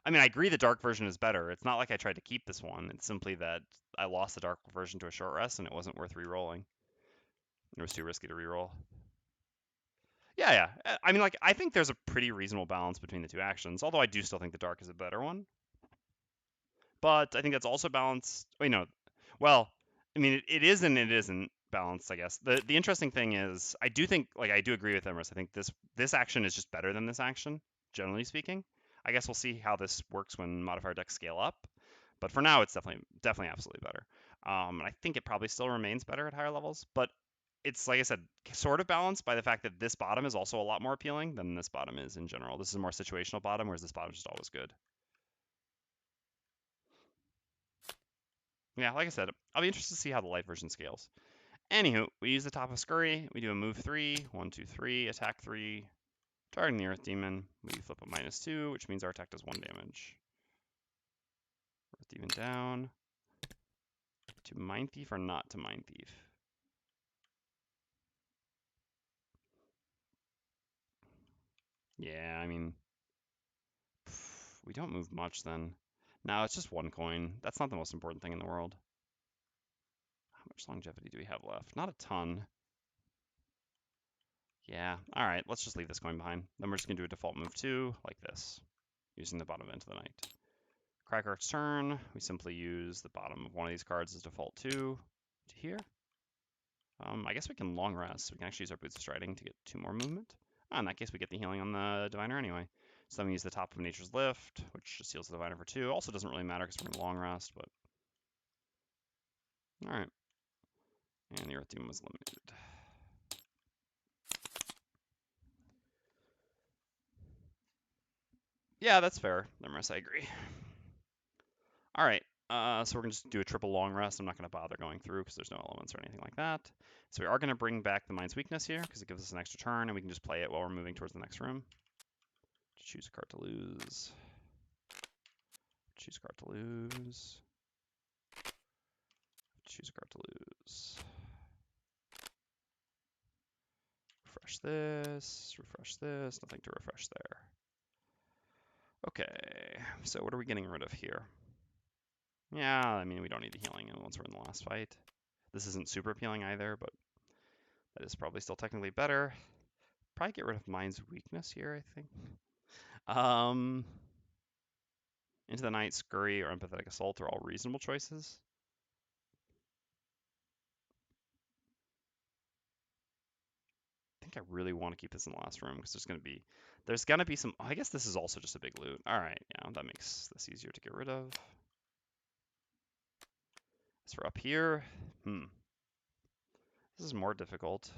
I mean, I agree the dark version is better. It's not like I tried to keep this one. It's simply that I lost the dark version to a short rest and it wasn't worth re-rolling. It was too risky to re-roll. Yeah. I mean, like, I think there's a pretty reasonable balance between the two actions, although I do still think the dark is a better one. But I think that's also balanced. Well, I mean, it is and it isn't balanced, I guess. The interesting thing is, I do think, like, I do agree with Emrys. I think this action is just better than this action, generally speaking. I guess we'll see how this works when modifier decks scale up. But for now, it's definitely absolutely better. And I think it probably still remains better at higher levels. But it's, like I said, sort of balanced by the fact that this bottom is also a lot more appealing than this bottom is in general. This is a more situational bottom, whereas this bottom is just always good. Yeah, like I said, I'll be interested to see how the light version scales. Anywho, we use the top of Scurry. We do a move 3, 1, 2, 3, attack 3, targeting the Earth Demon. We flip a -2, which means our attack does 1 damage. Earth Demon down. To Mindthief or not to Mindthief? Yeah, I mean, we don't move much then. No, it's just 1 coin. That's not the most important thing in the world. How much longevity do we have left? Not a ton. Yeah, all right, let's just leave this coin behind. Then we're just going to do a default move 2, like this, using the bottom end of the night. Cragheart's turn. We simply use the bottom of one of these cards as default 2 to here. I guess we can long rest. We can actually use our Boots of Striding to get 2 more movement. In that case, we get the healing on the Diviner anyway. So then we use the top of Nature's Lift, which just heals the Diviner for 2. Also doesn't really matter because we're in long rest, but... Alright. And the Earth Demon was limited. Yeah, that's fair. Limress, I agree. Alright. So we're going to just do a triple long rest. I'm not going to bother going through because there's no elements or anything like that. So we are going to bring back the Mind's Weakness here because it gives us an extra turn and we can just play it while we're moving towards the next room. Choose a card to lose. Choose a card to lose. Choose a card to lose. Refresh this. Refresh this. Nothing to refresh there. Okay, so what are we getting rid of here? Yeah, I mean, we don't need the healing once we're in the last fight. This isn't super appealing either, but that is probably still technically better. Probably get rid of Mind's Weakness here, I think. Into the Night, Scurry, or Empathetic Assault are all reasonable choices. I think I really want to keep this in the last room because there's gonna be some. I guess this is also just a big loot. All right, yeah, that makes this easier to get rid of. As for up here, this is more difficult.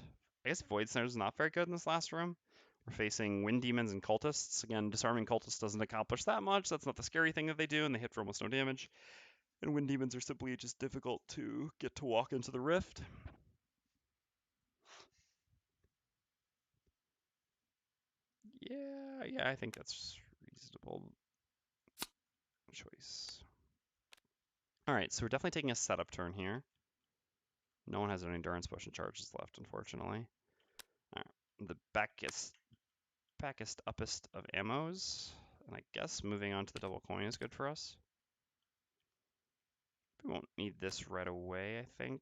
I guess Void Snare is not very good in this last room. We're facing Wind Demons and Cultists. Again, Disarming Cultists doesn't accomplish that much. That's not the scary thing that they do, and they hit for almost no damage. And Wind Demons are simply just difficult to get to walk into the Rift. Yeah, I think that's reasonable choice. All right, so we're definitely taking a setup turn here. No one has any endurance potion charges left, unfortunately. All right, the backest uppest of ammos, and I guess moving on to the double coin is good for us. We won't need this right away, I think.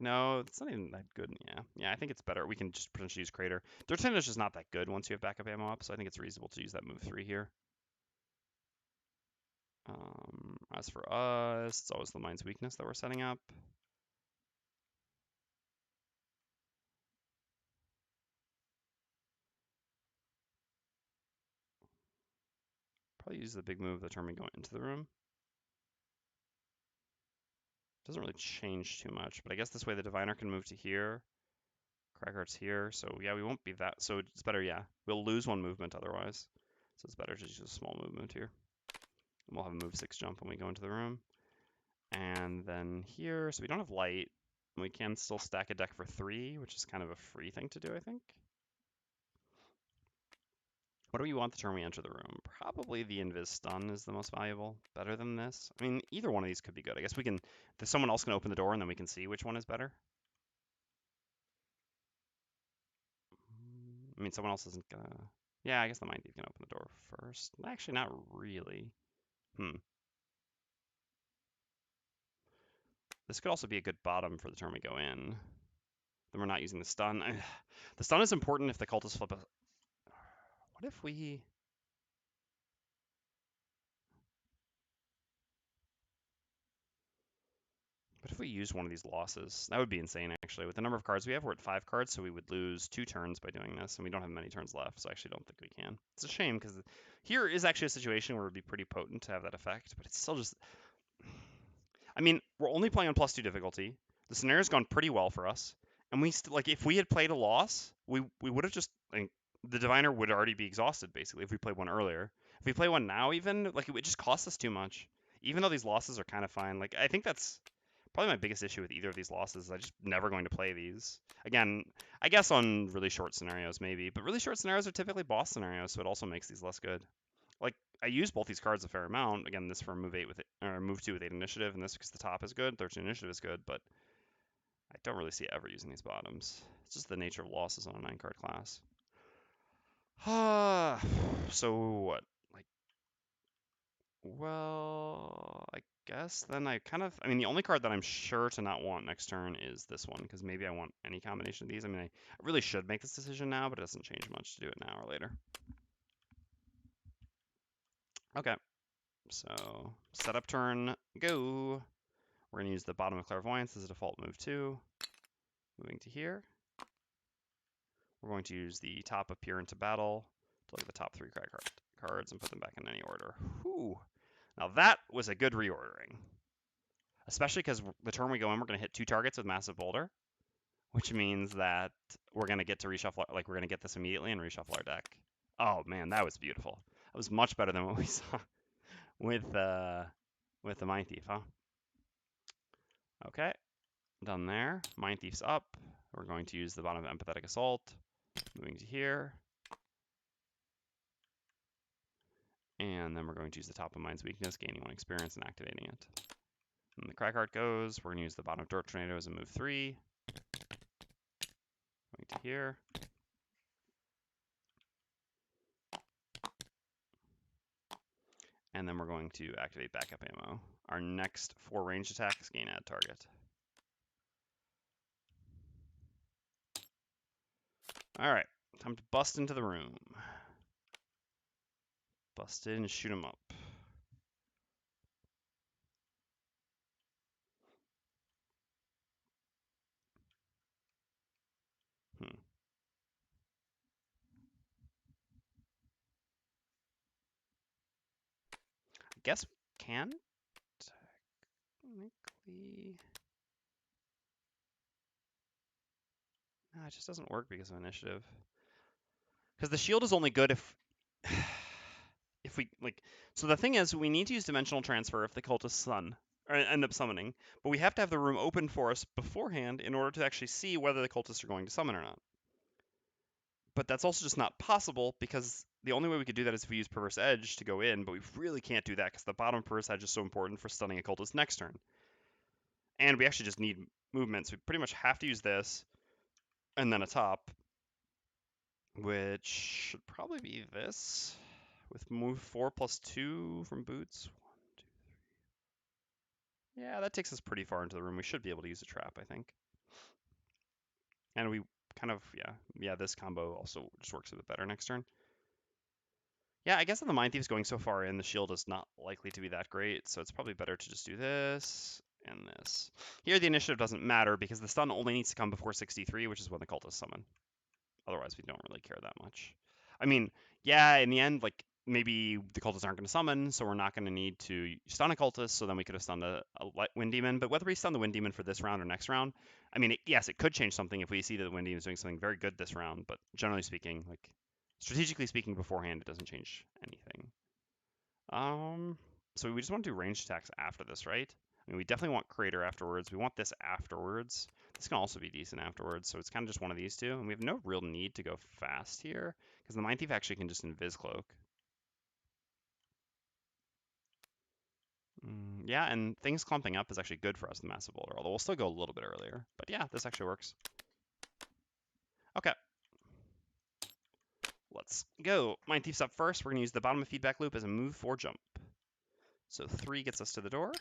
No, it's not even that good. Yeah, I think it's better. We can just potentially use Crater. Dirtend is just not that good once you have backup ammo up, so I think it's reasonable to use that move 3 here. As for us, it's always the Mind's Weakness that we're setting up. Probably use the big move the turn we go into the room. Doesn't really change too much, but I guess this way the Diviner can move to here. Cragheart's here, so yeah, we won't be that. So it's better, yeah. We'll lose 1 movement otherwise. So it's better to use a small movement here. And we'll have a move 6 jump when we go into the room. And then here, so we don't have light. We can still stack a deck for 3, which is kind of a free thing to do, I think. What do we want the turn we enter the room? Probably the Invis Stun is the most valuable. Better than this. I mean, either one of these could be good. I guess we can, there's someone else can open the door and then we can see which one is better. I mean, someone else isn't gonna, yeah, I guess the Mindthief can open the door first. Actually, not really. This could also be a good bottom for the turn we go in. Then we're not using the stun. The stun is important if the cultists flip a, what if we, use one of these losses? That would be insane, actually. With the number of cards we have, we're at 5 cards, so we would lose 2 turns by doing this, and we don't have many turns left, so I actually don't think we can. It's a shame, because here is actually a situation where it would be pretty potent to have that effect, but it's still just... I mean, we're only playing on +2 difficulty. The scenario's gone pretty well for us, and we still, like, if we had played a loss, we would have just, like, the Diviner would already be exhausted, basically, if we played one earlier. If we play one now, even, like, it would just cost us too much. Even though these losses are kind of fine, like, I think that's probably my biggest issue with either of these losses. I'm just never going to play these. Again, I guess on really short scenarios, maybe, but really short scenarios are typically boss scenarios, so it also makes these less good. Like, I use both these cards a fair amount. Again, this for move 8 with or move 2 with 8 initiative, and this because the top is good, 13 initiative is good, but I don't really see ever using these bottoms. It's just the nature of losses on a 9-card class. So what? Like, well, I guess then I mean, the only card that I'm sure to not want next turn is this one, because maybe I want any combination of these. I mean, I really should make this decision now, but it doesn't change much to do it now or later. Okay, so setup turn, go. We're going to use the bottom of Clairvoyance as a default move 2. Moving to here. We're going to use the top of Peer into Battle to look at the top 3 Cragheart cards and put them back in any order. Whew. Now that was a good reordering. Especially because the turn we go in, we're going to hit 2 targets with Massive Boulder, which means that we're going to get to reshuffle, like we're going to get this immediately and reshuffle our deck. Oh man, that was beautiful. That was much better than what we saw with the Mindthief, huh? Okay, done there. Mindthief's up. We're going to use the bottom of Empathetic Assault. Moving to here. And then we're going to use the top of Mind's Weakness, gaining 1 experience and activating it. And the Cragheart goes. We're going to use the bottom of Dirt Tornado as a move 3. Going to here. and then we're going to activate backup ammo. Our next 4 ranged attacks gain add target. Alright, time to bust into the room. Bust in and shoot 'em up. I guess we can technically. No, it just doesn't work because of initiative. Because the shield is only good if if we like. So the thing is, we need to use dimensional transfer if the cultists end up summoning, but we have to have the room open for us beforehand in order to actually see whether the cultists are going to summon or not. But that's also just not possible because the only way we could do that is if we use Perverse Edge to go in, but we really can't do that because the bottom Perverse Edge is so important for stunning a cultist next turn. And we actually just need movement, so we pretty much have to use this, and then a top, which should probably be this, with move 4 plus 2 from boots. 1, 2, 3. Yeah, that takes us pretty far into the room. We should be able to use a trap, I think. And we kind of, yeah, this combo also just works a bit better next turn. Yeah, I guess if the Mindthief's going so far in, the shield is not likely to be that great, so it's probably better to just do this and this. Here, the initiative doesn't matter because the stun only needs to come before 63, which is when the cultists summon. Otherwise, we don't really care that much. I mean, yeah, in the end, like, maybe the cultists aren't going to summon, so we're not going to need to stun a cultist, so then we could have stunned a Wind Demon. But whether we stun the Wind Demon for this round or next round, I mean, yes, it could change something if we see that the Wind Demon is doing something very good this round, but generally speaking, like, strategically speaking beforehand, it doesn't change anything. So we just want to do ranged attacks after this, right? I mean, we definitely want Crater afterwards. We want this afterwards. This can also be decent afterwards, so it's kind of just one of these two. And we have no real need to go fast here, because the Mindthief actually can just Invis Cloak. Yeah, and things clumping up is actually good for us in the Massive Boulder, although we'll still go a little bit earlier. But yeah, this actually works. Okay. Let's go. Mindthief's up first. We're going to use the bottom of feedback loop as a move 4 jump. So 3 gets us to the door.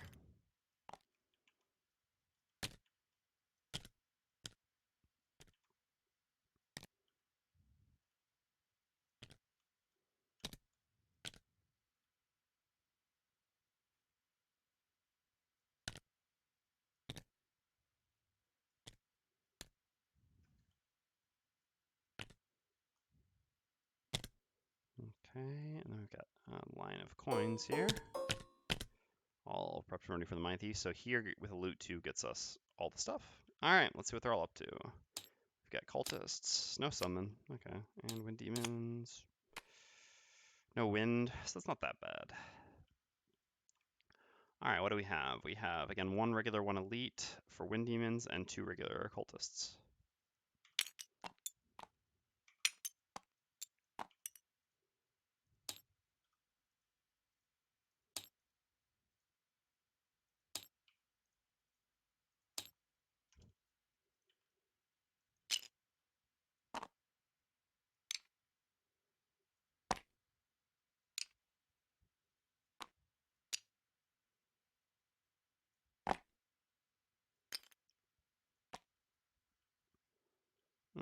Okay, and then we've got a line of coins here. All prepped and ready for the Mindthief. So here with a loot 2 gets us all the stuff. All right, let's see what they're all up to. We've got cultists, no summon, okay, and wind demons. No wind, so that's not that bad. All right, what do we have? We have, again, 1 regular, 1 elite for wind demons, and 2 regular cultists.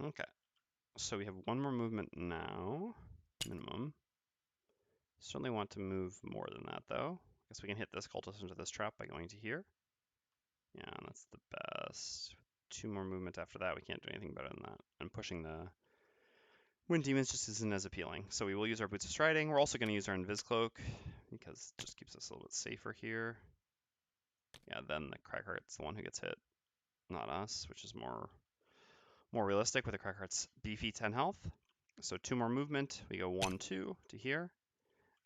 Okay, so we have 1 more movement now, minimum. Certainly want to move more than that, though. I guess we can hit this cultist into this trap by going to here. Yeah, and that's the best. 2 more movement after that. We can't do anything better than that. And pushing the Wind Demons just isn't as appealing. So we will use our Boots of Striding. We're also going to use our Invis Cloak because it just keeps us a little bit safer here. Yeah, then the Cragheart's the one who gets hit, not us, which is more realistic with the Cragheart's beefy 10 health. So 2 more movement. We go 1, 2 to here.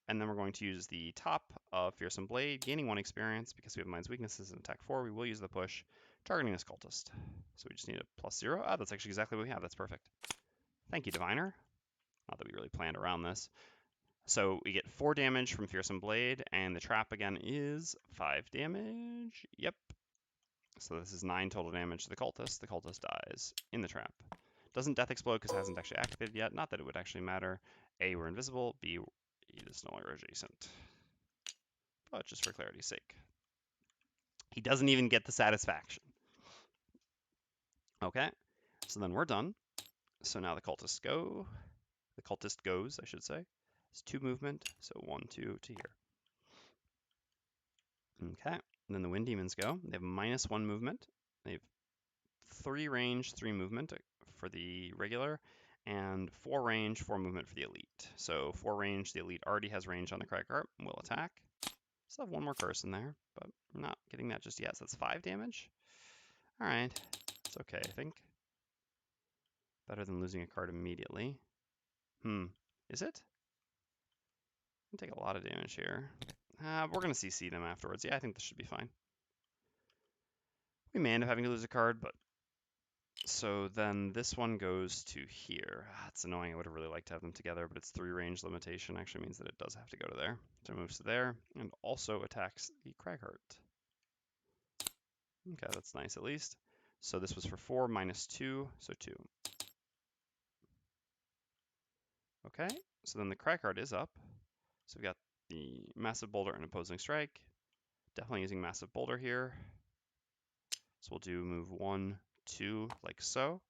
And then we're going to use the top of Fearsome Blade, gaining 1 experience because we have Mind's Weaknesses and Attack 4. We will use the push, targeting this cultist. So we just need a +0. Ah, that's actually exactly what we have. That's perfect. Thank you, Diviner. Not that we really planned around this. So we get 4 damage from Fearsome Blade, and the trap again is 5 damage. Yep. So this is 9 total damage to the cultist. The cultist dies in the trap. Doesn't death explode because it hasn't actually activated yet. Not that it would actually matter. A, we're invisible. B, it is no longer adjacent. but just for clarity's sake. He doesn't even get the satisfaction. Okay, so then we're done. So now the cultists go. The cultist goes, I should say. It's 2 movement, so 1, 2 to here. Okay, and then the wind demons go. They have -1 movement. They have 3 range, 3 movement for the regular, and 4 range, 4 movement for the elite. So 4 range, the elite already has range on the Cragheart and will attack. Still have 1 more curse in there, but I'm not getting that just yet. So that's 5 damage. All right, it's okay, I think. Better than losing a card immediately. Is it? I take a lot of damage here. We're going to CC them afterwards. Yeah, I think this should be fine. We may end up having to lose a card, but... So then this one goes to here. It's annoying. I would have really liked to have them together, but it's 3 range limitation actually means that it does have to go to there. So it moves to there and also attacks the Cragheart. Okay, that's nice at least. So this was for 4 -2, so 2. Okay, so then the Cragheart is up. So we've got the Massive Boulder and Opposing Strike. Definitely using Massive Boulder here. So we'll do move 1, 2, like so.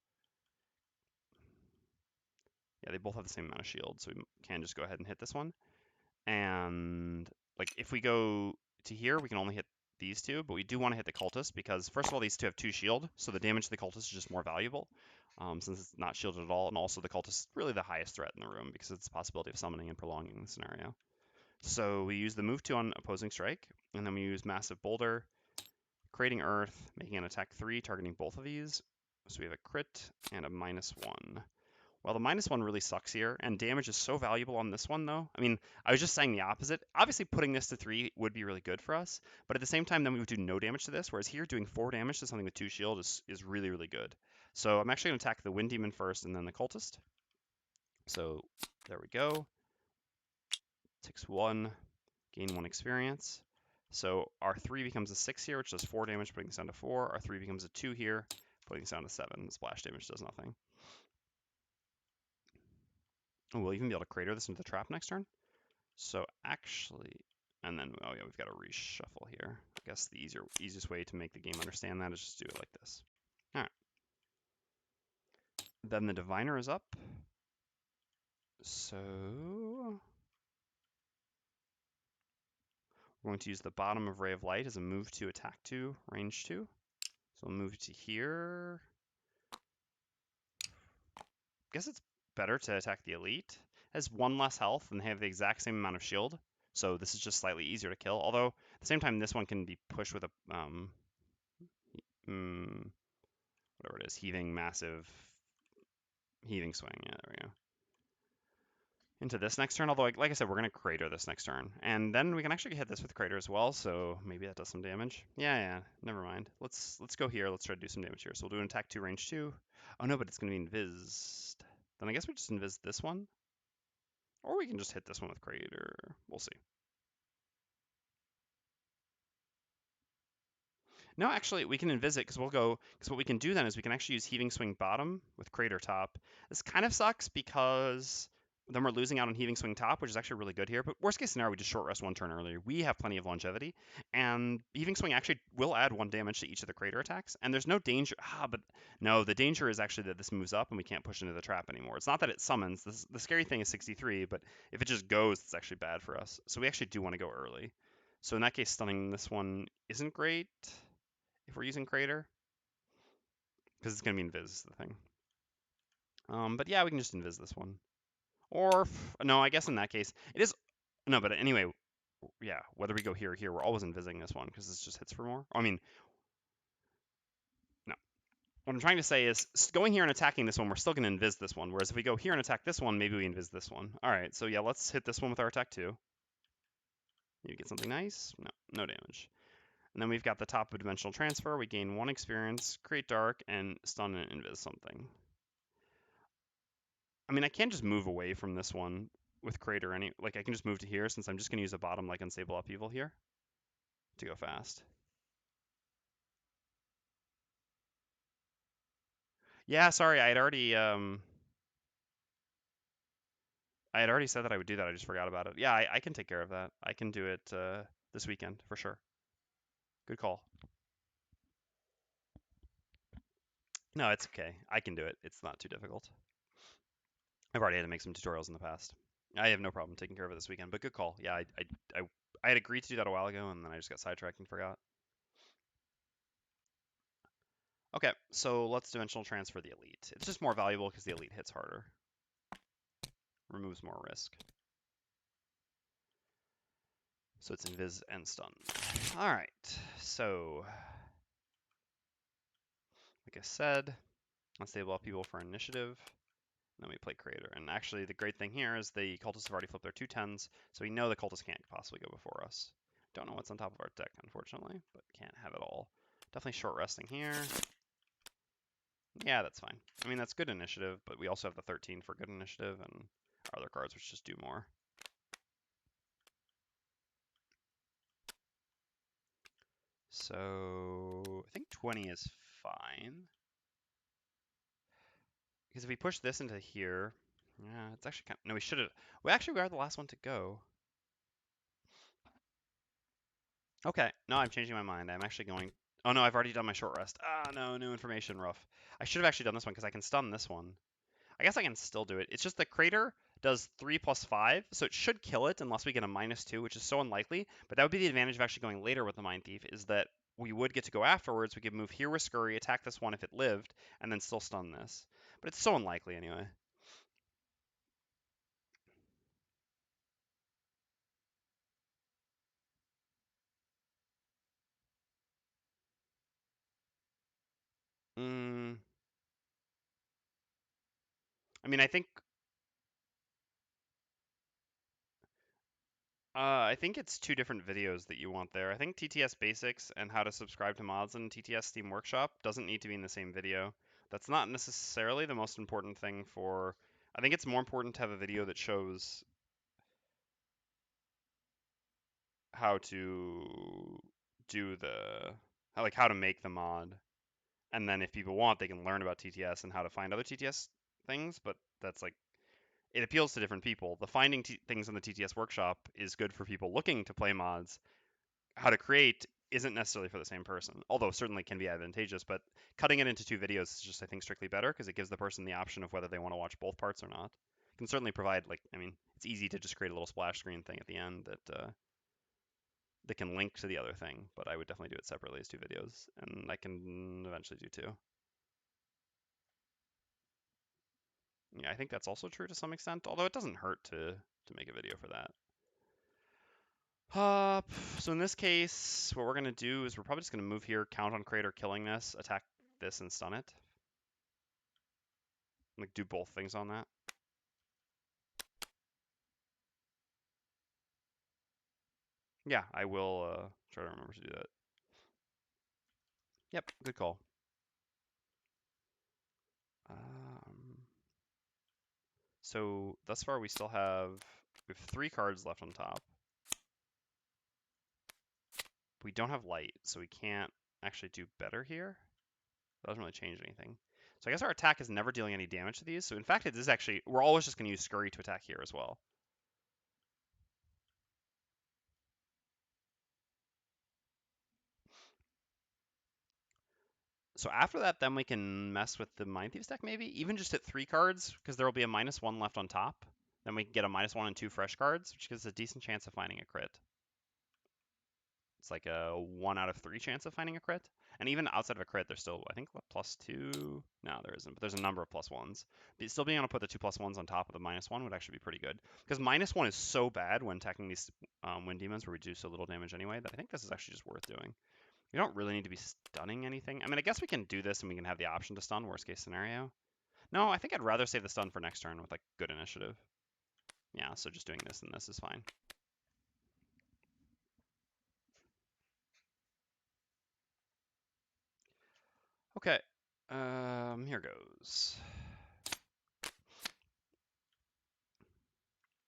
Yeah, they both have the same amount of shield, so we can just go ahead and hit this one. And like if we go to here, we can only hit these 2, but we do want to hit the cultist because first of all, these 2 have 2 shield, so the damage to the cultist is just more valuable since it's not shielded at all, and also the cultist is really the highest threat in the room because it's the possibility of summoning and prolonging the scenario. So we use the move 2 on Opposing Strike, and then we use Massive Boulder, creating Earth, making an attack 3, targeting both of these. So we have a crit and a -1. Well, the -1 really sucks here, and damage is so valuable on this one, though. I mean, I was just saying the opposite. Obviously, putting this to 3 would be really good for us, but at the same time, then we would do no damage to this, whereas here, doing 4 damage to something with 2 shield is really, really good. So I'm actually going to attack the Wind Demon first and then the Cultist. So there we go. Takes 1, gain 1 experience. So our 3 becomes a 6 here, which does 4 damage, putting this down to 4. Our 3 becomes a 2 here, putting this down to 7. Splash damage does nothing. Oh, we'll even be able to crater this into the trap next turn. So actually, and then, oh yeah, we've got to reshuffle here. I guess the easiest way to make the game understand that is just do it like this. All right. Then the Diviner is up. So we're going to use the bottom of Ray of Light as a move 2, attack 2, range 2. So we'll move to here. I guess it's better to attack the Elite. It has 1 less health and they have the exact same amount of shield. So this is just slightly easier to kill. Although at the same time, this one can be pushed with a whatever it is, massive heaving swing. Yeah, there we go. Into this next turn, although like I said, we're going to crater this next turn. And then we can actually hit this with crater as well, so maybe that does some damage. Yeah, never mind. Let's go here. Let's try to do some damage here. So we'll do an attack 2, range 2. Oh no, but it's going to be invised. Then I guess we just invis this one. Or we can just hit this one with crater. We'll see. No, actually, we can invis it because because what we can do then is we can actually use Heaving Swing bottom with Crater top. This kind of sucks because then we're losing out on Heaving Swing top, which is actually really good here. But worst case scenario, we just short rest 1 turn earlier. We have plenty of longevity, and Heaving Swing actually will add 1 damage to each of the Crater attacks. And there's no danger. But no, the danger is actually that this moves up and we can't push into the trap anymore. It's not that it summons. The scary thing is 63, but if it just goes, it's actually bad for us. So we actually do want to go early. So in that case, stunning this one isn't great if we're using Crater, because it's going to be invis is the thing. But yeah, we can just invis this one. Or, no, I guess in that case, it is, no, but anyway, yeah, whether we go here or here, we're always invising this one, because this just hits for more. I mean, no. What I'm trying to say is, going here and attacking this one, we're still going to invis this one, whereas if we go here and attack this one, maybe we invis this one. All right, so yeah, let's hit this one with our attack 2. You get something nice? No damage. And then we've got the top of Dimensional Transfer. We gain 1 experience, create dark, and stun and invis something. I mean, I can just move away from this one with Crater. I can just move to here since I'm just going to use a bottom like Unstable Upheaval here to go fast. Yeah, sorry, I had already said that I would do that. I just forgot about it. Yeah, I can take care of that. I can do it. this weekend for sure. Good call. No, it's okay. I can do it. It's not too difficult. I've already had to make some tutorials in the past. I have no problem taking care of it this weekend, but good call. Yeah, I had agreed to do that a while ago, and then I just got sidetracked and forgot. Okay, so let's dimensional transfer the elite. It's just more valuable because the elite hits harder. Removes more risk. So it's invis and stun. All right, so like I said, unstable people for initiative. Then we play creator. And actually, the great thing here is the cultists have already flipped their 2 10s, so we know the cultists can't possibly go before us. Don't know what's on top of our deck, unfortunately, but can't have it all. Definitely short resting here. Yeah, that's fine. I mean, that's good initiative, but we also have the 13 for good initiative, and our other cards which just do more. So I think 20 is fine. Because if we push this into here, yeah, it's actually kind of, no, we should have, we are the last one to go. Okay, no, I'm changing my mind. I'm actually going, oh no, I've already done my short rest. Ah, no, new information, rough. I should have actually done this one because I can stun this one. I guess I can still do it. It's just the crater does 3+5, so it should kill it unless we get a -2, which is so unlikely. But that would be the advantage of actually going later with the Mindthief, is that we would get to go afterwards. We could move here with Scurry, attack this one if it lived, and then still stun this. But it's so unlikely anyway. Mm, I mean, I think it's two different videos that you want there. I think TTS Basics and how to subscribe to mods in TTS Steam Workshop doesn't need to be in the same video. That's not necessarily the most important thing for... I think it's more important to have a video that shows how to do the... like how to make the mod. And then if people want, they can learn about TTS and how to find other TTS things, but that's like... It appeals to different people. The finding things in the TTS workshop is good for people looking to play mods. How to create isn't necessarily for the same person, although certainly can be advantageous, but cutting it into two videos is just, I think, strictly better because it gives the person the option of whether they want to watch both parts or not. It can certainly provide, like, I mean, it's easy to just create a little splash screen thing at the end that can link to the other thing, but I would definitely do it separately as two videos, and I can eventually do two. Yeah, I think that's also true to some extent, although it doesn't hurt to make a video for that. So in this case, what we're going to do is we're probably just going to move here, count on Crater killing this, attack this, and stun it. Like, do both things on that. Yeah, I will try to remember to do that. Yep, good call. So thus far we have 3 cards left on top. We don't have light, so we can't actually do better here. That doesn't really change anything. So I guess our attack is never dealing any damage to these. So in fact, it is actually, we're always just going to use Scurry to attack here as well. So after that, then we can mess with the Mindthief's deck maybe, even just at 3 cards, because there will be a -1 left on top. Then we can get a -1 and 2 fresh cards, which gives a decent chance of finding a crit. It's like a 1 out of 3 chance of finding a crit. And even outside of a crit, there's still, I think, +2. No, there isn't, but there's a number of +1s. But still being able to put the 2 +1s on top of the -1 would actually be pretty good. Because -1 is so bad when attacking these wind demons where we do so little damage anyway that I think this is actually just worth doing. We don't really need to be stunning anything. I mean, I guess we can do this and we can have the option to stun, worst case scenario. No, I think I'd rather save the stun for next turn with like good initiative. Yeah, so just doing this and this is fine. Okay, here goes.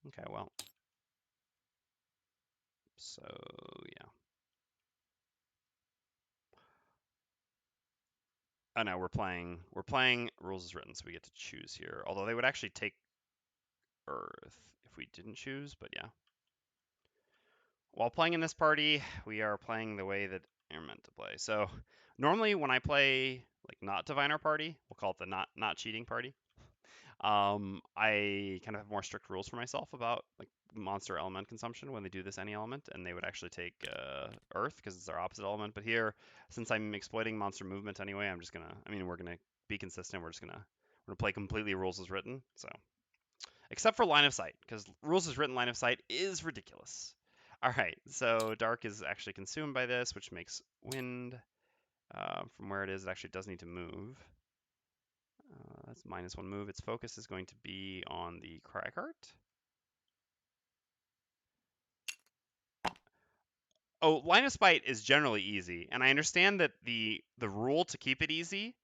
Okay, well, so yeah. Oh no, we're playing rules as written, so we get to choose here. Although they would actually take Earth if we didn't choose, but yeah. while playing in this party, we are playing the way that you're meant to play. So normally when I play like not diviner party, we'll call it the not cheating party. I kind of have more strict rules for myself about like monster element consumption when they do this any element, and they would actually take Earth because it's our opposite element. But here, since I'm exploiting monster movement anyway, I'm just gonna. I mean, we're gonna be consistent. We're gonna play completely rules as written. So except for line of sight, because rules as written line of sight is ridiculous. All right, so dark is actually consumed by this, which makes wind from where it is. It actually does need to move. That's -1 move. Its focus is going to be on the Cragheart. Oh, line of sight is generally easy, and I understand that the rule to keep it easy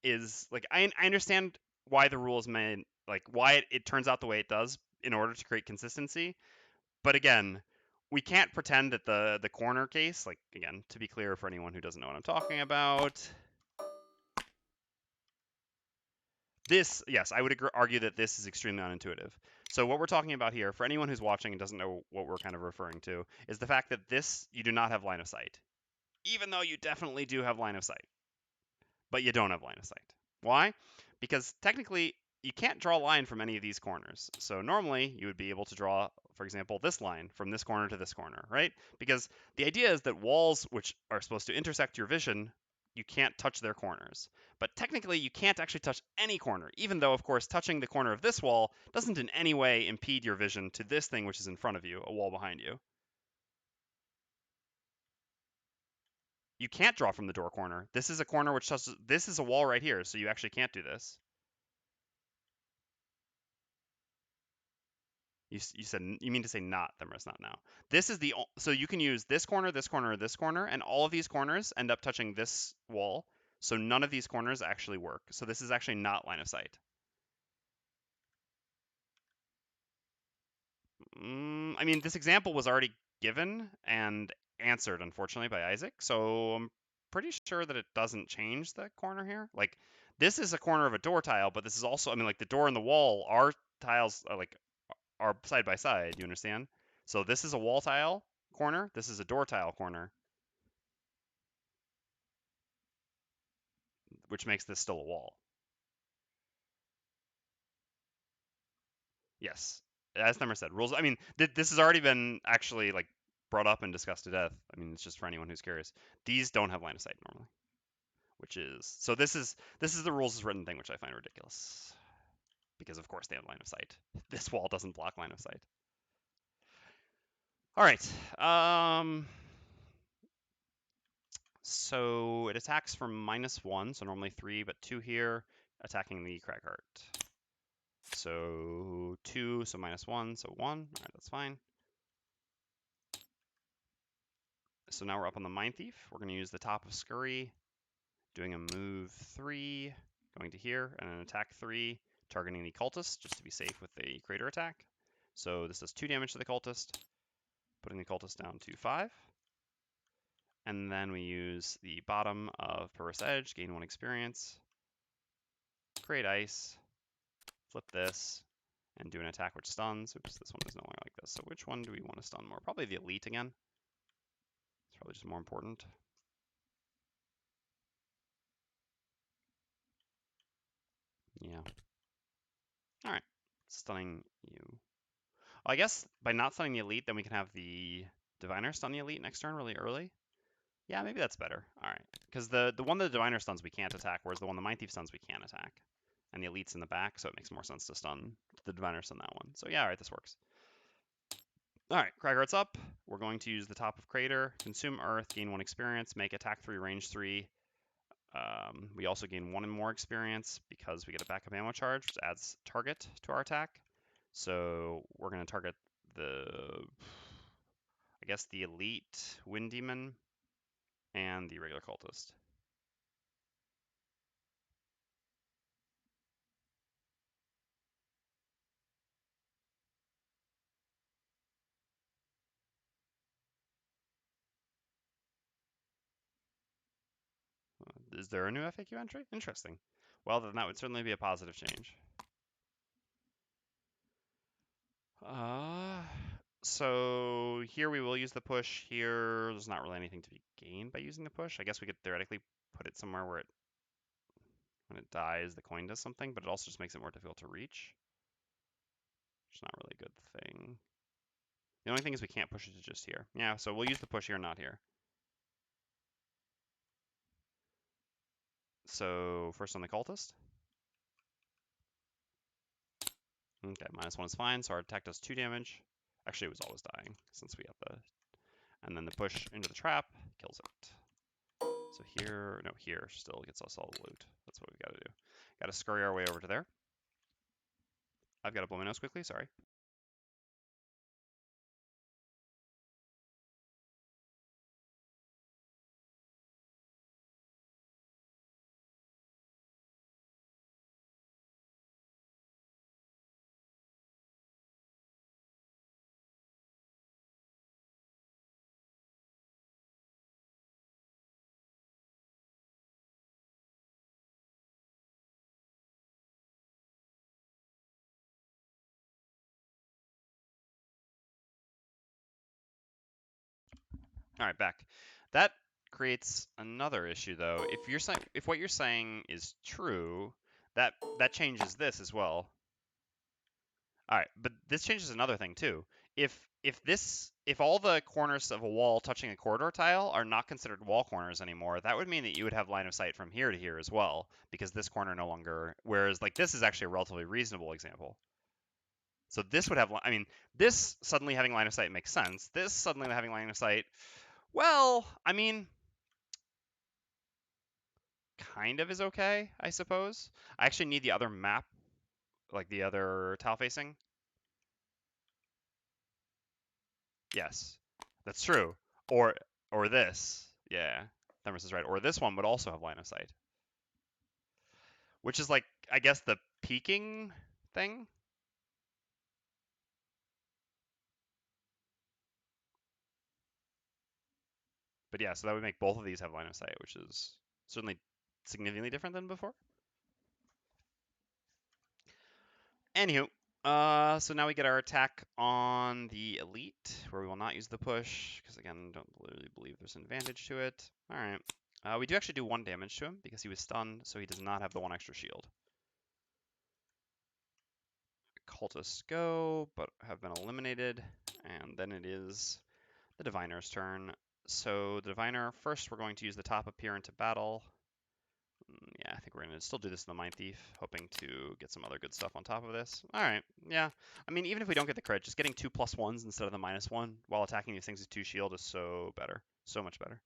is like I understand why the rule is meant, like why it turns out the way it does in order to create consistency. But again, we can't pretend that the corner case, like again, to be clear for anyone who doesn't know what I'm talking about, this, yes, I would argue that this is extremely unintuitive. So what we're talking about here, for anyone who's watching and doesn't know what we're kind of referring to, is the fact that this, you do not have line of sight, even though you definitely do have line of sight, but you don't have line of sight. Why? Because technically, you can't draw a line from any of these corners. So normally, you would be able to draw, for example, this line from this corner to this corner, right? Because the idea is that walls, which are supposed to intersect your vision, you can't touch their corners. But technically, you can't actually touch any corner, even though, of course, touching the corner of this wall doesn't in any way impede your vision to this thing which is in front of you, a wall behind you. You can't draw from the door corner. This is a corner which touches, this is a wall right here, so you actually can't do this. You said, you mean to say not, Themris, not now. This is the, so you can use this corner, this corner, this corner, and all of these corners end up touching this wall. So none of these corners actually work. So this is actually not line of sight. I mean, this example was already given and answered, unfortunately, by Isaac. So I'm pretty sure that it doesn't change the corner here. Like, this is a corner of a door tile, but this is also, I mean, like the door and the wall are tiles, like are side by side. You understand? So this is a wall tile corner. This is a door tile corner, which makes this still a wall. Yes, as Number said, rules. I mean, this has already been actually like brought up and discussed to death. I mean, it's just for anyone who's curious. These don't have line of sight normally, which is so. This is the rules as written thing, which I find ridiculous because of course they have line of sight. This wall doesn't block line of sight. All right. So it attacks from -1, so normally 3, but 2 here, attacking the Cragheart. So 2, so -1, so 1. All right, that's fine. So now we're up on the Mindthief. We're going to use the top of Scurry, doing a move 3, going to here, and an attack 3, targeting the Cultist, just to be safe with the Crater attack. So this does 2 damage to the Cultist, putting the Cultist down to 5. And then we use the bottom of Perverse Edge, gain 1 experience, create ice, flip this, and do an attack which stuns. Oops, this one is no longer like this. So which one do we want to stun more? Probably the elite again. It's probably just more important. Yeah. All right. Stunning you. Well, I guess by not stunning the elite, then we can have the diviner stun the elite next turn really early. Yeah, maybe that's better. All right. Because the one that the diviner stuns we can't attack, whereas the one the Mindthief stuns we can attack. And the elite's in the back, so it makes more sense to stun the diviner stun that one. So yeah, all right, this works. All right, Cragheart's up. We're going to use the top of Crater, consume Earth, gain 1 experience, make attack 3, range 3. We also gain 1 and more experience because we get a backup ammo charge, which adds target to our attack. So we're going to target the, I guess, the elite Wind Demon and the regular cultist. Is there a new FAQ entry? Interesting. Well, then that would certainly be a positive change. So here we will use the push. Here, there's not really anything to be gained by using the push. I guess we could theoretically put it somewhere where when it dies, the coin does something, but it also just makes it more difficult to reach. Which is not really a good thing. The only thing is we can't push it to just here. Yeah, so we'll use the push here, not here. So first on the Cultist. Okay, -1 is fine, so our attack does 2 damage. Actually, it was always dying since we have the... And then the push into the trap kills it. So here, no, here still gets us all the loot. That's what we've got to do. Got to scurry our way over to there. I've got to blow my nose quickly, sorry. All right, back. That creates another issue though. If what you're saying is true, that changes this as well. All right, but this changes another thing too. If all the corners of a wall touching a corridor tile are not considered wall corners anymore, that would mean that you would have line of sight from here to here as well, because this corner no longer. Whereas like this is actually a relatively reasonable example. So this would have. I mean, this suddenly having line of sight makes sense. This suddenly having line of sight. Well, I mean, kind of is okay, I suppose. I actually need the other map, like the other tile facing. Yes, that's true. Or this. Yeah, Thermos is right. Or this one would also have line of sight, which is like I guess the peaking thing. But yeah, so that would make both of these have line of sight, which is certainly significantly different than before. Anywho, so now we get our attack on the elite, where we will not use the push, because again, don't really believe there's an advantage to it. All right. We do actually do 1 damage to him, because he was stunned, so he does not have the 1 extra shield. Cultists go, but have been eliminated, and then it is the Diviner's turn. So the Diviner, first we're going to use the top up here into battle. Yeah, I think we're going to still do this in the Mindthief, hoping to get some other good stuff on top of this. All right, yeah. I mean, even if we don't get the crit, just getting 2 +1s instead of the -1 while attacking these things with 2 shield is so better. So much better.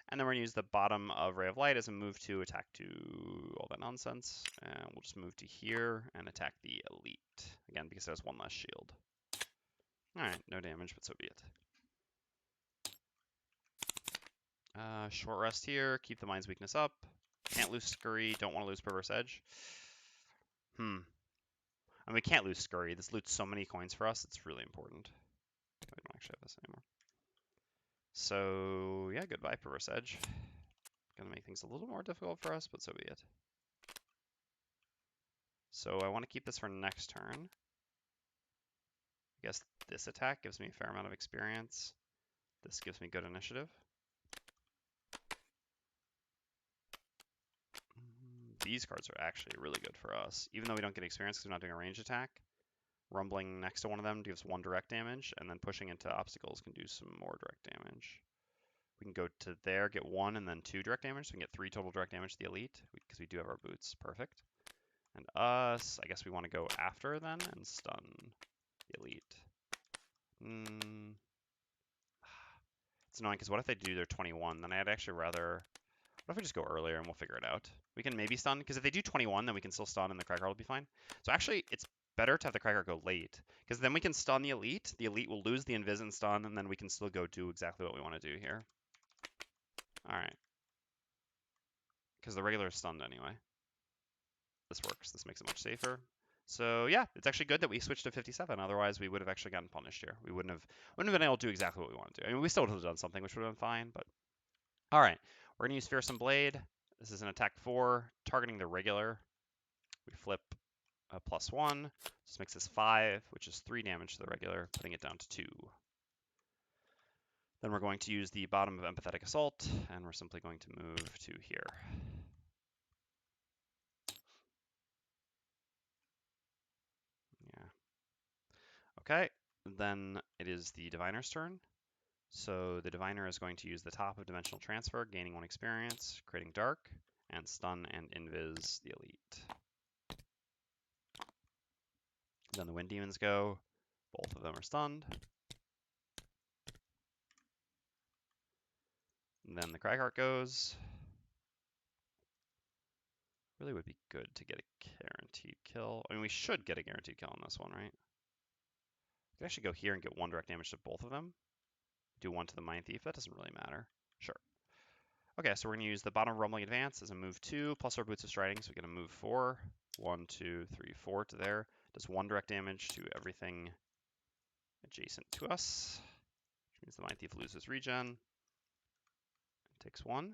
And then we're going to use the bottom of Ray of Light as a move to attack to all that nonsense. And we'll just move to here and attack the elite. Again, because it has 1 less shield. All right, no damage, but so be it. Short rest here, keep the Mind's Weakness up. Can't lose Scurry, don't want to lose Perverse Edge. I mean, we can't lose Scurry. This loots so many coins for us, it's really important. We don't actually have this anymore. So, yeah, goodbye, Perverse Edge. Gonna make things a little more difficult for us, but so be it. So I want to keep this for next turn. I guess this attack gives me a fair amount of experience. This gives me good initiative. These cards are actually really good for us. Even though we don't get experience because we're not doing a range attack, rumbling next to one of them gives 1 direct damage, and then pushing into obstacles can do some more direct damage. We can go to there, get 1, and then 2 direct damage, so we can get 3 total direct damage to the elite, because we do have our boots. Perfect. And us, I guess we want to go after then and stun the elite. It's annoying, because what if they do their 21? Then I'd actually rather... What if we just go earlier and we'll figure it out? We can maybe stun, because if they do 21, then we can still stun and the Cragheart will be fine. So actually, it's better to have the Cragheart go late, because then we can stun the elite. The elite will lose the invis and stun, and then we can still go do exactly what we want to do here. All right. Because the regular is stunned anyway. This works. This makes it much safer. So yeah, it's actually good that we switched to 57. Otherwise, we would have actually gotten punished here. We wouldn't have been able to do exactly what we want to do. I mean, we still would have done something, which would have been fine. But all right, we're gonna use Fearsome Blade. This is an attack 4, targeting the regular. We flip a +1. This makes this 5, which is 3 damage to the regular, putting it down to 2. Then we're going to use the bottom of Empathetic Assault, and we're simply going to move to here. Yeah. Okay, then it is the Diviner's turn. So the Diviner is going to use the top of Dimensional Transfer, gaining 1 experience, creating Dark, and Stun and Invis the Elite. Then the Wind Demons go. Both of them are stunned. And then the Cragheart goes. Really would be good to get a guaranteed kill. I mean, we should get a guaranteed kill on this one, right? We could actually go here and get 1 direct damage to both of them. Do 1 to the Mindthief. That doesn't really matter. Sure. Okay, so we're going to use the bottom Rumbling Advance as a move 2, plus our Boots of Striding, so we get a move 4. 1, 2, 3, 4 to there. Does 1 direct damage to everything adjacent to us, which means the Mindthief loses regen. Takes 1.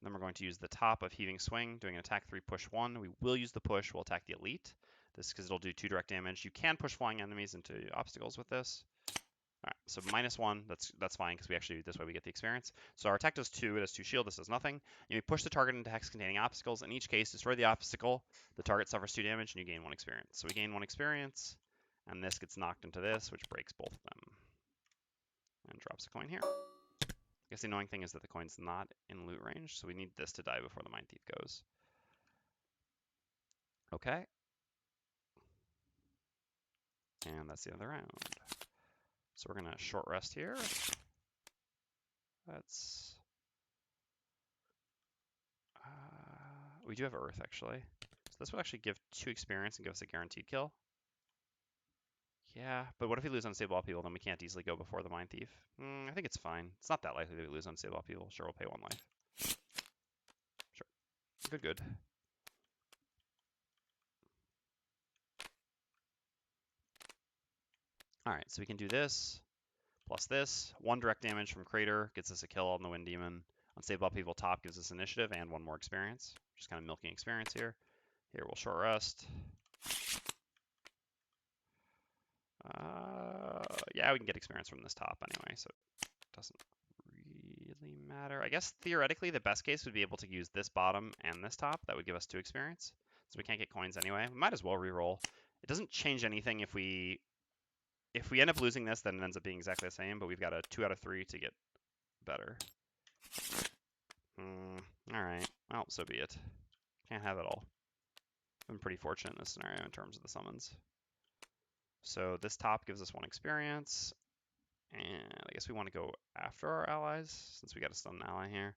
Then we're going to use the top of Heaving Swing, doing an attack 3, push 1. We will use the push, we'll attack the Elite. This because it'll do 2 direct damage. You can push flying enemies into obstacles with this. All right, so -1, that's fine because we actually, this way we get the experience. So our attack does 2, it has 2 shield, this does nothing. You may push the target into hex-containing obstacles. In each case, destroy the obstacle. The target suffers 2 damage and you gain 1 experience. So we gain 1 experience, and this gets knocked into this, which breaks both of them. And drops a coin here. I guess the annoying thing is that the coin's not in loot range, so we need this to die before the Mindthief goes. Okay. And that's the other round. So we're going to short rest here. That's... we do have Earth, actually. So this will actually give 2 experience and give us a guaranteed kill. Yeah, but what if we lose Unstable Upheaval? Then we can't easily go before the Mindthief. I think it's fine. It's not that likely that we lose Unstable Upheaval. Sure, we'll pay 1 life. Sure. Good, good. All right, so we can do this, plus this. 1 direct damage from Crater gets us a kill on the Wind Demon. Unstable Upheaval top gives us initiative and 1 more experience. Just kind of milking experience here. Here, we'll short rest. Yeah, we can get experience from this top anyway, so it doesn't really matter. I guess theoretically the best case would be able to use this bottom and this top. That would give us 2 experience. So we can't get coins anyway. We might as well reroll. It doesn't change anything if we end up losing this, then it ends up being exactly the same, but we've got a 2 out of 3 to get better. Alright, well, so be it. Can't have it all. I've been pretty fortunate in this scenario in terms of the summons. So this top gives us 1 experience, and I guess we want to go after our allies, since we got a stun ally here.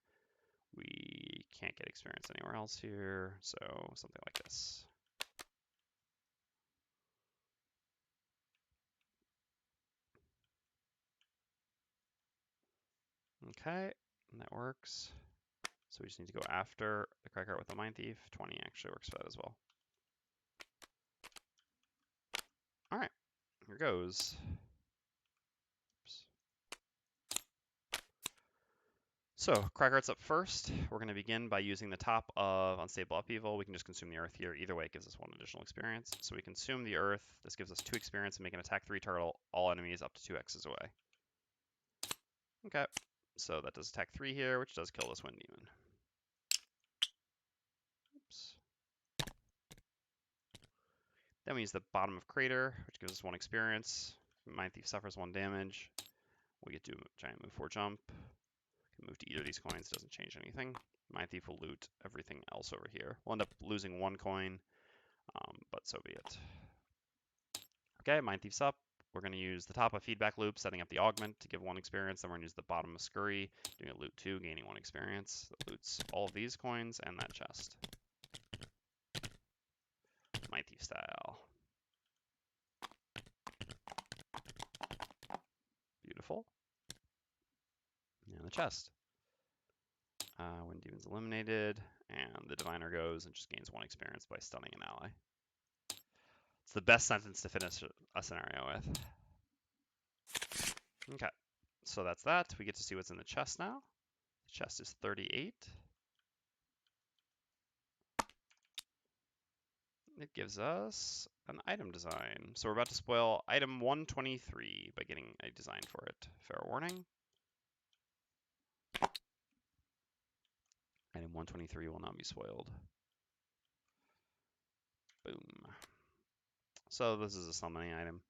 We can't get experience anywhere else here, so something like this. Okay, and that works. So we just need to go after the Cragheart with the Mindthief. 20 actually works for that as well. All right, here goes. Oops. So Cragheart's up first. We're going to begin by using the top of Unstable Upheaval. We can just consume the Earth here. Either way, it gives us 1 additional experience. So we consume the Earth. This gives us 2 experience and make an attack 3 target all enemies up to 2 X's away. Okay, so that does attack 3 here, which does kill this Wind Demon. Oops. Then we use the bottom of Crater, which gives us 1 experience. Mindthief suffers 1 damage. We get to do a giant move 4 jump. Can move to either of these coins, doesn't change anything. Mindthief will loot everything else over here. We'll end up losing 1 coin, but so be it. Okay, Mindthief's up. We're going to use the top of Feedback Loop, setting up the Augment to give 1 experience. Then we're going to use the bottom of Scurry, doing a loot 2, gaining 1 experience. That loots all of these coins and that chest. Mindthief style. Beautiful. And the chest. Wind Demon's eliminated, and the Diviner goes and just gains 1 experience by stunning an ally. It's the best sentence to finish a scenario with. Okay, so that's that. We get to see what's in the chest now. The chest is 38. it gives us an item design. So we're about to spoil item 123 by getting a design for it. Fair warning. Item 123 will not be spoiled. Boom. So this is a summoning item.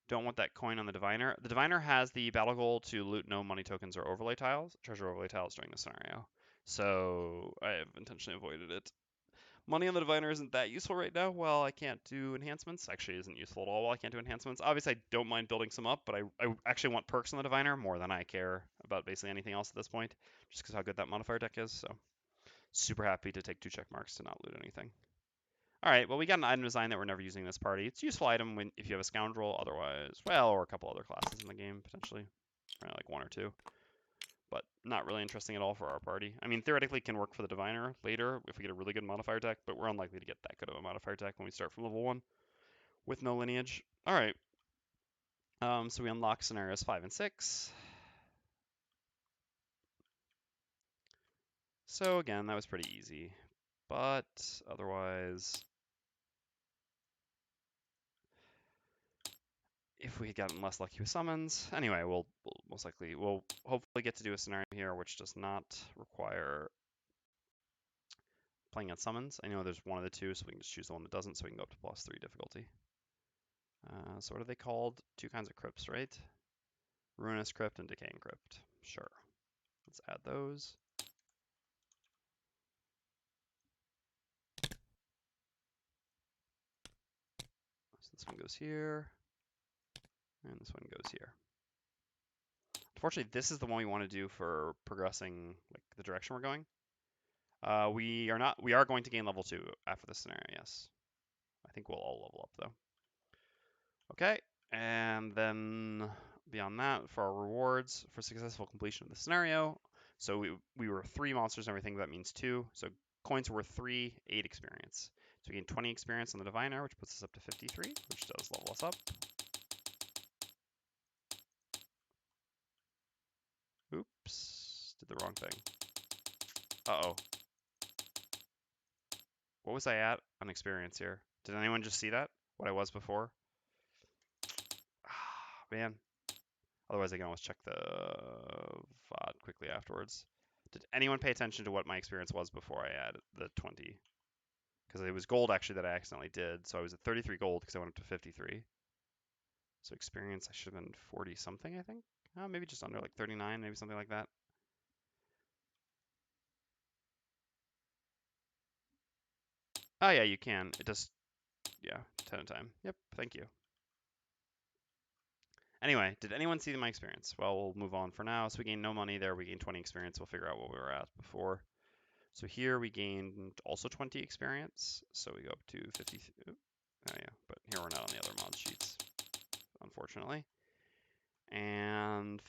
Don't want that coin on the diviner. The diviner has the battle goal to loot no money tokens or overlay tiles, treasure overlay tiles during the scenario. So I have intentionally avoided it. Money on the diviner isn't that useful right now. Well, I can't do enhancements. Actually, isn't useful at all while I can't do enhancements. Obviously, I don't mind building some up, but I actually want perks on the diviner more than I care about basically anything else at this point, just because how good that modifier deck is. So super happy to take 2 check marks to not loot anything. All right, well, we got an item design that we're never using this party. It's a useful item when if you have a scoundrel, otherwise, well, or a couple other classes in the game, potentially. Probably like 1 or 2. But not really interesting at all for our party. I mean, theoretically, it can work for the diviner later if we get a really good modifier deck, but we're unlikely to get that good of a modifier deck when we start from level 1 with no lineage. All right. So we unlock scenarios 5 and 6. So again, that was pretty easy. But otherwise, if we had gotten less lucky with summons, anyway, we'll hopefully get to do a scenario here which does not require playing on summons. I know there's one of the two, so we can just choose the one that doesn't, so we can go up to +3 difficulty. So what are they called? 2 kinds of crypts, right? Ruinous crypt and decaying crypt. Sure. Let's add those. So this one goes here, and this one goes here. Unfortunately, this is the one we want to do for progressing like the direction we're going. We are going to gain level 2 after this scenario, yes. I think we'll all level up though. Okay, and then beyond that, for our rewards for successful completion of the scenario, so we were 3 monsters and everything, that means 2. So coins are worth 3, 8 experience. So we gain 20 experience on the diviner, which puts us up to 53, which does level us up. Oops, did the wrong thing. Uh-oh. What was I at on experience here? Did anyone just see that? What I was before? Ah, man. Otherwise, I can always check the VOD quickly afterwards. Did anyone pay attention to what my experience was before I added the 20? Because it was gold actually that I accidentally did. So I was at 33 gold because I went up to 53. So experience, I should have been 40 something, I think. Maybe just under like 39, maybe something like that. Oh yeah, you can. It just, yeah, 10 at a time. Yep, thank you. Anyway, did anyone see my experience? Well, we'll move on for now. So we gain no money there. We gain 20 experience. We'll figure out what we were at before. So here we gained also 20 experience. So we go up to 50. Oh yeah, but here we're not on the other mod sheets, unfortunately. And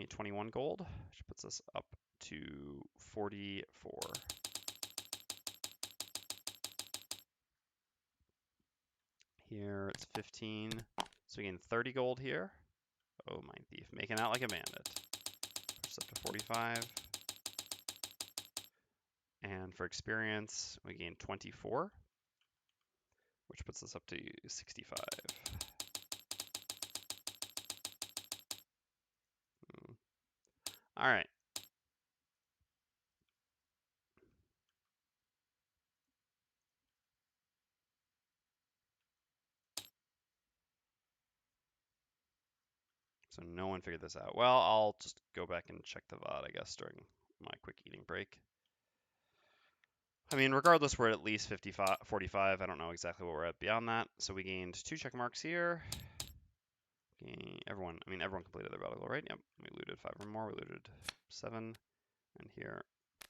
21 gold, which puts us up to 44. Here it's 15. So we gain 30 gold here. Oh, Mindthief, making out like a bandit. Puts us up to 45. And for experience, we gain 24, which puts us up to 65. All right. So no one figured this out. Well, I'll just go back and check the VOD, I guess, during my quick eating break. I mean, regardless, we're at least 45. I don't know exactly what we're at beyond that. So we gained 2 check marks here. Everyone completed their battle goal, right? Yep. We looted 5 or more. We looted 7. And here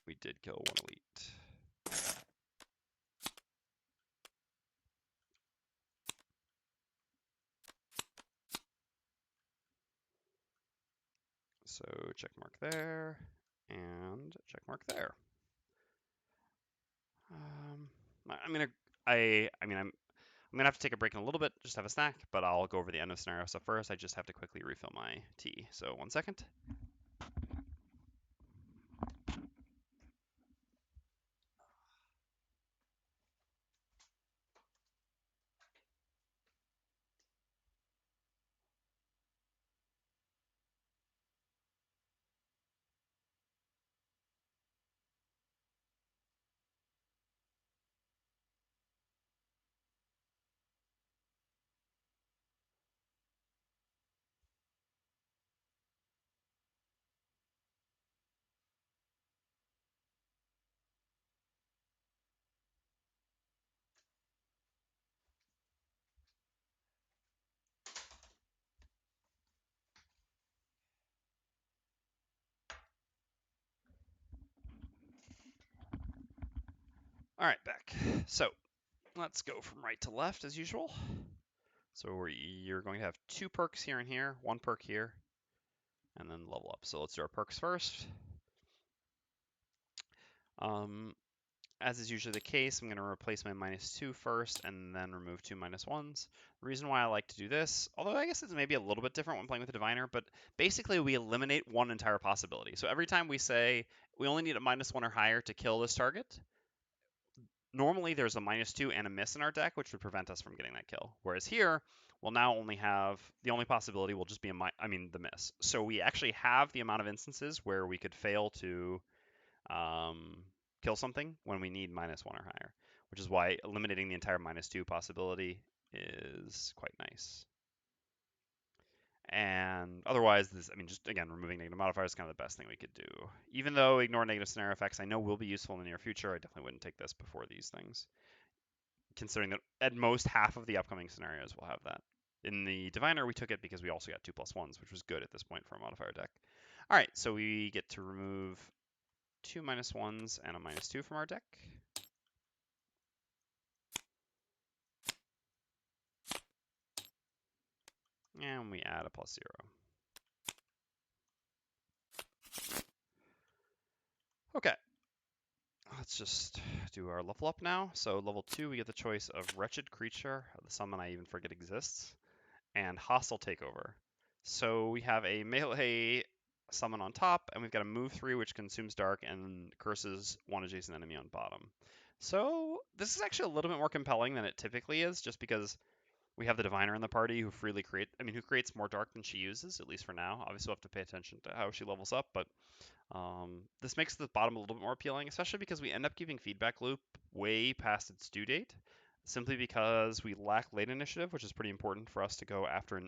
we did kill 1 elite. So check mark there and check mark there. I'm gonna have to take a break in a little bit, just have a snack, but I'll go over the end of scenario stuff first. I just have to quickly refill my tea. So 1 second. All right, back. So let's go from right to left as usual. So you're going to have 2 perks here and here, 1 perk here, and then level up. So let's do our perks first. As is usually the case, I'm going to replace my -2 first and then remove 2 -1s. The reason why I like to do this, although I guess it's maybe a little bit different when playing with the Diviner, but basically we eliminate one entire possibility. So every time we say we only need a -1 or higher to kill this target, normally there's a -2 and a miss in our deck, which would prevent us from getting that kill. Whereas here, we'll now only have, the only possibility will just be the miss. So we actually have the amount of instances where we could fail to kill something when we need -1 or higher, which is why eliminating the entire -2 possibility is quite nice. And otherwise, just again, removing negative modifiers is kind of the best thing we could do. Even though ignore negative scenario effects, I know will be useful in the near future, I definitely wouldn't take this before these things, considering that at most half of the upcoming scenarios will have that. In the Diviner, we took it because we also got 2+1s, which was good at this point for a modifier deck. All right, so we get to remove 2 -1s and a -2 from our deck. And we add a +0. Okay, let's just do our level up now. So level 2, we get the choice of Wretched Creature, the summon I even forget exists, and Hostile Takeover. So we have a melee summon on top, and we've got a move 3, which consumes dark and curses one adjacent enemy on bottom. So this is actually a little bit more compelling than it typically is, just because we have the Diviner in the party who who creates more dark than she uses, at least for now. Obviously, we'll have to pay attention to how she levels up, but this makes the bottom a little bit more appealing, especially because we end up keeping Feedback Loop way past its due date, simply because we lack late initiative, which is pretty important for us to go after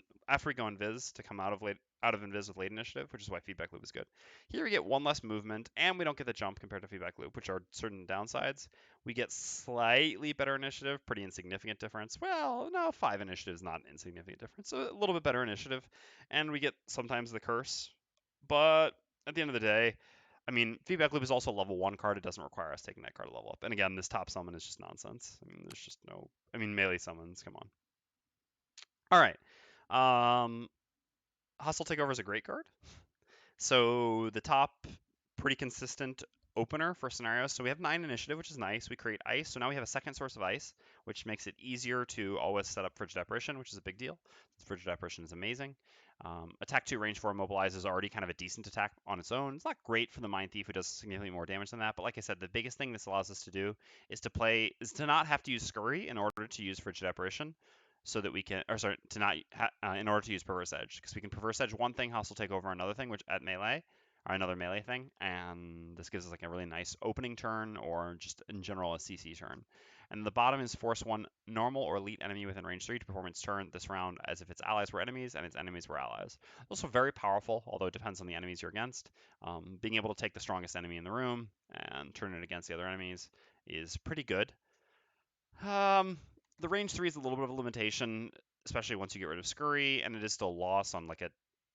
we go Invis to come out of Invis with late initiative, which is why Feedback Loop is good. Here we get 1 less movement, and we don't get the jump compared to Feedback Loop, which are certain downsides. We get slightly better initiative, pretty insignificant difference. Well, no, 5 initiative is not an insignificant difference, so a little bit better initiative, and we get sometimes the curse, but at the end of the day, Feedback Loop is also a level 1 card. It doesn't require us taking that card to level up. And again, this top summon is just nonsense. There's just no... melee summons, come on. All right. Hostile Takeover is a great card. So the top, pretty consistent opener for scenarios. So we have 9 initiative, which is nice. We create ice. So now we have a second source of ice, which makes it easier to always set up Frigid Apparition, which is a big deal. Frigid Apparition is amazing. Attack 2, range 4 immobilize is already kind of a decent attack on its own. It's not great for the Mindthief, who does significantly more damage than that. But like I said, the biggest thing this allows us to do is to not have to use Scurry in order to use Frigid Apparition. So that we can, in order to use Perverse Edge, because we can Perverse Edge one thing, Hostile Takeover another thing, which at melee, or another melee thing, and this gives us like a really nice opening turn, or just in general a CC turn. And the bottom is force 1 normal or elite enemy within range 3 to perform its turn this round as if its allies were enemies and its enemies were allies. Also very powerful, although it depends on the enemies you're against. Being able to take the strongest enemy in the room and turn it against the other enemies is pretty good. The range 3 is a little bit of a limitation, especially once you get rid of Scurry, and it is still lost on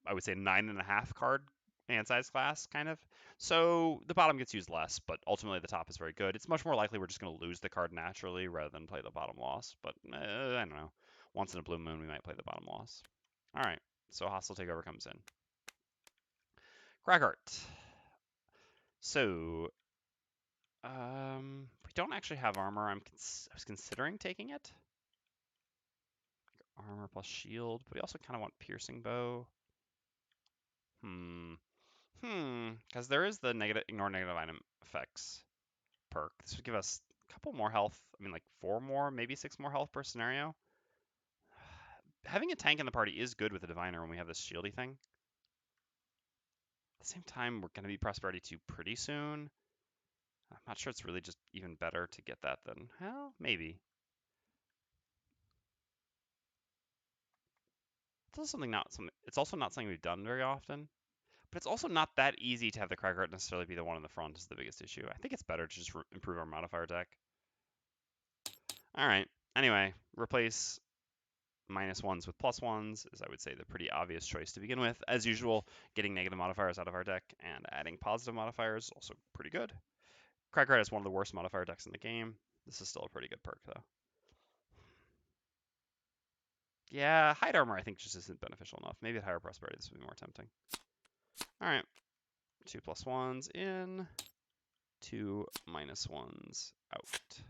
I would say 9.5 card hand size class, kind of. So the bottom gets used less, but ultimately the top is very good. It's much more likely we're just going to lose the card naturally rather than play the bottom loss, but I don't know. Once in a blue moon, we might play the bottom loss. All right, so Hostile Takeover comes in. Cragheart. So, we don't actually have armor. I was considering taking it. Armor plus shield, but we also kind of want piercing bow. Because there is the ignore negative item effects perk. This would give us a couple more health. Like 4 more, maybe 6 more health per scenario. Having a tank in the party is good with a Diviner when we have this shieldy thing. At the same time, we're going to be Prosperity 2 pretty soon. I'm not sure it's really just even better to get that than, well, maybe. It's also not something we've done very often. But it's also not that easy to have the Cragheart necessarily be the one in the front is the biggest issue. I think it's better to just improve our modifier deck. All right. Anyway, replace -1s with +1s is, I would say, the pretty obvious choice to begin with. As usual, getting negative modifiers out of our deck and adding positive modifiers also pretty good. Cragheart is one of the worst modifier decks in the game. This is still a pretty good perk, though. Yeah, hide armor I think just isn't beneficial enough. Maybe at higher prosperity this would be more tempting. All right, 2 +1s in, 2 -1s out.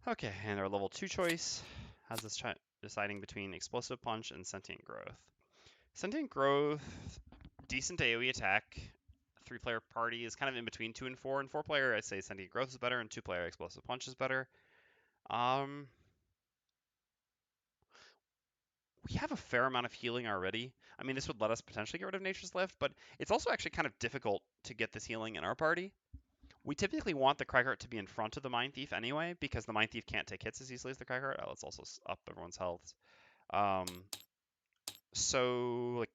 Okay, and our level 2 choice has us deciding between Explosive Punch and Sentient Growth. Sentient Growth, decent AoE attack. 3-player party is kind of in between 2 and 4. And 4-player, I'd say Sentient Growth is better, and 2-player Explosive Punch is better. We have a fair amount of healing already. I mean, this would let us potentially get rid of Nature's Lift, but it's also actually kind of difficult to get this healing in our party. We typically want the Cragheart to be in front of the Mindthief anyway, because the Mindthief can't take hits as easily as the Cragheart. Oh, let's also up everyone's health. So, like,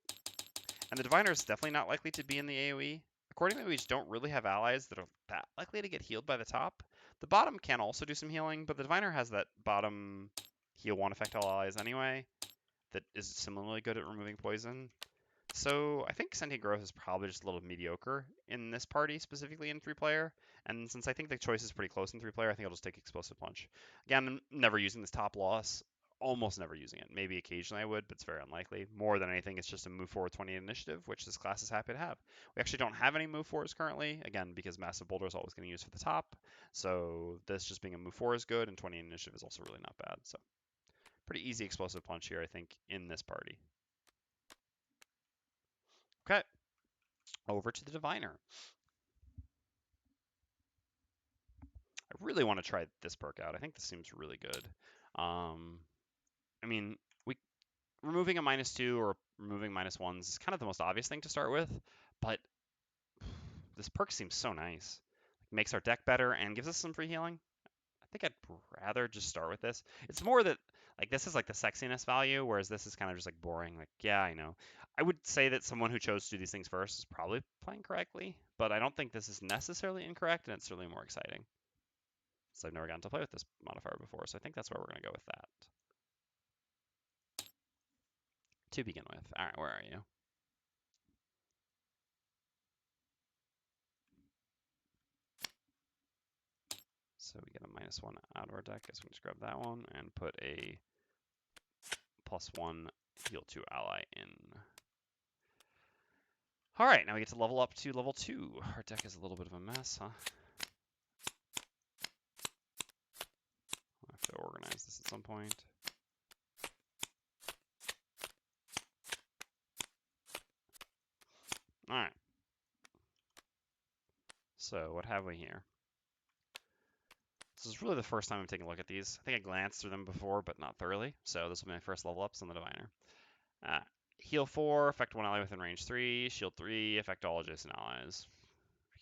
and the Diviner is definitely not likely to be in the AoE. Accordingly, we just don't really have allies that are that likely to get healed by the top. The bottom can also do some healing, but the Diviner has that bottom heal 1 effect all allies anyway that is similarly good at removing poison. So I think Sentient Growth is probably just a little mediocre in this party, specifically in 3-player. And since I think the choice is pretty close in 3-player, I think I'll just take Explosive Punch. Again, I'm never using this top loss. Almost never using it. Maybe occasionally I would, but it's very unlikely. More than anything, it's just a move forward 20 initiative, which this class is happy to have. We actually don't have any move fours currently, again, because Massive Boulder is always going to use for the top. So this just being a move 4 is good, and 20 initiative is also really not bad. So pretty easy Explosive Punch here, I think, in this party. Okay, over to the Diviner. I really want to try this perk out. I think this seems really good. I mean, we removing a -2 or removing -1s is kind of the most obvious thing to start with, but this perk seems so nice. It makes our deck better and gives us some free healing. I think I'd rather just start with this. It's more that like this is like the sexiness value, whereas this is kind of just like boring. Like, yeah, I know. I would say that someone who chose to do these things first is probably playing correctly, but I don't think this is necessarily incorrect, and it's certainly more exciting. So I've never gotten to play with this modifier before, so I think that's where we're going to go with that. To begin with. All right, where are you? So we get a -1 out of our deck. So we just grab that one and put a +1 heal 2 ally in. All right, now we get to level up to level 2. Our deck is a little bit of a mess, huh? I'll have to organize this at some point. All right. So what have we here? This is really the first time I'm taking a look at these. I think I glanced through them before, but not thoroughly. So this will be my first level ups on the Diviner. Heal 4, affect 1 ally within range 3. Shield 3, affect all adjacent allies.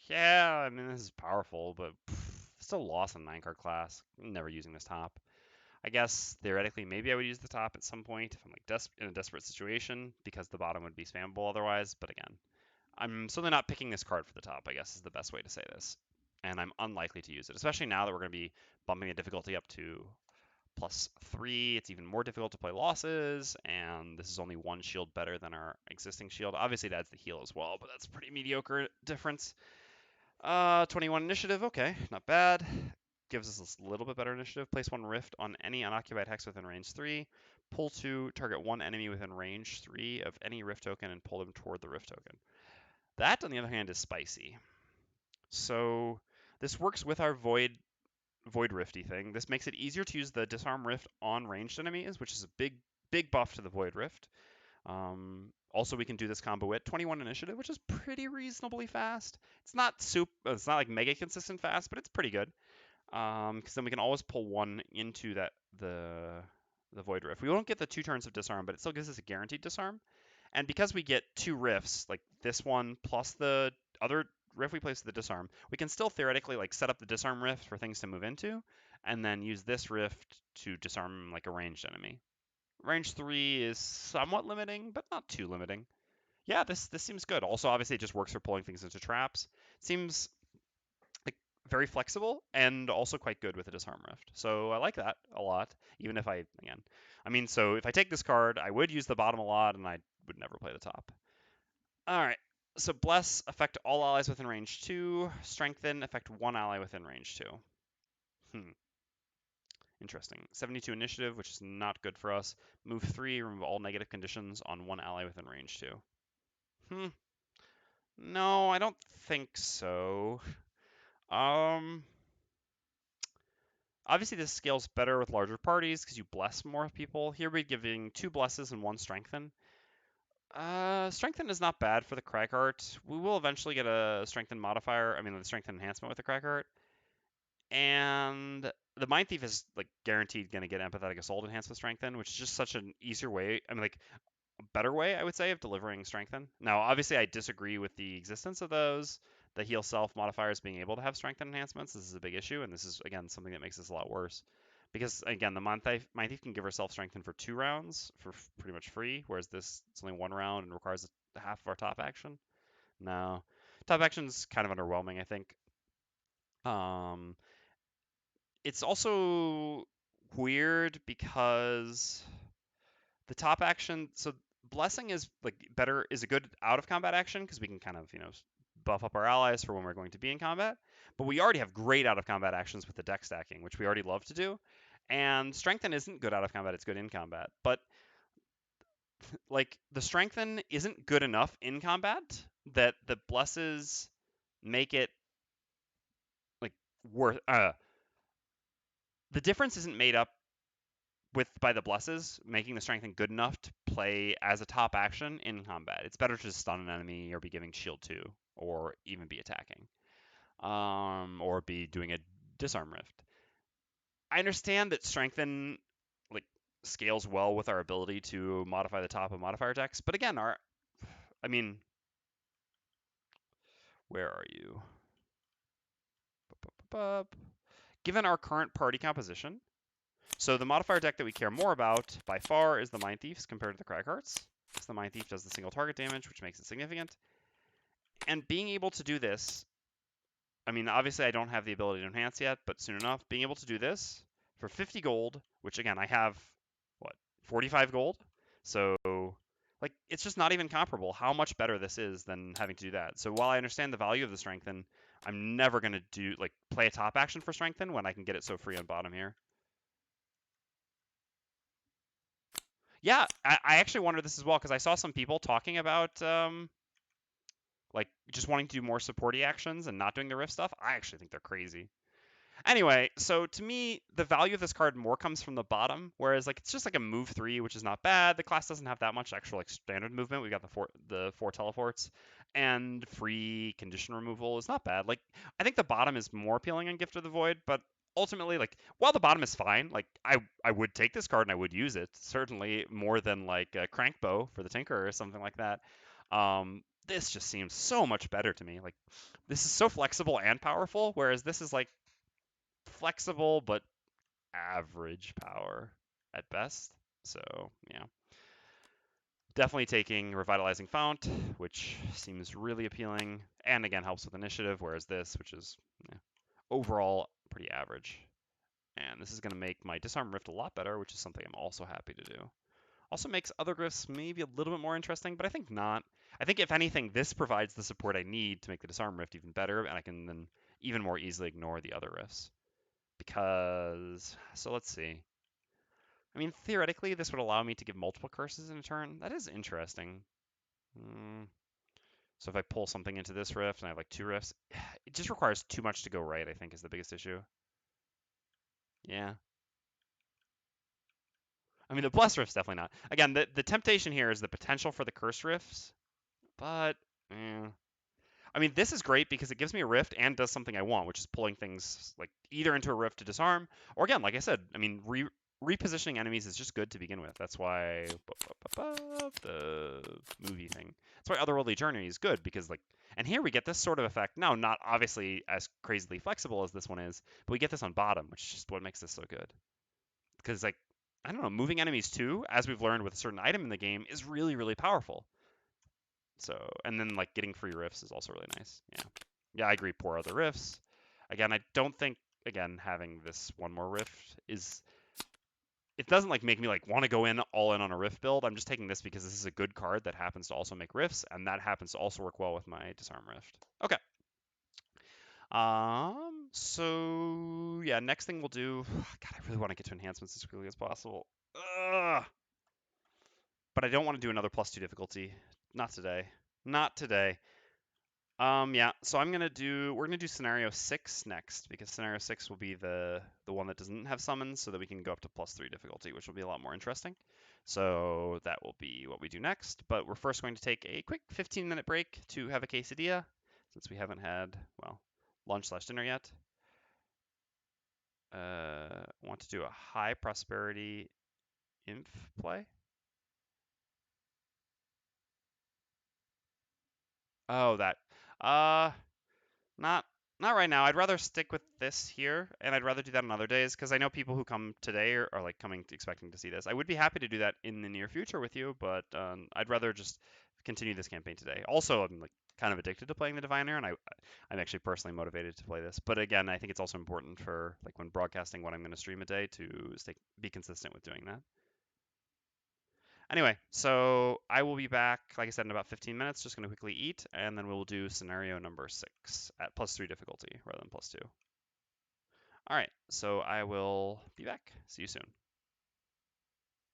Yeah, I mean, this is powerful, but still lost on 9-card class. I'm never using this top. I guess theoretically, maybe I would use the top at some point if I'm like in a desperate situation, because the bottom would be spammable otherwise. But again, I'm certainly not picking this card for the top, I guess is the best way to say this. And I'm unlikely to use it, especially now that we're going to be bumping the difficulty up to +3. It's even more difficult to play losses, and this is only 1 shield better than our existing shield. Obviously, it adds the heal as well, but that's a pretty mediocre difference. 21 initiative, okay, not bad. Gives us a little bit better initiative. Place 1 rift on any unoccupied hex within range 3. Pull 2, target 1 enemy within range 3 of any rift token and pull them toward the rift token. That, on the other hand, is spicy. So this works with our Void Rifty thing. This makes it easier to use the Disarm Rift on ranged enemies, which is a big buff to the Void Rift. Also, we can do this combo at 21 initiative, which is pretty reasonably fast. It's not like mega consistent fast, but it's pretty good. Because then we can always pull 1 into the Void Rift. We won't get the 2 turns of disarm, but it still gives us a guaranteed disarm. And because we get 2 rifts, like this one plus the other rift we place with the disarm, we can still theoretically like set up the disarm rift for things to move into, and then use this rift to disarm like a ranged enemy. Range 3 is somewhat limiting, but not too limiting. Yeah, this seems good. Also, obviously, it just works for pulling things into traps. Seems like very flexible and also quite good with a disarm rift. So I like that a lot. Even if so if I take this card, I would use the bottom a lot, and I would never play the top. All right. So Bless, affect all allies within range 2. Strengthen, affect one ally within range 2. Interesting. 72 initiative, which is not good for us. Move 3, remove all negative conditions on one ally within range 2. No, I don't think so. Um, Obviously this scales better with larger parties because you bless more people. Here we're giving 2 blesses and 1 strengthen. Strengthen is not bad for the Cragheart. We will eventually get a strengthen modifier. I mean, the strengthen enhancement with the Cragheart. And the Mindthief is like guaranteed going to get empathetic assault enhanced with strengthen, which is just such an easier way. I mean, like a better way, I would say, of delivering strengthen. Now, obviously, I disagree with the existence of those. The heal self modifiers being able to have strengthen enhancements. This is a big issue, and this is again something that makes this a lot worse. Because again, the Mindthief can give herself strengthen for 2 rounds for pretty much free, whereas this it's only 1 round and requires half of our top action. No, top action's kind of underwhelming, I think. Um, it's also weird because the top action, so blessing is like better, is a good out of combat action because we can kind of buff up our allies for when we're going to be in combat. But we already have great out of combat actions with the deck stacking, which we already love to do. And strengthen isn't good out of combat; it's good in combat. But like the strengthen isn't good enough in combat that the blesses make it like worth. The difference isn't made up by the blesses, making the strengthen good enough to play as a top action in combat. It's better to just stun an enemy or be giving shield 2 or even be attacking. Or be doing a disarm rift. I understand that strengthen like scales well with our ability to modify the top of modifier decks, but again, I mean, where are you? Given our current party composition, so the modifier deck that we care more about by far is the Mindthieves compared to the Craghearts. Because the Mindthief does the single target damage, which makes it significant. And being able to do this, I mean, obviously I don't have the ability to enhance yet, but soon enough, being able to do this for 50 gold, which again, I have, 45 gold? So, like, it's just not even comparable how much better this is than having to do that. So while I understand the value of the Strengthen, I'm never going to play a top action for Strengthen when I can get it so free on bottom here. Yeah, I actually wonder this as well because I saw some people talking about like just wanting to do more supporty actions and not doing the rift stuff. I actually think they're crazy. Anyway, so to me, the value of this card more comes from the bottom, whereas like it's just like a move 3, which is not bad. The class doesn't have that much actual like standard movement. We got the four teleports and free condition removal is not bad. Like I think the bottom is more appealing in Gift of the Void, but ultimately like while the bottom is fine, like I would take this card and I would use it certainly more than like a Crankbow for the Tinker or something like that. This just seems so much better to me. Like this is so flexible and powerful, whereas this is like flexible but average power at best. So yeah, definitely taking Revitalizing Fount, which seems really appealing, and again helps with initiative. Whereas this, which is overall pretty average, and this is going to make my Disarm Rift a lot better, which is something I'm also happy to do. Also makes other rifts maybe a little bit more interesting, but I think not. I think if anything, this provides the support I need to make the Disarm Rift even better, and I can then even more easily ignore the other rifts. Because, so let's see. I mean, theoretically, this would allow me to give multiple curses in a turn. That is interesting. So if I pull something into this rift and I have like 2 rifts, it just requires too much to go right, I think, is the biggest issue. Yeah. I mean, the Bless rift's definitely not. Again, the temptation here is the potential for the curse rifts, but I mean, this is great because it gives me a rift and does something I want, which is pulling things like either into a rift to disarm, or again, like I said, I mean, repositioning enemies is just good to begin with. That's why the movie thing. That's why Otherworldly Journey is good because like, and here we get this sort of effect. Now, not obviously as crazily flexible as this one is, but we get this on bottom, which is just what makes this so good. Because like, I don't know, moving enemies too, as we've learned with a certain item in the game, is really, really powerful. So, and then like getting free rifts is also really nice. Yeah. Yeah, I agree. Poor other rifts. Again, I don't think, again, having this one more rift is it doesn't like make me like want to go in all in on a rift build. I'm just taking this because this is a good card that happens to also make rifts, and that happens to also work well with my disarm rift. Okay. So yeah, next thing we'll do. God, I really want to get to enhancements as quickly as possible. Ugh. But I don't want to do another +2 difficulty. Not today. Not today. Yeah, so we're gonna do scenario 6 next because scenario 6 will be the one that doesn't have summons so that we can go up to +3 difficulty, which will be a lot more interesting. So that will be what we do next, but we're first going to take a quick 15-minute break to have a quesadilla since we haven't had, well, lunch/dinner yet. Want to do a high prosperity inf play? Oh, that. Uh, Not not right now. I'd rather stick with this here, and I'd rather do that on other days because I know people who come today are like coming expecting to see this. I would be happy to do that in the near future with you, but I'd rather just continue this campaign today. Also, I'm like kind of addicted to playing the Diviner, and I'm actually personally motivated to play this. But again, I think it's also important for like when broadcasting what I'm going to stream a day to be consistent with doing that. Anyway, so I will be back, like I said, in about 15 minutes. Just going to quickly eat, and then we'll do scenario number 6 at +3 difficulty rather than +2. All right, so I will be back. See you soon.